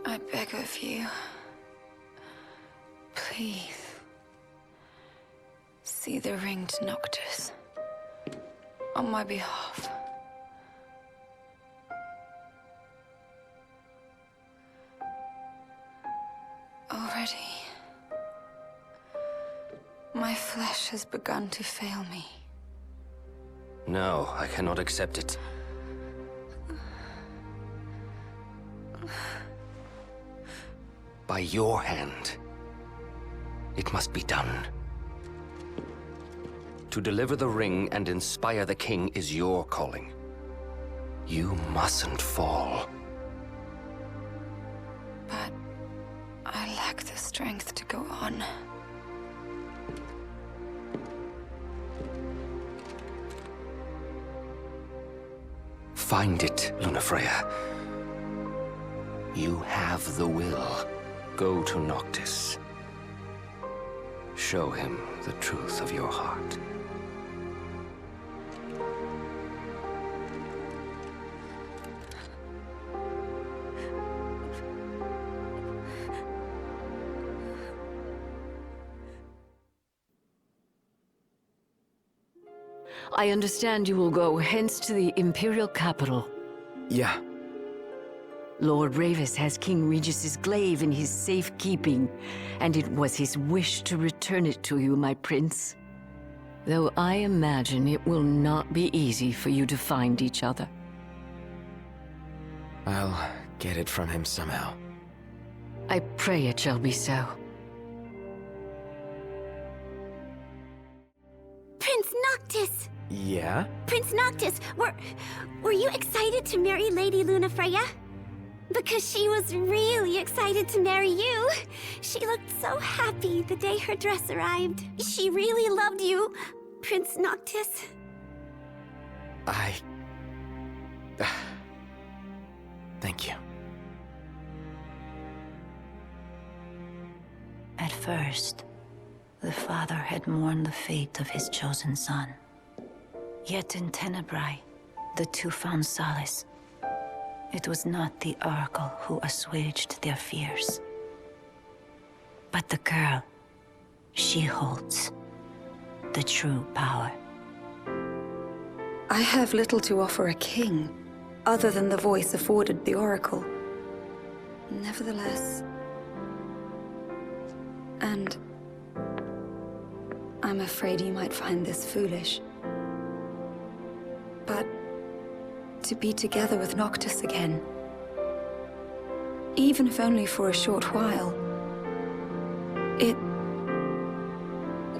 I beg of you, please, see the ring to Noctis, on my behalf. Already, my flesh has begun to fail me. No, I cannot accept it. By your hand, it must be done. To deliver the ring and inspire the king is your calling. You mustn't fall. But I lack the strength to go on. Find it, Lunafreya. You have the will. Go to Noctis. Show him the truth of your heart. I understand you will go hence to the Imperial capital. Yeah. Lord Ravis has King Regis's glaive in his safekeeping, and it was his wish to return it to you, my prince. Though I imagine it will not be easy for you to find each other. I'll get it from him somehow. I pray it shall be so. Prince Noctis! Yeah? Prince Noctis, were you excited to marry Lady Lunafreya? Because she was really excited to marry you. She looked so happy the day her dress arrived. She really loved you, Prince Noctis. Thank you. At first, the father had mourned the fate of his chosen son. Yet in Tenebrae, the two found solace. It was not the Oracle who assuaged their fears, but the girl. She holds the true power. I have little to offer a king, other than the voice afforded the Oracle. Nevertheless... And... I'm afraid you might find this foolish. But... to be together with Noctis again, even if only for a short while, it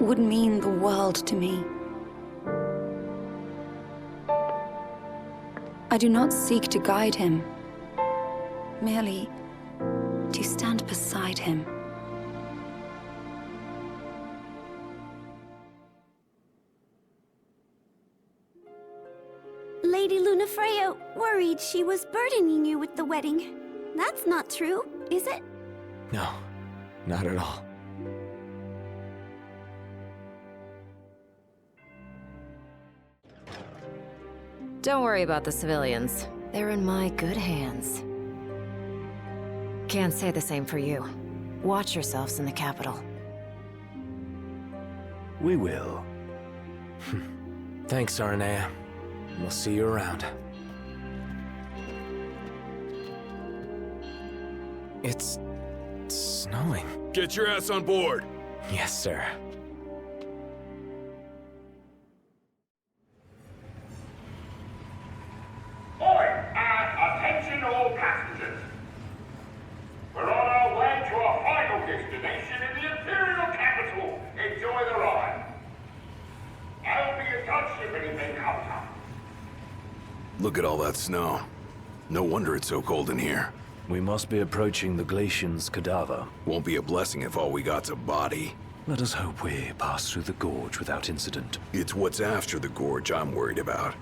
would mean the world to me. I do not seek to guide him, merely to stand beside him. Lady Lunafreya worried she was burdening you with the wedding. That's not true, is it? No, not at all. Don't worry about the civilians. They're in my good hands. Can't say the same for you. Watch yourselves in the capital. We will. Thanks, Aranea. We'll see you around. It's... snowing. Get your ass on board! Yes, sir. Attention all passengers. We're on our way to our final destination in the Imperial capital. Enjoy the ride. I'll be in touch if anything comes up. Look at all that snow. No wonder it's so cold in here. We must be approaching the Glacian's cadaver. Won't be a blessing if all we got's a body. Let us hope we pass through the gorge without incident. It's what's after the gorge I'm worried about.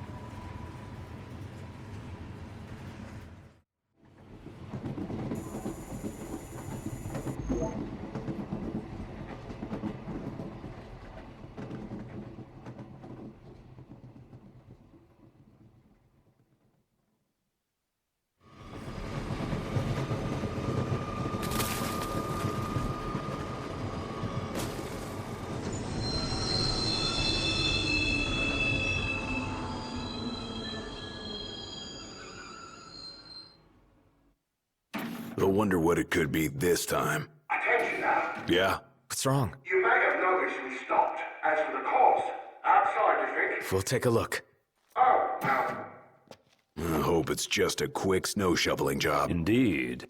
I wonder what it could be this time. Attention now. Yeah? What's wrong? You may have noticed we stopped. As for the cause, outside, you think? We'll take a look. Oh, no. I hope it's just a quick snow shoveling job. Indeed.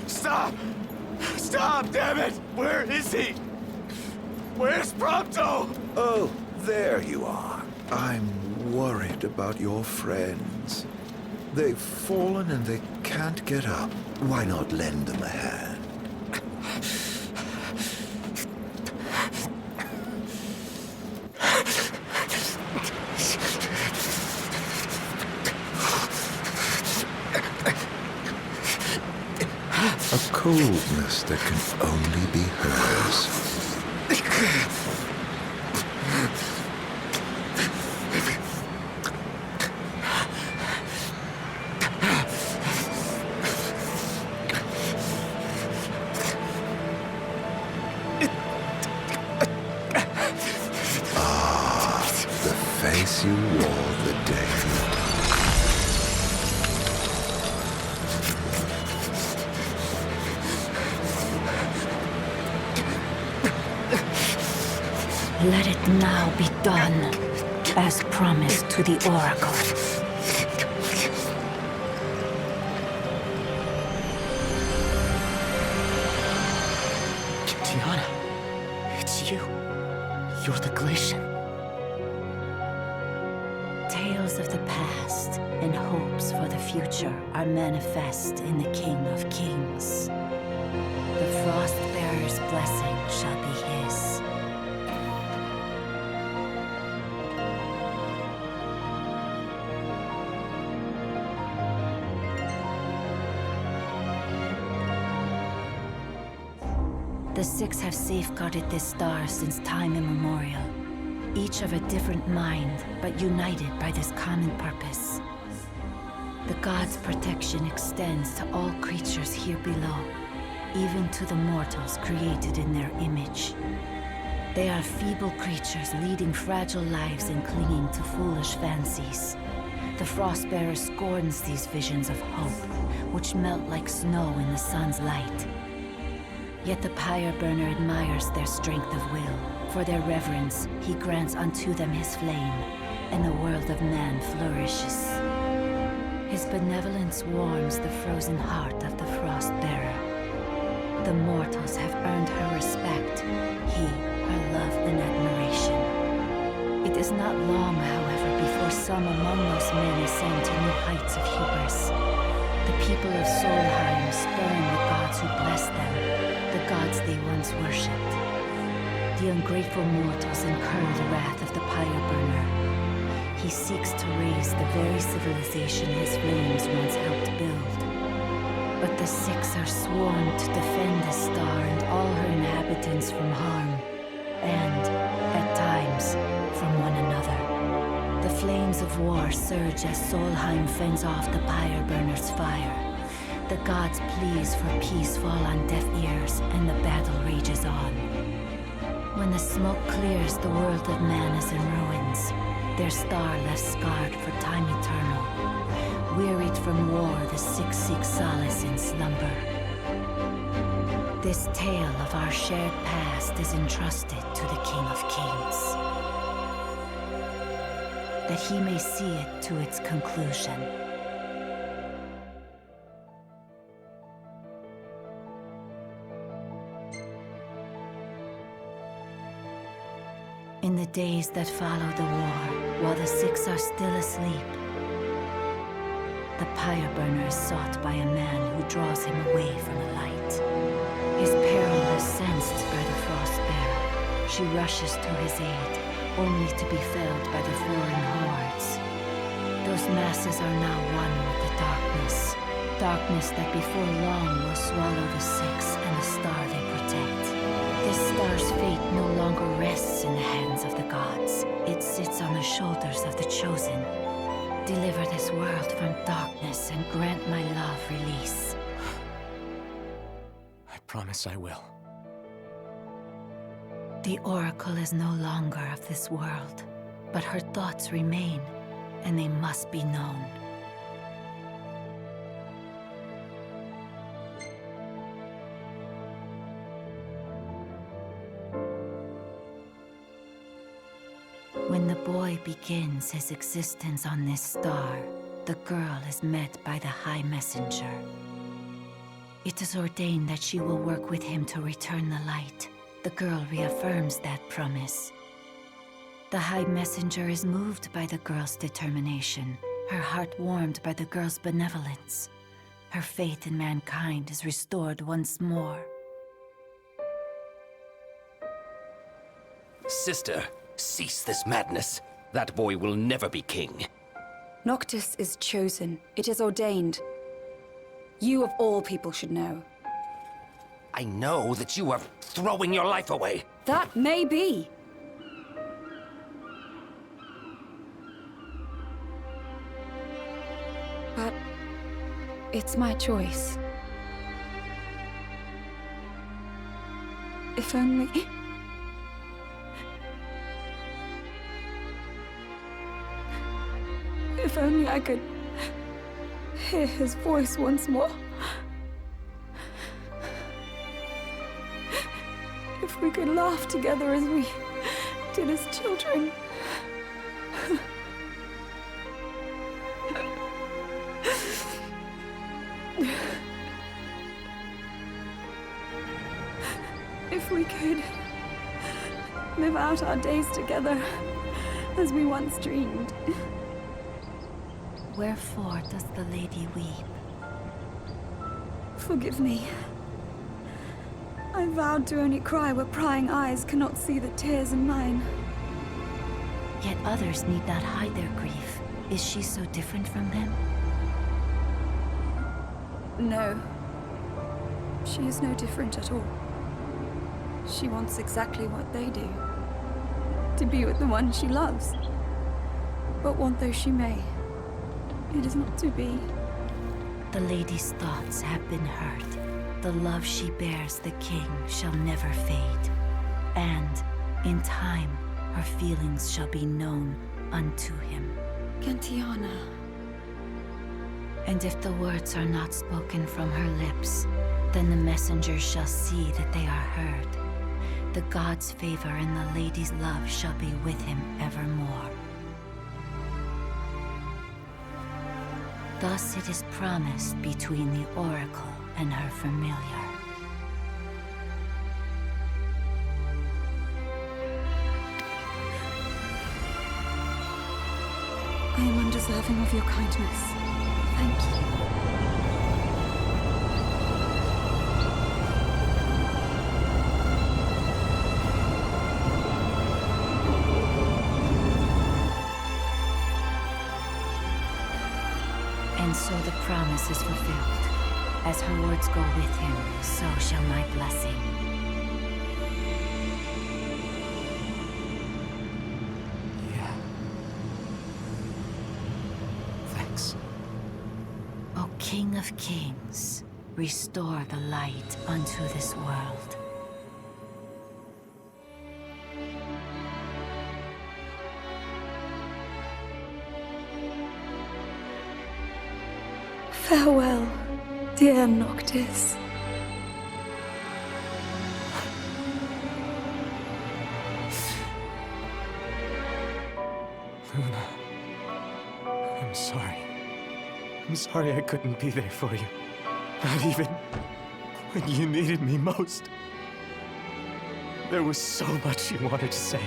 Stop! Stop, damn it! Where is he? Where's Prompto? Oh, there you are. I'm worried about your friends. They've fallen and they can't get up. Why not lend them a hand? A coldness that can only be hers. The face you wore the day you died. Let it now be done, as promised to the Oracle. Tiana, it's you. You're the Glacian. Tales of the past and hopes for the future are manifest in the King of Kings. The Frostbearer's blessing shall be his. The Six have safeguarded this star since time immemorial. Each of a different mind, but united by this common purpose. The gods' protection extends to all creatures here below, even to the mortals created in their image. They are feeble creatures leading fragile lives and clinging to foolish fancies. The Frostbearer scorns these visions of hope, which melt like snow in the sun's light. Yet the Pyre Burner admires their strength of will. For their reverence, he grants unto them his flame, and the world of man flourishes. His benevolence warms the frozen heart of the Frostbearer. The mortals have earned her respect, he her love and admiration. It is not long, however, before some among those men ascend to new heights of hubris. The people of Solheim spurn the gods who blessed them, the gods they once worshipped. The ungrateful mortals incur the wrath of the Pyre Burner. He seeks to raise the very civilization his flames once helped build. But the Six are sworn to defend the star and all her inhabitants from harm, and, at times, from one another. The flames of war surge as Solheim fends off the Pyre Burner's fire. The gods' pleas for peace fall on deaf ears, and the battle rages on. When the smoke clears, the world of man is in ruins, their star left scarred for time eternal. Wearied from war, the Six seek solace in slumber. This tale of our shared past is entrusted to the King of Kings, that he may see it to its conclusion. In the days that follow the war, while the Six are still asleep, the Pyre Burner is sought by a man who draws him away from the light. His peril is sensed by the Frostbearer. She rushes to his aid, only to be felled by the foreign hordes. Those masses are now one with the darkness. Darkness that before long will swallow the Six and the star they protect. This star's fate no longer rests in the hands of the gods. It sits on the shoulders of the chosen. Deliver this world from darkness and grant my love release. I promise I will. The Oracle is no longer of this world, but her thoughts remain, and they must be known. When the boy begins his existence on this star, the girl is met by the High Messenger. It is ordained that she will work with him to return the light. The girl reaffirms that promise. The High Messenger is moved by the girl's determination, her heart warmed by the girl's benevolence. her faith in mankind is restored once more. Sister, cease this madness. That boy will never be king. Noctis is chosen. It is ordained. You of all people should know. I know that you are throwing your life away. That may be. But it's my choice. If only... If only I could hear his voice once more. If we could laugh together as we did as children. If we could live out our days together as we once dreamed. Wherefore does the lady weep? Forgive me. I vowed to only cry where prying eyes cannot see the tears in mine. Yet others need not hide their grief. Is she so different from them? No. She is no different at all. She wants exactly what they do. To be with the one she loves. But want though she may, it is not to be. The lady's thoughts have been hurt. The love she bears the king shall never fade. And, in time, her feelings shall be known unto him. Gentiana. And if the words are not spoken from her lips, then the messengers shall see that they are heard. The god's favor and the lady's love shall be with him evermore. Thus it is promised between the oracle and her familiar. I am undeserving of your kindness. Thank you. And so the promise is fulfilled. As her words go with him, so shall my blessing. Yeah. Thanks. O King of Kings, restore the light unto this world. Farewell, dear Noctis. Luna, I'm sorry. I'm sorry I couldn't be there for you. Not even when you needed me most. There was so much you wanted to say.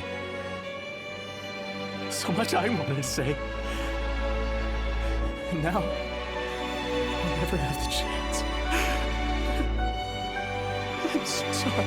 So much I wanted to say. And now, I'll never have the chance. I'm so sorry.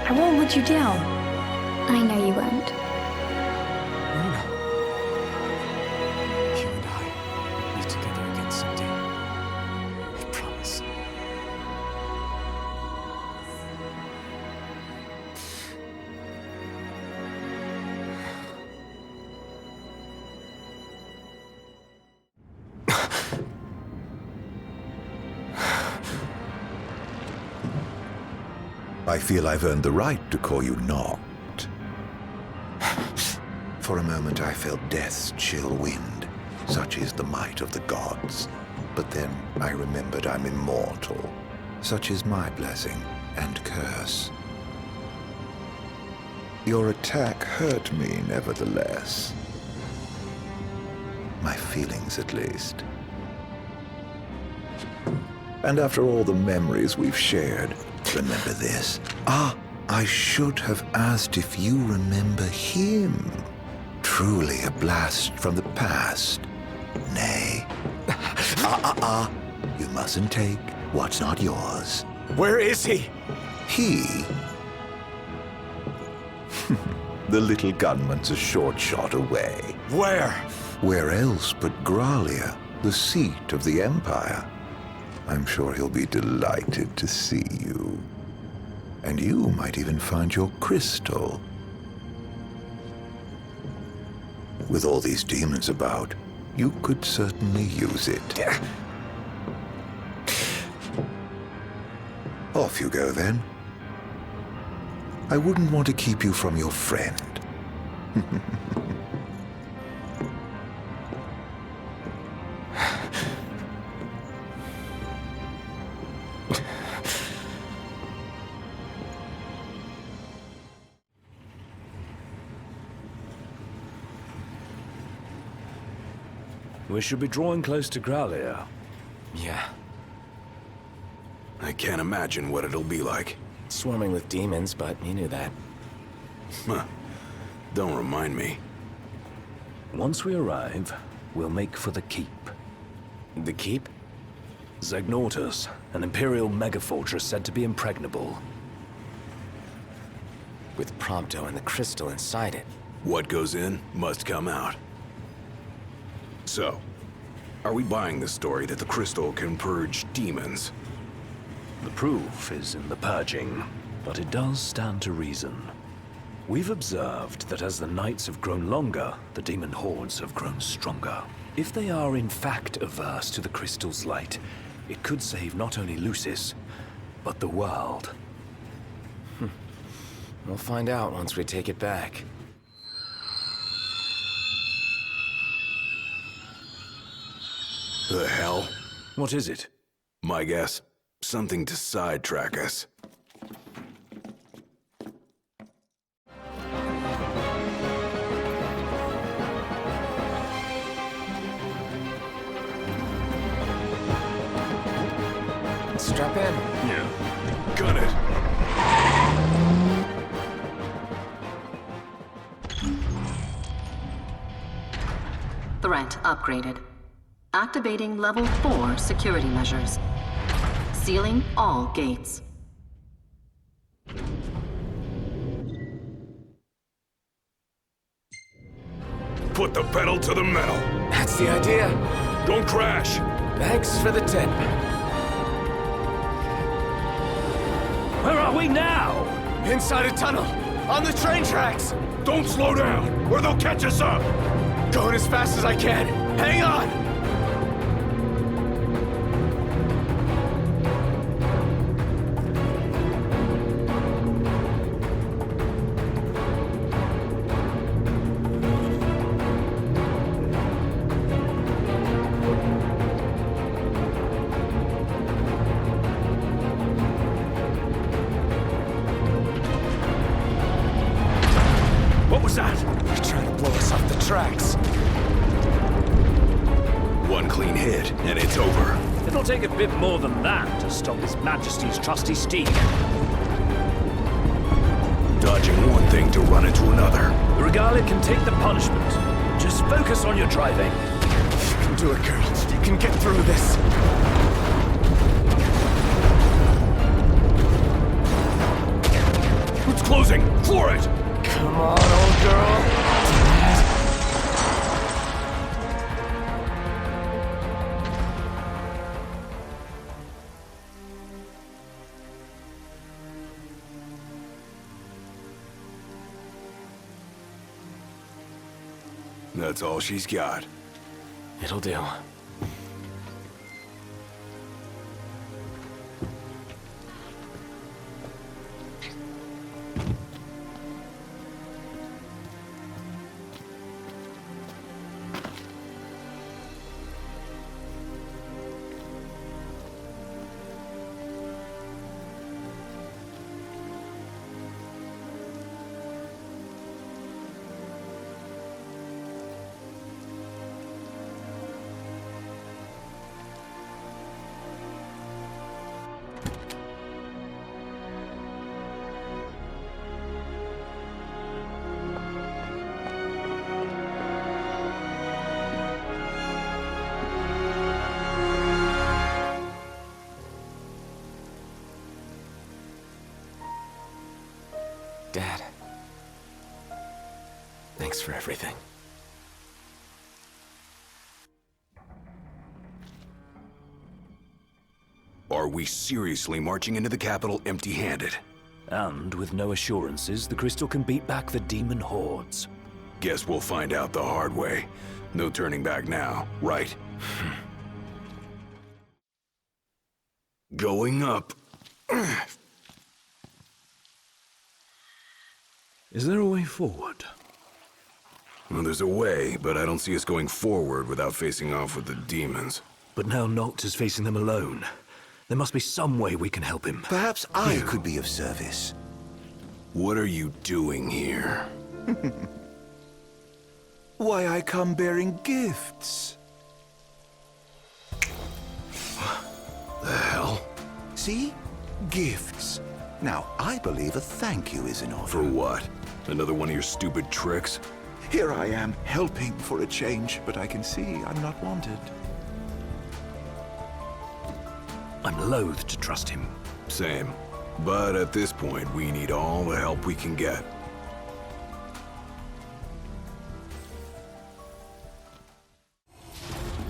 I won't let you down. I know you won't. Luna. You and I will be together again someday. I promise. I feel I've earned the right to call you Noct. For a moment I felt death's chill wind. Such is the might of the gods. But then I remembered I'm immortal. Such is my blessing and curse. Your attack hurt me, nevertheless. My feelings, at least. And after all the memories we've shared, remember this. I should have asked if you remember him. Truly a blast from the past. Nay. You mustn't take what's not yours. Where is he? He? The little gunman's a short shot away. Where? Where else but Gralea, the seat of the Empire? I'm sure he'll be delighted to see you. And you might even find your crystal. With all these demons about, you could certainly use it. Off you go, then. I wouldn't want to keep you from your friend. We should be drawing close to Gralea. Yeah. I can't imagine what it'll be like. Swarming with demons, but you knew that. Huh. Don't remind me. Once we arrive, we'll make for the keep. The keep? Zegnortus, an imperial megafortress said to be impregnable. With Prompto and the crystal inside it. What goes in must come out. So, are we buying the story that the crystal can purge demons? The proof is in the purging, but it does stand to reason. We've observed that as the nights have grown longer, the demon hordes have grown stronger. If they are in fact averse to the crystal's light, it could save not only Lucis, but the world. We'll find out once we take it back. The hell? What is it? My guess, something to sidetrack us. Strap in. Yeah. Gun it. Threat upgraded. Activating level 4 security measures. Sealing all gates. Put the pedal to the metal. That's the idea. Don't crash. Thanks for the tip. Where are we now? Inside a tunnel. On the train tracks. Don't slow down, or they'll catch us up. Going as fast as I can. Hang on. What was that? They're trying to blow us off the tracks. One clean hit, and it's over. It'll take a bit more than that to stop His Majesty's trusty steed. Dodging one thing to run into another. The Regalia can take the punishment. Just focus on your driving. You can do it, girl. You can get through this. It's closing! Floor it! Come on, old girl. That's all she's got. It'll do. Thanks for everything. Are we seriously marching into the capital empty-handed? And with no assurances, the crystal can beat back the demon hordes. Guess we'll find out the hard way. No turning back now, right? Going up. Is there a way forward? Well, there's a way, but I don't see us going forward without facing off with the demons. But now Noct is facing them alone. There must be some way we can help him. Perhaps I could be of service. What are you doing here? Why, I come bearing gifts. The hell? See? Gifts. Now, I believe a thank you is in order. For what? Another one of your stupid tricks? Here I am, helping for a change, but I can see I'm not wanted. I'm loath to trust him. Same. But at this point, we need all the help we can get.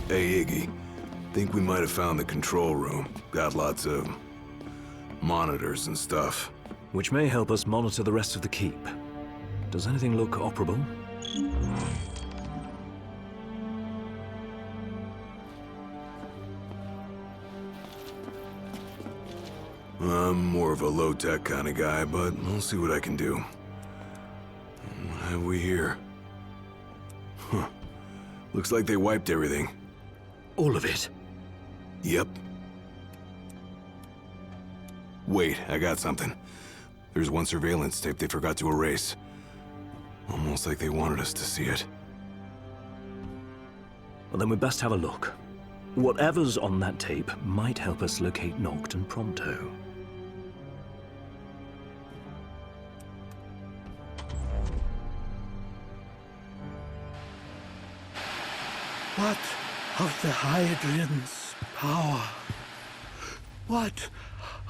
Hey, Iggy. Think we might have found the control room. Got lots of monitors and stuff. Which may help us monitor the rest of the keep. Does anything look operable? I'm more of a low-tech kind of guy, but I'll see what I can do. What have we here? Huh. Looks like they wiped everything. All of it? Yep. Wait, I got something. There's one surveillance tape they forgot to erase. Almost like they wanted us to see it. Well, then we best have a look. Whatever's on that tape might help us locate Noct and Prompto. What of the Hydrian's power? What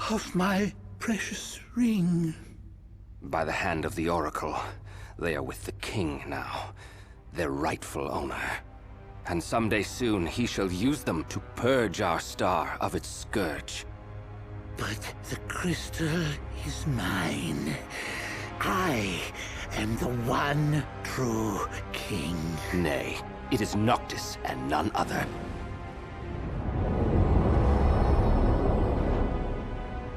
of my precious ring? By the hand of the Oracle, they are with the king now, their rightful owner. And someday soon he shall use them to purge our star of its scourge. But the crystal is mine. I am the one true king. Nay, it is Noctis and none other.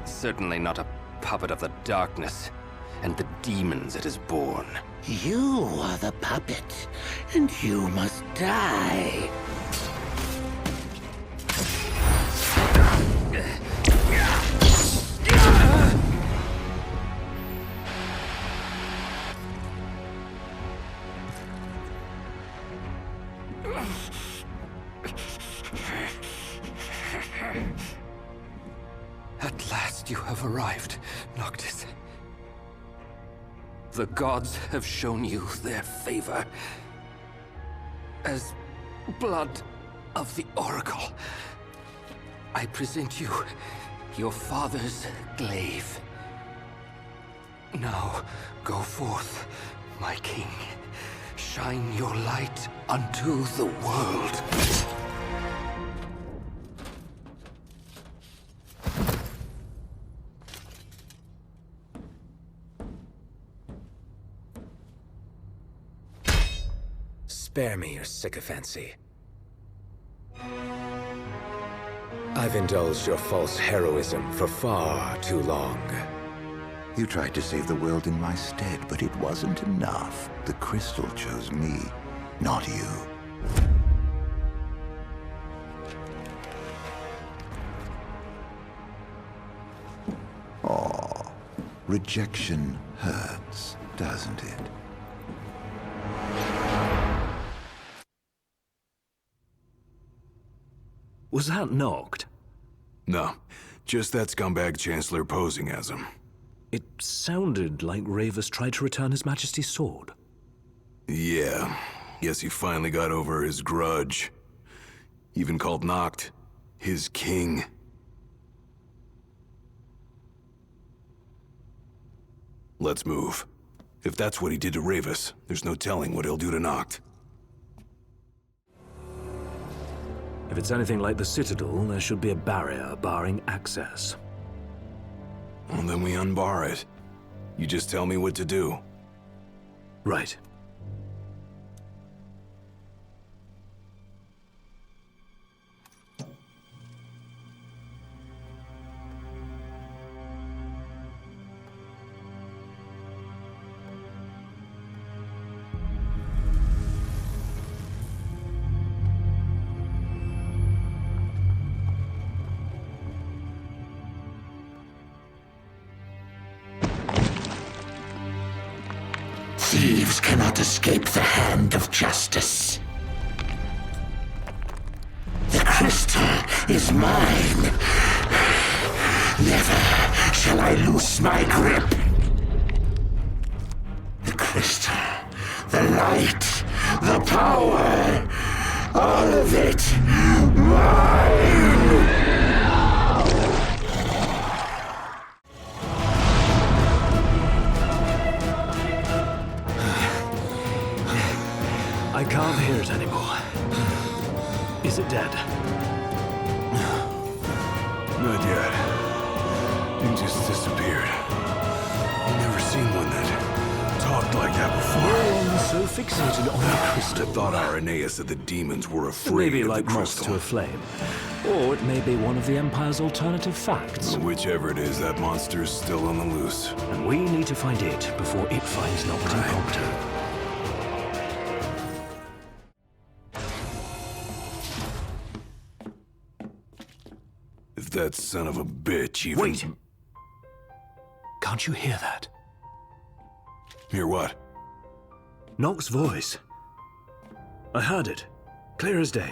Certainly not a puppet of the darkness and the demons it has borne. You are the puppet, and you must die. At last you have arrived, Noctis. The gods have shown you their favor. As blood of the Oracle, I present you your father's glaive. Now, go forth, my king. Shine your light unto the world. Spare me your sycophancy. I've indulged your false heroism for far too long. You tried to save the world in my stead, but it wasn't enough. The crystal chose me, not you. Oh, rejection hurts, doesn't it? Was that Noct? No, just that scumbag Chancellor posing as him. It sounded like Ravus tried to return His Majesty's sword. Yeah, guess he finally got over his grudge. Even called Noct his king. Let's move. If that's what he did to Ravus, there's no telling what he'll do to Noct. If it's anything like the Citadel, there should be a barrier barring access. Well, then we unbar it. You just tell me what to do. Right. Thieves cannot escape the hand of justice. The crystal is mine. Never shall I loose my grip. The crystal, the light, the power, all of it mine! I can't hear it anymore. Is it dead? Not yet. It just disappeared. I've never seen one that talked like that before. You're so fixated on the crystal. I thought Irenaeus said the demons were afraid Maybe of like the moths crystal. to a flame. Or it may be one of the Empire's alternative facts. Whichever it is, that monster's still on the loose. And we need to find it before it finds Noctis and Completa. If that son of a bitch even... Wait! Can't you hear that? Hear what? Noct's voice. I heard it. Clear as day.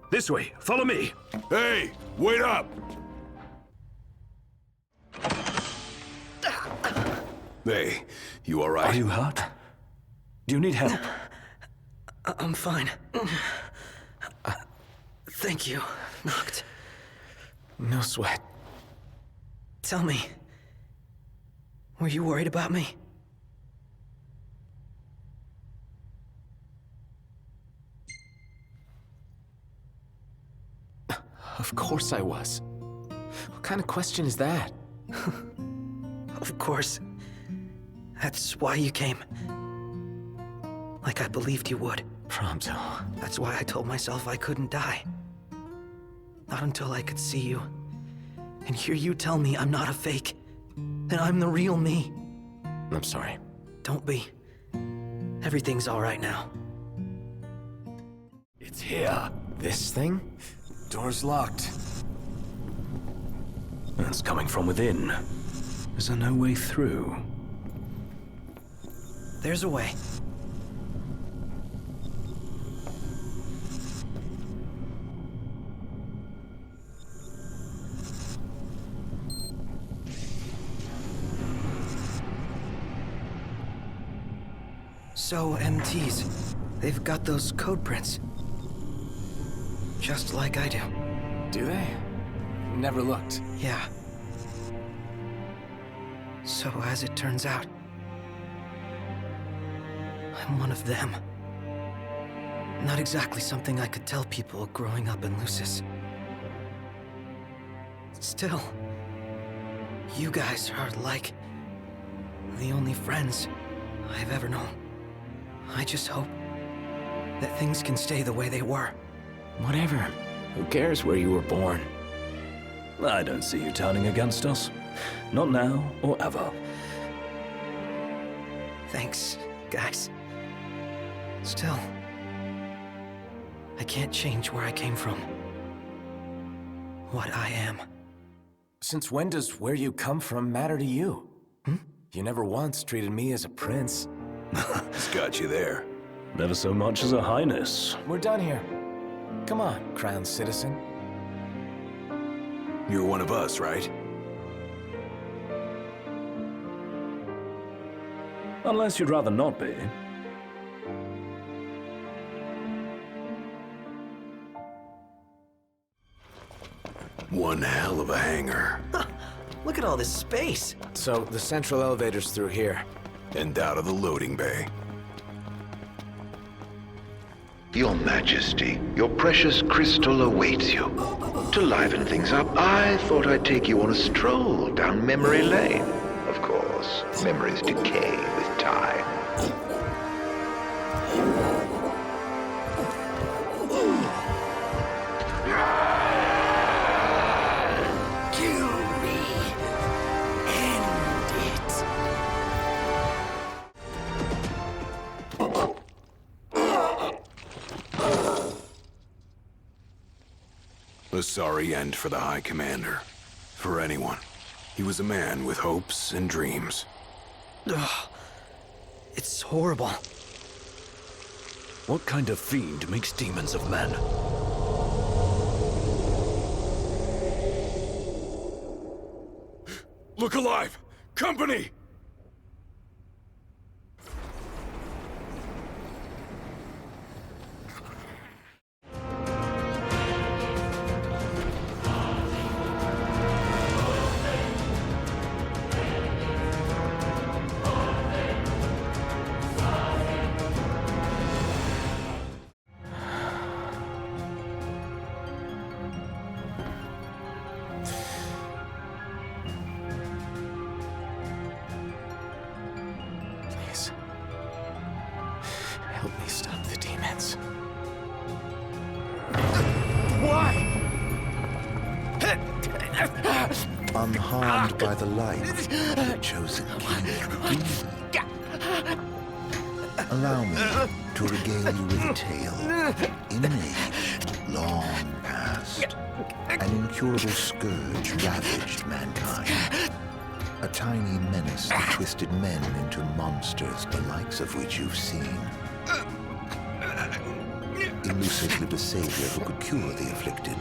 This way. Follow me. Hey! Wait up! Hey, you all right? Are you hurt? Do you need help? I'm fine. Thank you, Noct. No sweat. Tell me, were you worried about me? Of course I was. What kind of question is that? Of course. That's why you came. Like I believed you would. Prompto. That's why I told myself I couldn't die. Not until I could see you. And hear you tell me I'm not a fake. That I'm the real me. I'm sorry. Don't be. Everything's all right now. It's here. This thing? Door's locked. It's coming from within. Is there no way through? There's a way. So, MTs, they've got those code prints. Just like I do. Do they? Never looked. Yeah. So, as it turns out, I'm one of them. Not exactly something I could tell people growing up in Lucis. Still, you guys are like the only friends I've ever known. I just hope that things can stay the way they were. Whatever. Who cares where you were born? I don't see you turning against us. Not now or ever. Thanks, guys. Still, I can't change where I came from. What I am. Since when does where you come from matter to you? You never once treated me as a prince. It's got you there. Never so much as a highness. We're done here. Come on, crowned citizen. You're one of us, right? Unless you'd rather not be. One hell of a hangar. Look at all this space. So, the central elevator's through here. And out of the loading bay. Your Majesty, your precious crystal awaits you. To liven things up, I thought I'd take you on a stroll down memory lane. Of course, memories decay with time. Kill me. End it. A sorry end for the High Commander. For anyone. He was a man with hopes and dreams. Ugh. It's horrible. What kind of fiend makes demons of men? Look alive! Company! Please. Help me stop the demons. Why? Unharmed by the light, the chosen king. Allow me to regale you with a tale. In an age long past, an incurable scourge ravaged mankind. A tiny menace that twisted men into monsters, the likes of which you've seen. Elusive lived a savior who could cure the afflicted.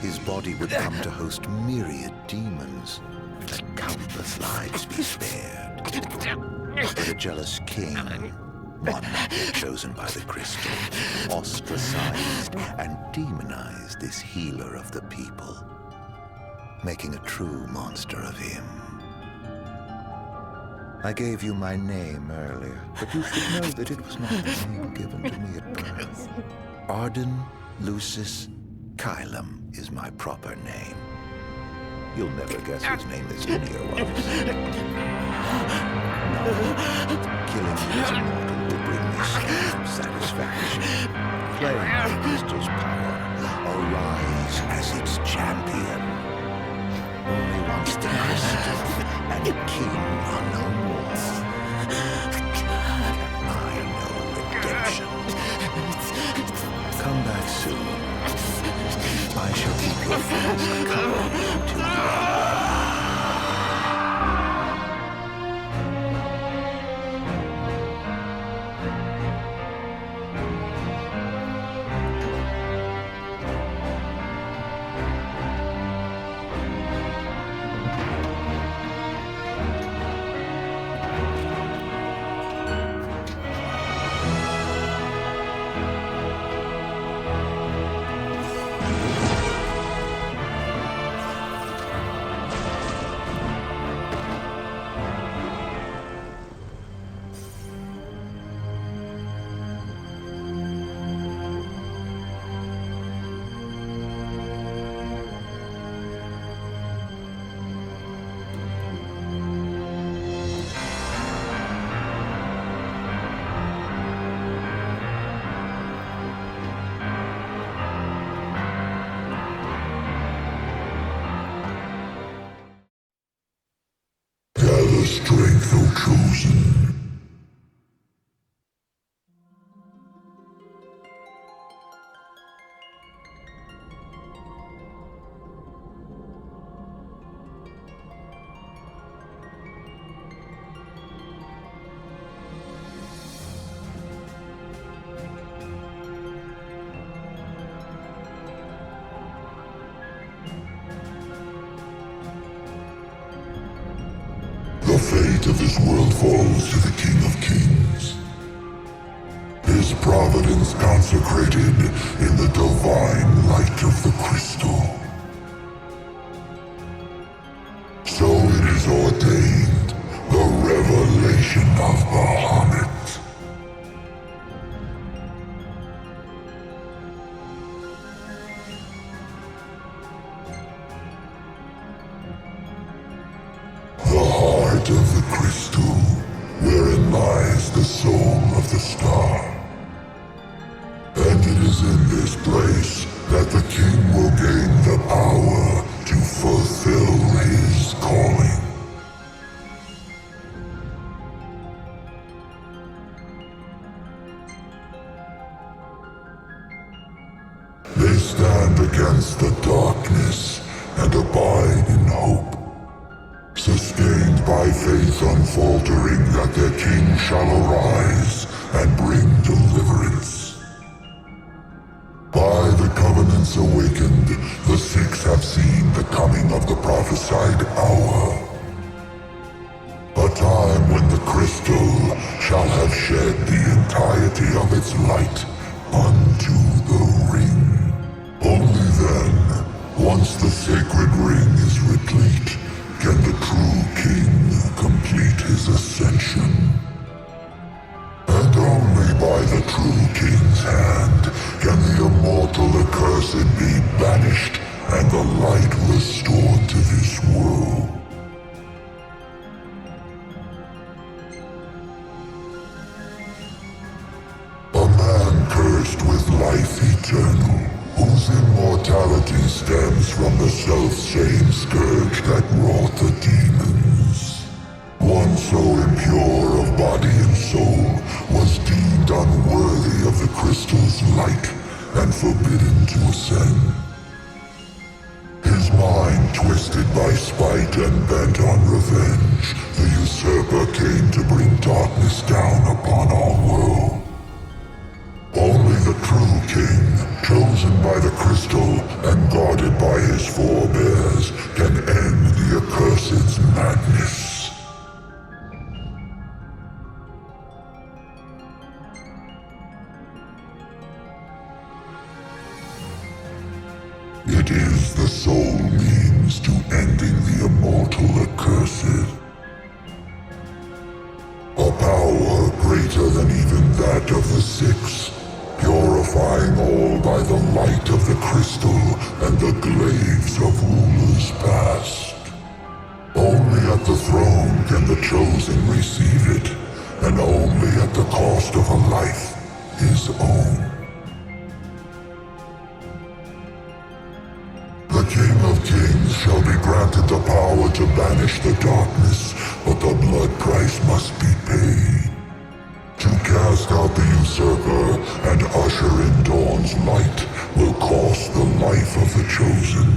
His body would come to host myriad demons, that countless lives be spared. But a jealous king, one not yet chosen by the crystal, ostracized and demonized this healer of the people, making a true monster of him. I gave you my name earlier, but you should know that it was not the name given to me at birth. Arden Lucis Caelum is my proper name. You'll never guess whose name this Linnea was. No, killing you as a mortal will bring me some satisfaction. Claim the crystal's power, arise as its champion. Only once the crystal and the king are no more, can I know redemption. Come back soon. I shall keep your friends company until you are. Strength, O chosen. The fate of this world falls to the King of Kings. His providence consecrated in the divine light of the crystal. against the darkness and abide in hope. Sustained by faith unfaltering that their king shall arise and bring deliverance. By the covenants awakened, the six have seen the coming of the prophesied hour. A time when the crystal shall have shed the entirety of its light unto the ring. Only then, once the sacred ring is replete, can the true king complete his ascension. And only by the true king's hand can the immortal accursed be banished and the light restored to this world. A man cursed with life eternal, whose immortality stems from the self-same scourge that wrought the demons. One so impure of body and soul was deemed unworthy of the crystal's light and forbidden to ascend. His mind twisted by spite and bent on revenge, the usurper came to bring darkness down upon our world. Only the true king, chosen by the crystal and guarded by his forebears, can end the accursed's madness. It is the sole means to ending the immortal accursed. A power greater than even that of the six, purifying all by the light of the crystal and the glaives of rulers past. Only at the throne can the chosen receive it, and only at the cost of a life his own. The King of Kings shall be granted the power to banish the darkness, but the blood price must be paid. To cast out the usurper and usher in dawn's light will cost the life of the chosen.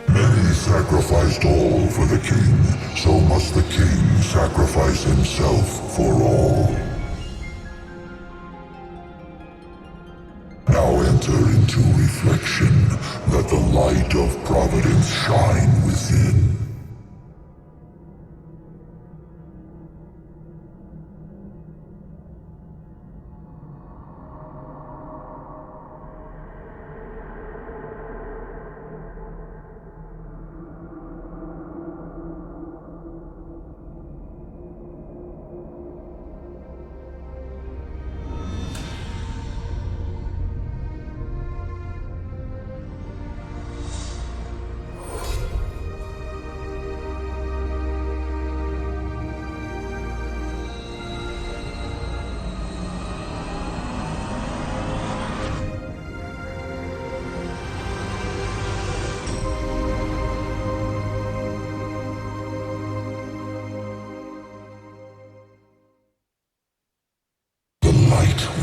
Many sacrificed all for the king, so must the king sacrifice himself for all. Now enter into reflection, let the light of providence shine within.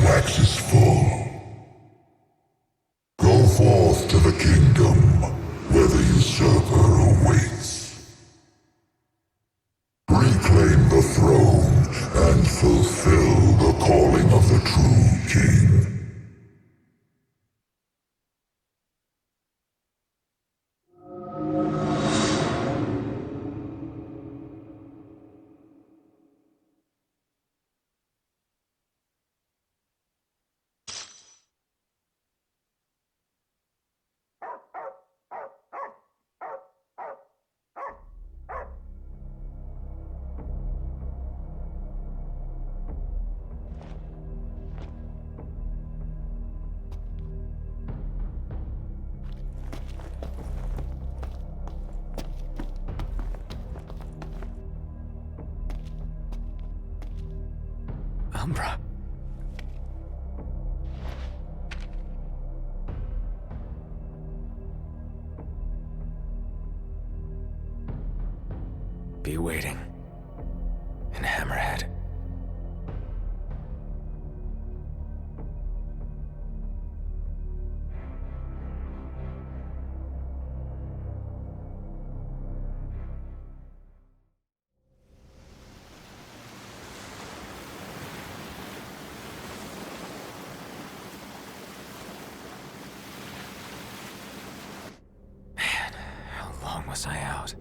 Waxes full. Go forth to the kingdom where the usurper awaits. Reclaim the throne and fulfill the calling of the true king. Umbra. Be waiting in Hammerhead. was I out?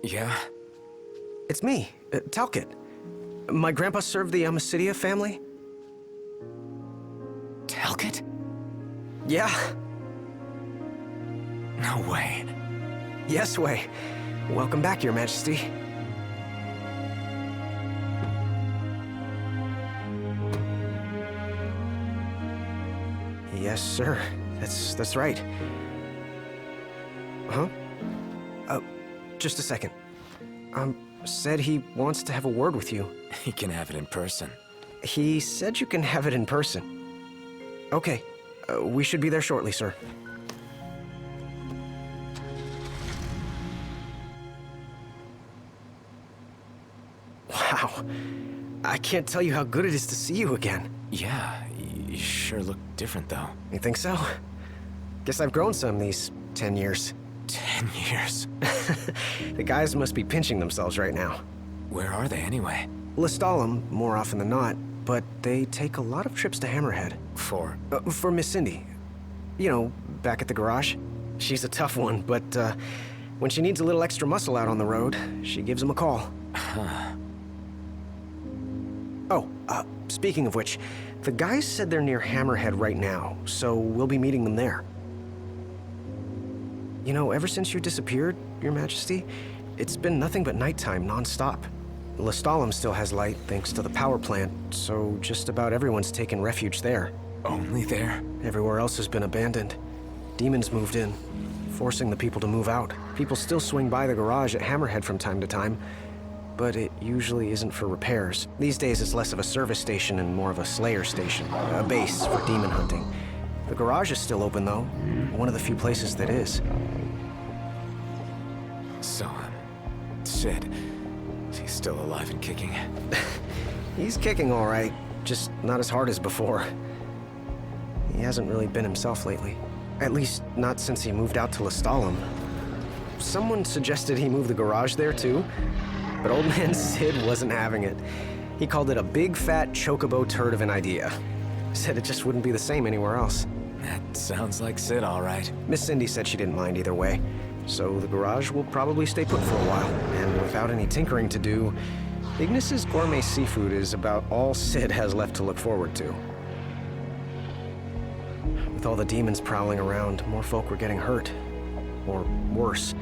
Yeah? It's me, Talcott. My grandpa served the Amicidia family. Talcott? Yeah. No way. Yes way. Welcome back, Your Majesty. Yes, sir. That's right. Huh? Just a second. Said he wants to have a word with you. He can have it in person. He said you can have it in person. Okay. We should be there shortly, sir. Wow. I can't tell you how good it is to see you again. Yeah, you sure look different, though. You think so? Guess I've grown some these 10 years. 10 years? The guys must be pinching themselves right now. Where are they, anyway? Lestalem, more often than not, but they take a lot of trips to Hammerhead. For? For Miss Cindy. You know, back at the garage. She's a tough one, but when she needs a little extra muscle out on the road, she gives them a call. Huh. Oh, speaking of which, the guys said they're near Hammerhead right now, so we'll be meeting them there. You know, ever since you disappeared, Your Majesty, it's been nothing but nighttime non-stop. Lestalem still has light thanks to the power plant, so just about everyone's taken refuge there. Only there? Everywhere else has been abandoned. Demons moved in, forcing the people to move out. People still swing by the garage at Hammerhead from time to time, but it usually isn't for repairs. These days it's less of a service station and more of a slayer station, a base for demon hunting. The garage is still open, though. One of the few places that is. So, Sid, he's still alive and kicking? He's kicking all right, just not as hard as before. He hasn't really been himself lately. At least, not since he moved out to Lestalem. Someone suggested he move the garage there, too, but old man Sid wasn't having it. He called it a big, fat, chocobo turd of an idea. Said it just wouldn't be the same anywhere else. That sounds like Sid, all right. Miss Cindy said she didn't mind either way. So the garage will probably stay put for a while, and without any tinkering to do, Ignis's gourmet seafood is about all Sid has left to look forward to. With all the demons prowling around, more folk were getting hurt. Or worse.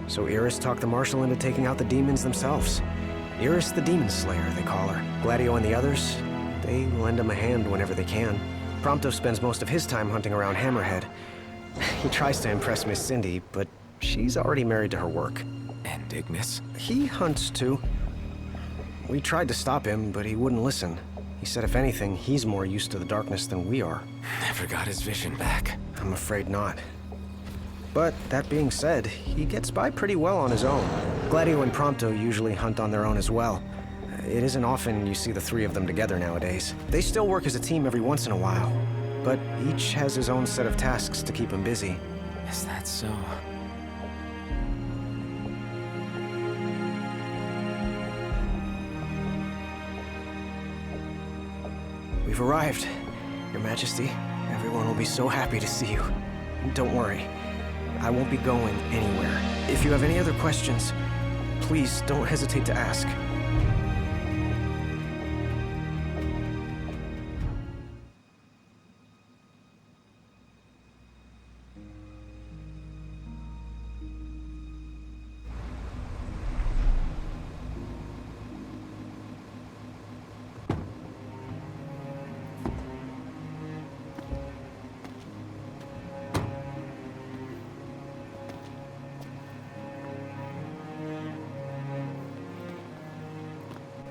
So Iris talked the Marshal into taking out the demons themselves. Iris the Demon Slayer, they call her. Gladio and the others, they lend him a hand whenever they can. Prompto spends most of his time hunting around Hammerhead. He tries to impress Miss Cindy, but she's already married to her work. And Ignis? He hunts too. We tried to stop him, but he wouldn't listen. He said if anything, he's more used to the darkness than we are. Never got his vision back. I'm afraid not. But that being said, he gets by pretty well on his own. Gladio and Prompto usually hunt on their own as well. It isn't often you see the three of them together nowadays. They still work as a team every once in a while, but each has his own set of tasks to keep him busy. Is that so? We've arrived, Your Majesty. Everyone will be so happy to see you. Don't worry, I won't be going anywhere. If you have any other questions, please don't hesitate to ask.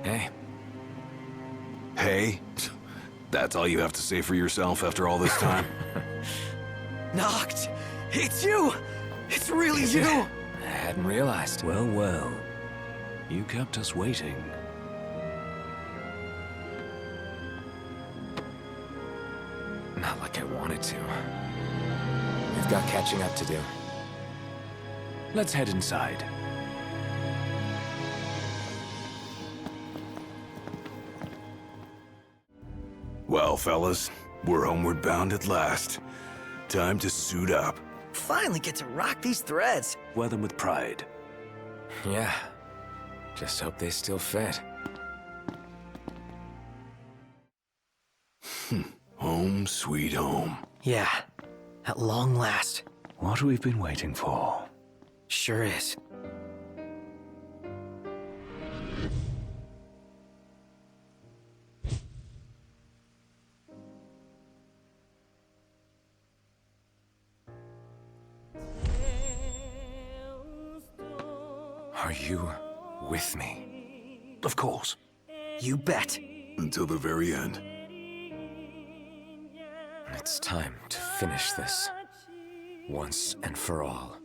Hey. Hey? That's all you have to say for yourself after all this time? Noct! It's you! It's really you! hadn't realized. Well, well. You kept us waiting. Not like I wanted to. We've got catching up to do. Let's head inside. Well, fellas, we're homeward bound at last. Time to suit up. Finally get to rock these threads. Wear them with pride. Yeah. Just hope they still fit. Home sweet home. Yeah, at long last. What we've been waiting for. Sure is. Are you with me? Of course. You bet. Until the very end. It's time to finish this. Once and for all.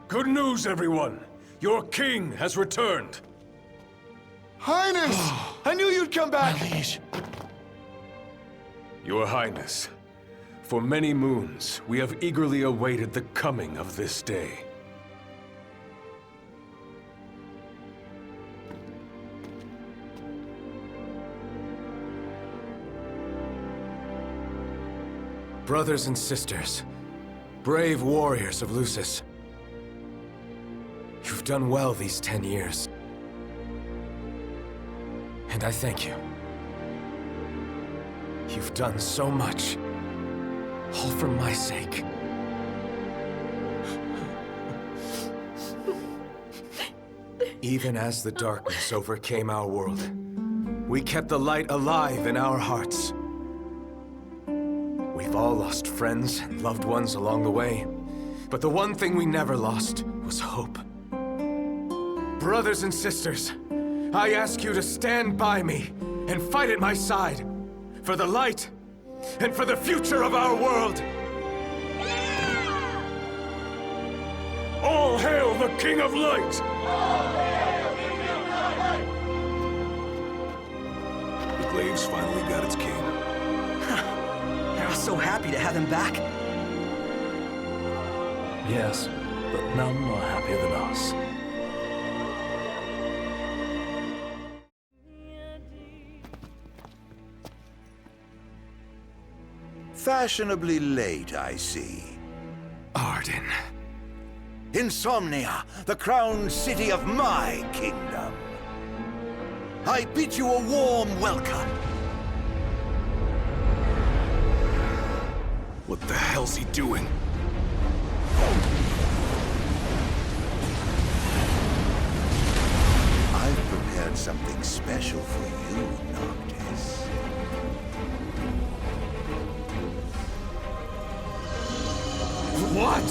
Good news, everyone! Your king has returned! Highness! I knew you'd come back! My liege. Your Highness, for many moons, we have eagerly awaited the coming of this day. Brothers and sisters, brave warriors of Lucis. You've done well these 10 years. And I thank you. You've done so much. All for my sake. Even as the darkness overcame our world, we kept the light alive in our hearts. We've all lost friends and loved ones along the way, but the one thing we never lost was hope. Brothers and sisters, I ask you to stand by me and fight at my side for the light and for the future of our world. All hail the King of Light! The Glaives finally got its king. I was so happy to have him back. Yes, but none are happier than us. Fashionably late, I see. Arden. Insomnia, the crowned city of my kingdom. I bid you a warm welcome. What the hell's he doing? I've prepared something special for you, Noctis. What?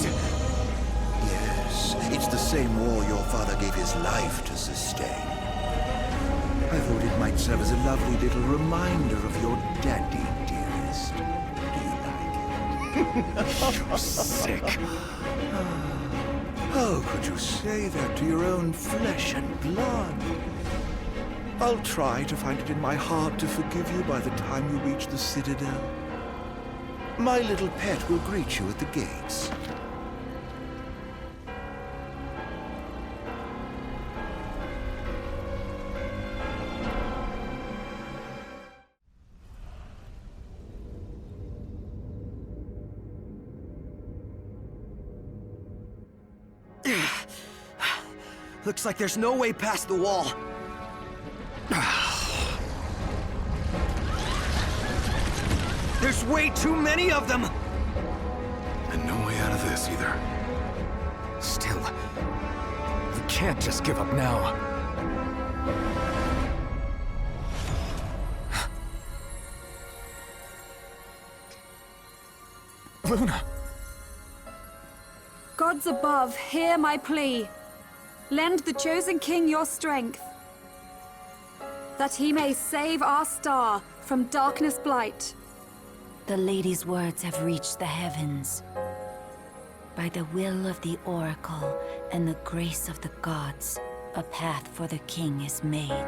Yes, it's the same war your father gave his life to sustain. I thought it might serve as a lovely little reminder of your daddy, dearest. Do you like it? You're sick. How could you say that to your own flesh and blood? I'll try to find it in my heart to forgive you by the time you reach the Citadel. My little pet will greet you at the gates. Looks like there's no way past the wall. There's way too many of them! And no way out of this either. Still, we can't just give up now. Luna! Gods above, hear my plea. Lend the chosen king your strength. that he may save our star from darkness blight. The lady's words have reached the heavens. By the will of the oracle and the grace of the gods, a path for the king is made.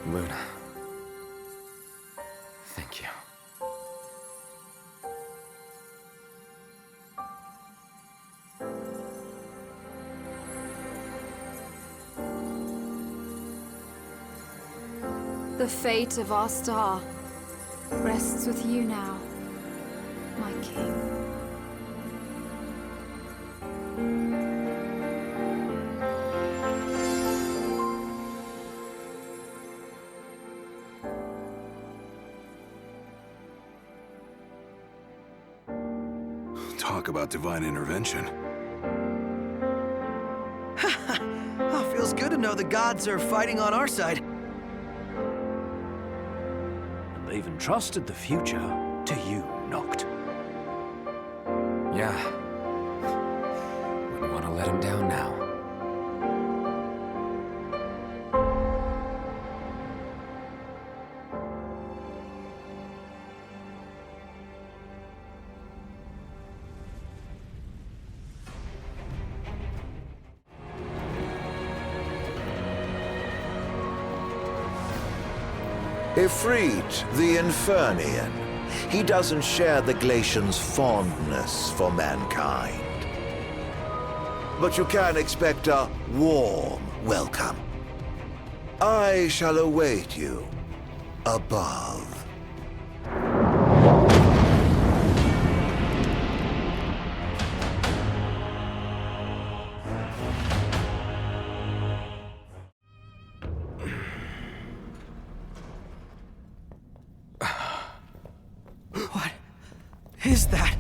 Luna. Thank you. The fate of our star rests with you now, my king. Talk about divine intervention. Oh, feels good to know the gods are fighting on our side. And they've entrusted the future to you, Noct. Yeah. Wouldn't want to let him down now. Ifrit, the Infernian. He doesn't share the Glacian's fondness for mankind. But you can expect a warm welcome. I shall await you above. Is that?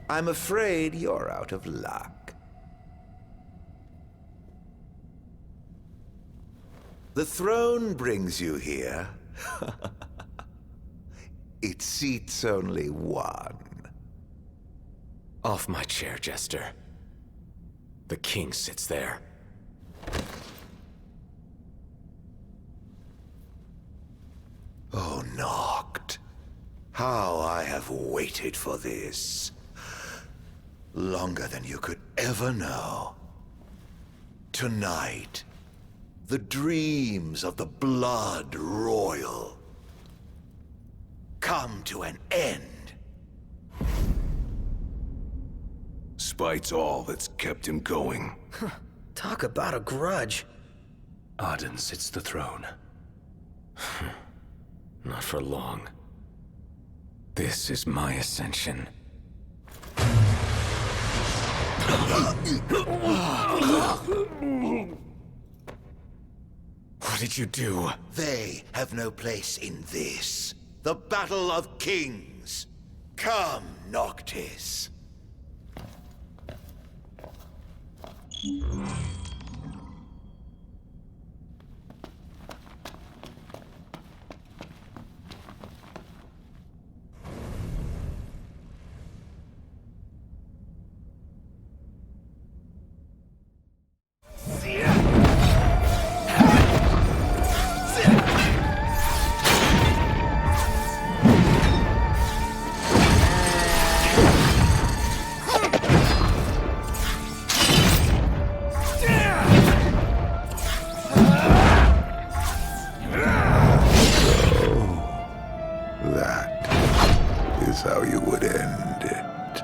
I'm afraid you're out of luck. The throne brings you here. It seats only one. Off my chair, Jester. The king sits there. Oh, Noct. How I have waited for this. Longer than you could ever know. Tonight, the dreams of the blood royal come to an end. Spite's all that's kept him going. Talk about a grudge. Arden sits the throne. Not for long. This is my ascension. What did you do? They have no place in this. The Battle of Kings. Come, Noctis. How you would end it.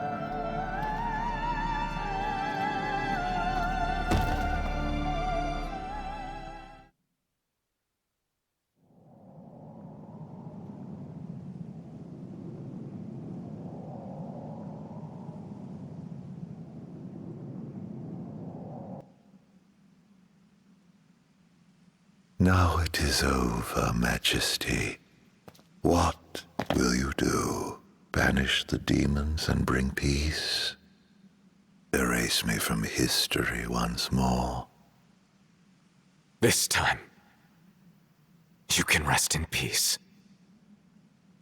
Now it is over, Majesty. What will you do? Banish the demons and bring peace? Erase me from history once more? This time, you can rest in peace.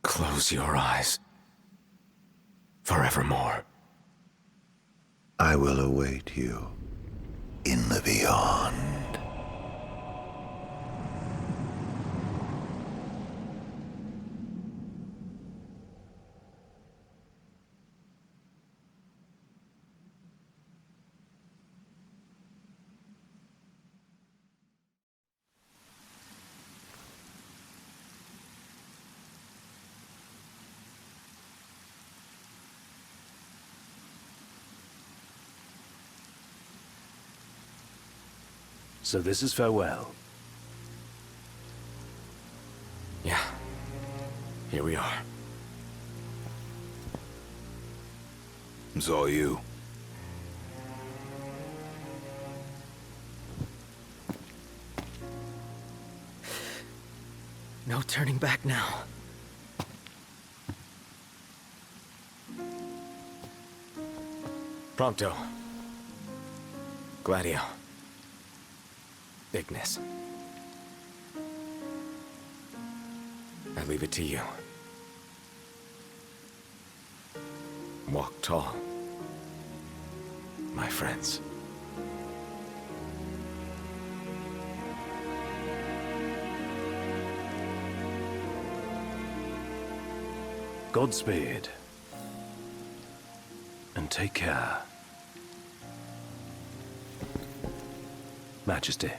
Close your eyes. Forevermore. I will await you in the beyond. So this is farewell. Yeah. Here we are. It's all you. No turning back now. Prompto. Gladio. Ignis. I leave it to you. Walk tall, my friends. Godspeed. And take care. Majesty.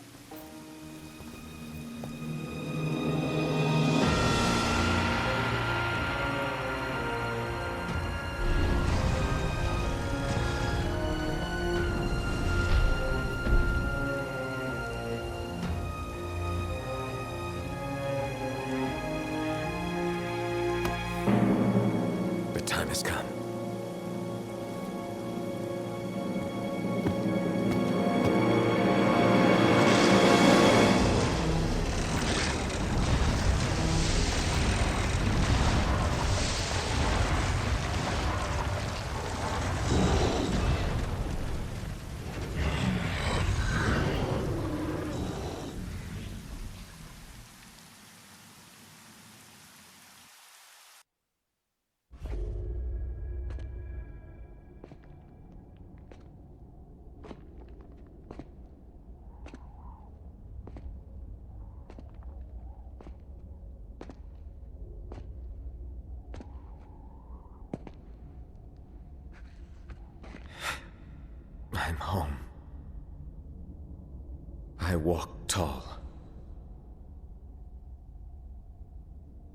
The time has come. I'm home. I walk tall.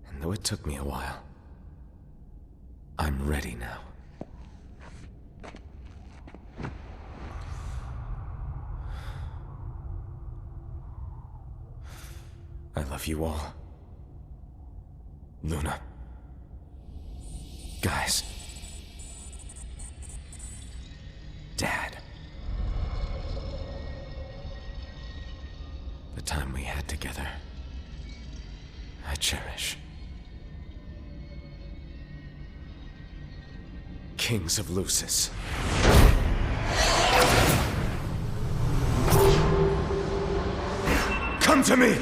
And though it took me a while, I'm ready now. I love you all. Luna. Guys. Dad. The time we had together, I cherish. Kings of Lucis. Come to me!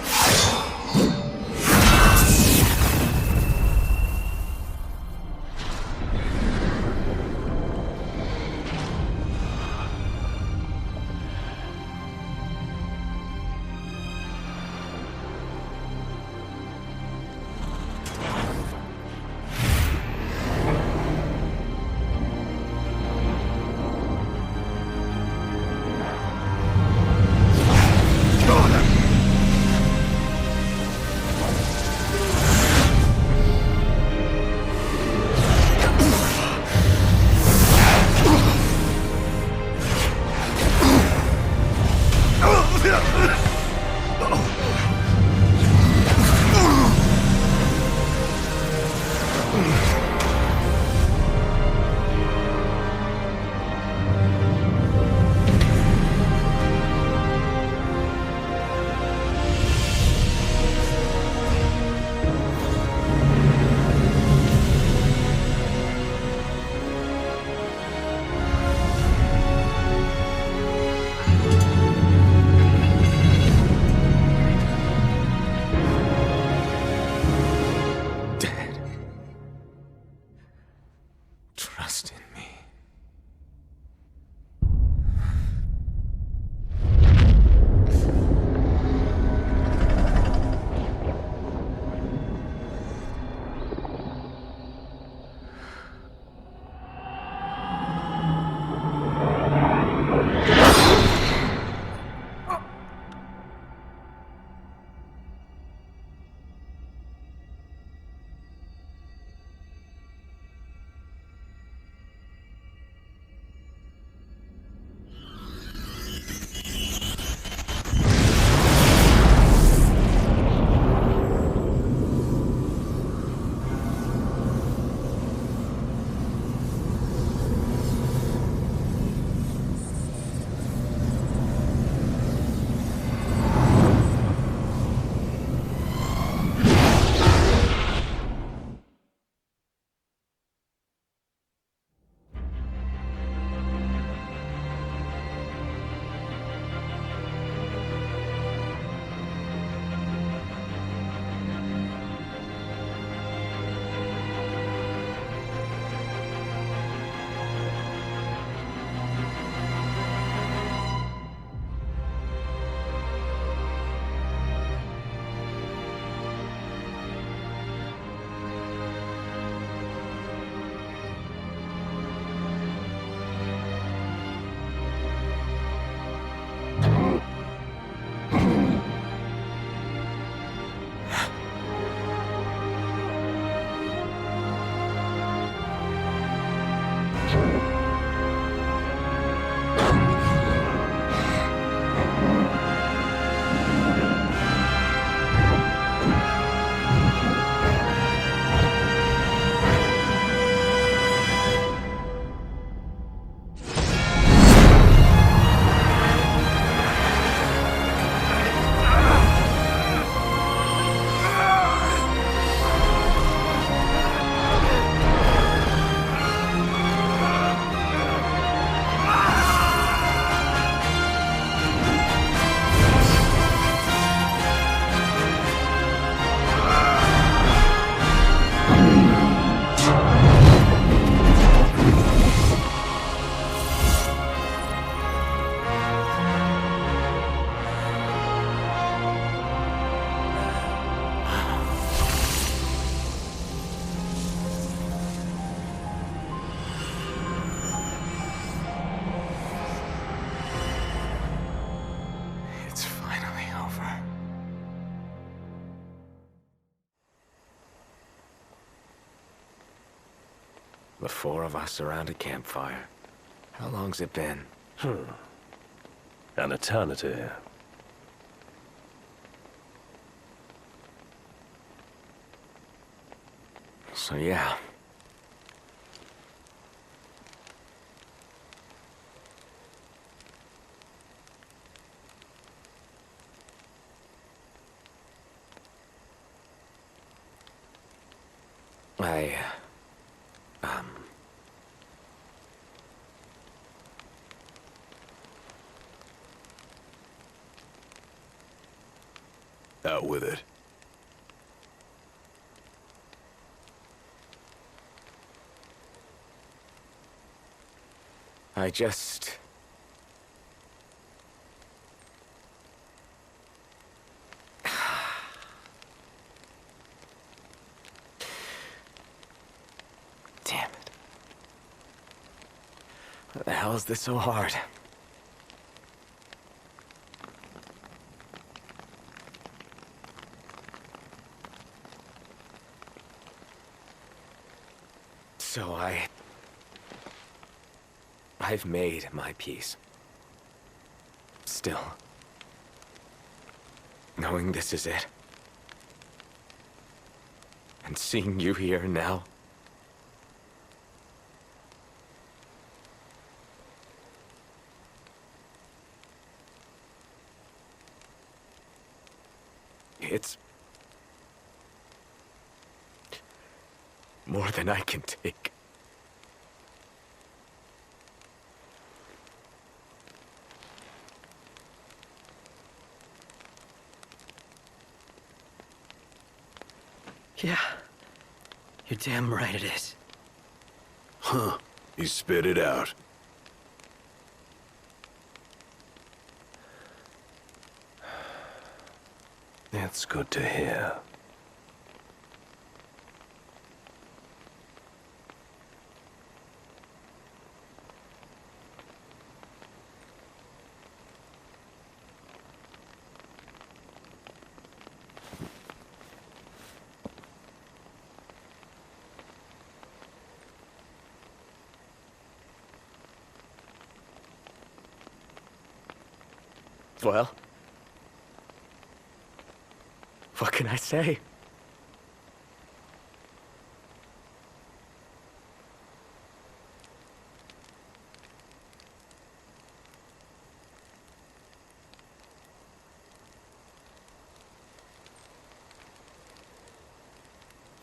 The four of us around a campfire. How long's it been? An eternity. So yeah. Out with it. I just... Damn it. What the hell is this so hard? So I've made my peace. Still, knowing this is it, and seeing you here now, it's more than I can take. Yeah. You're damn right it is. Huh. You spit it out. It's good to hear. Well, what can I say?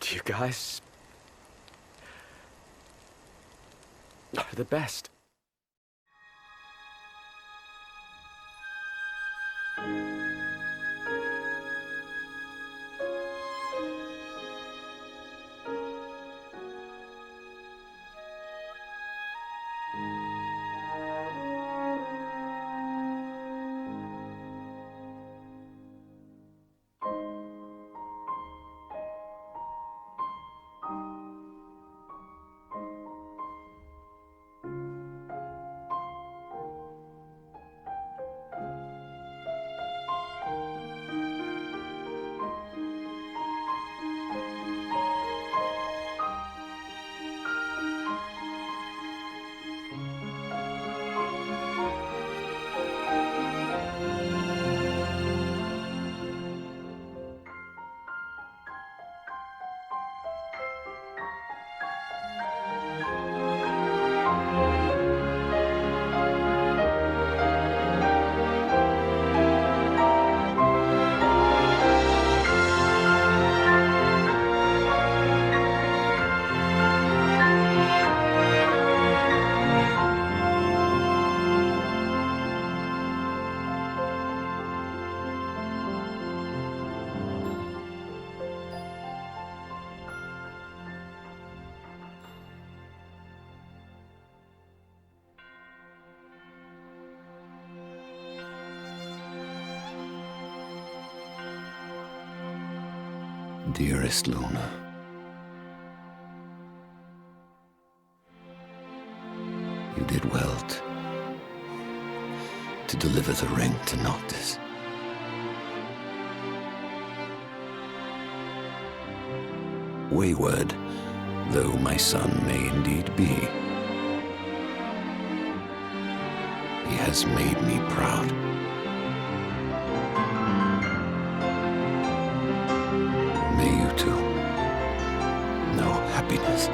You guys are the best. Dearest Luna, you did well to deliver the ring to Noctis. Wayward though my son may indeed be, he has made me proud. May you too know happiness.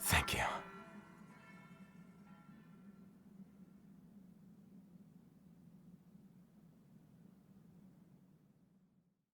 Thank you.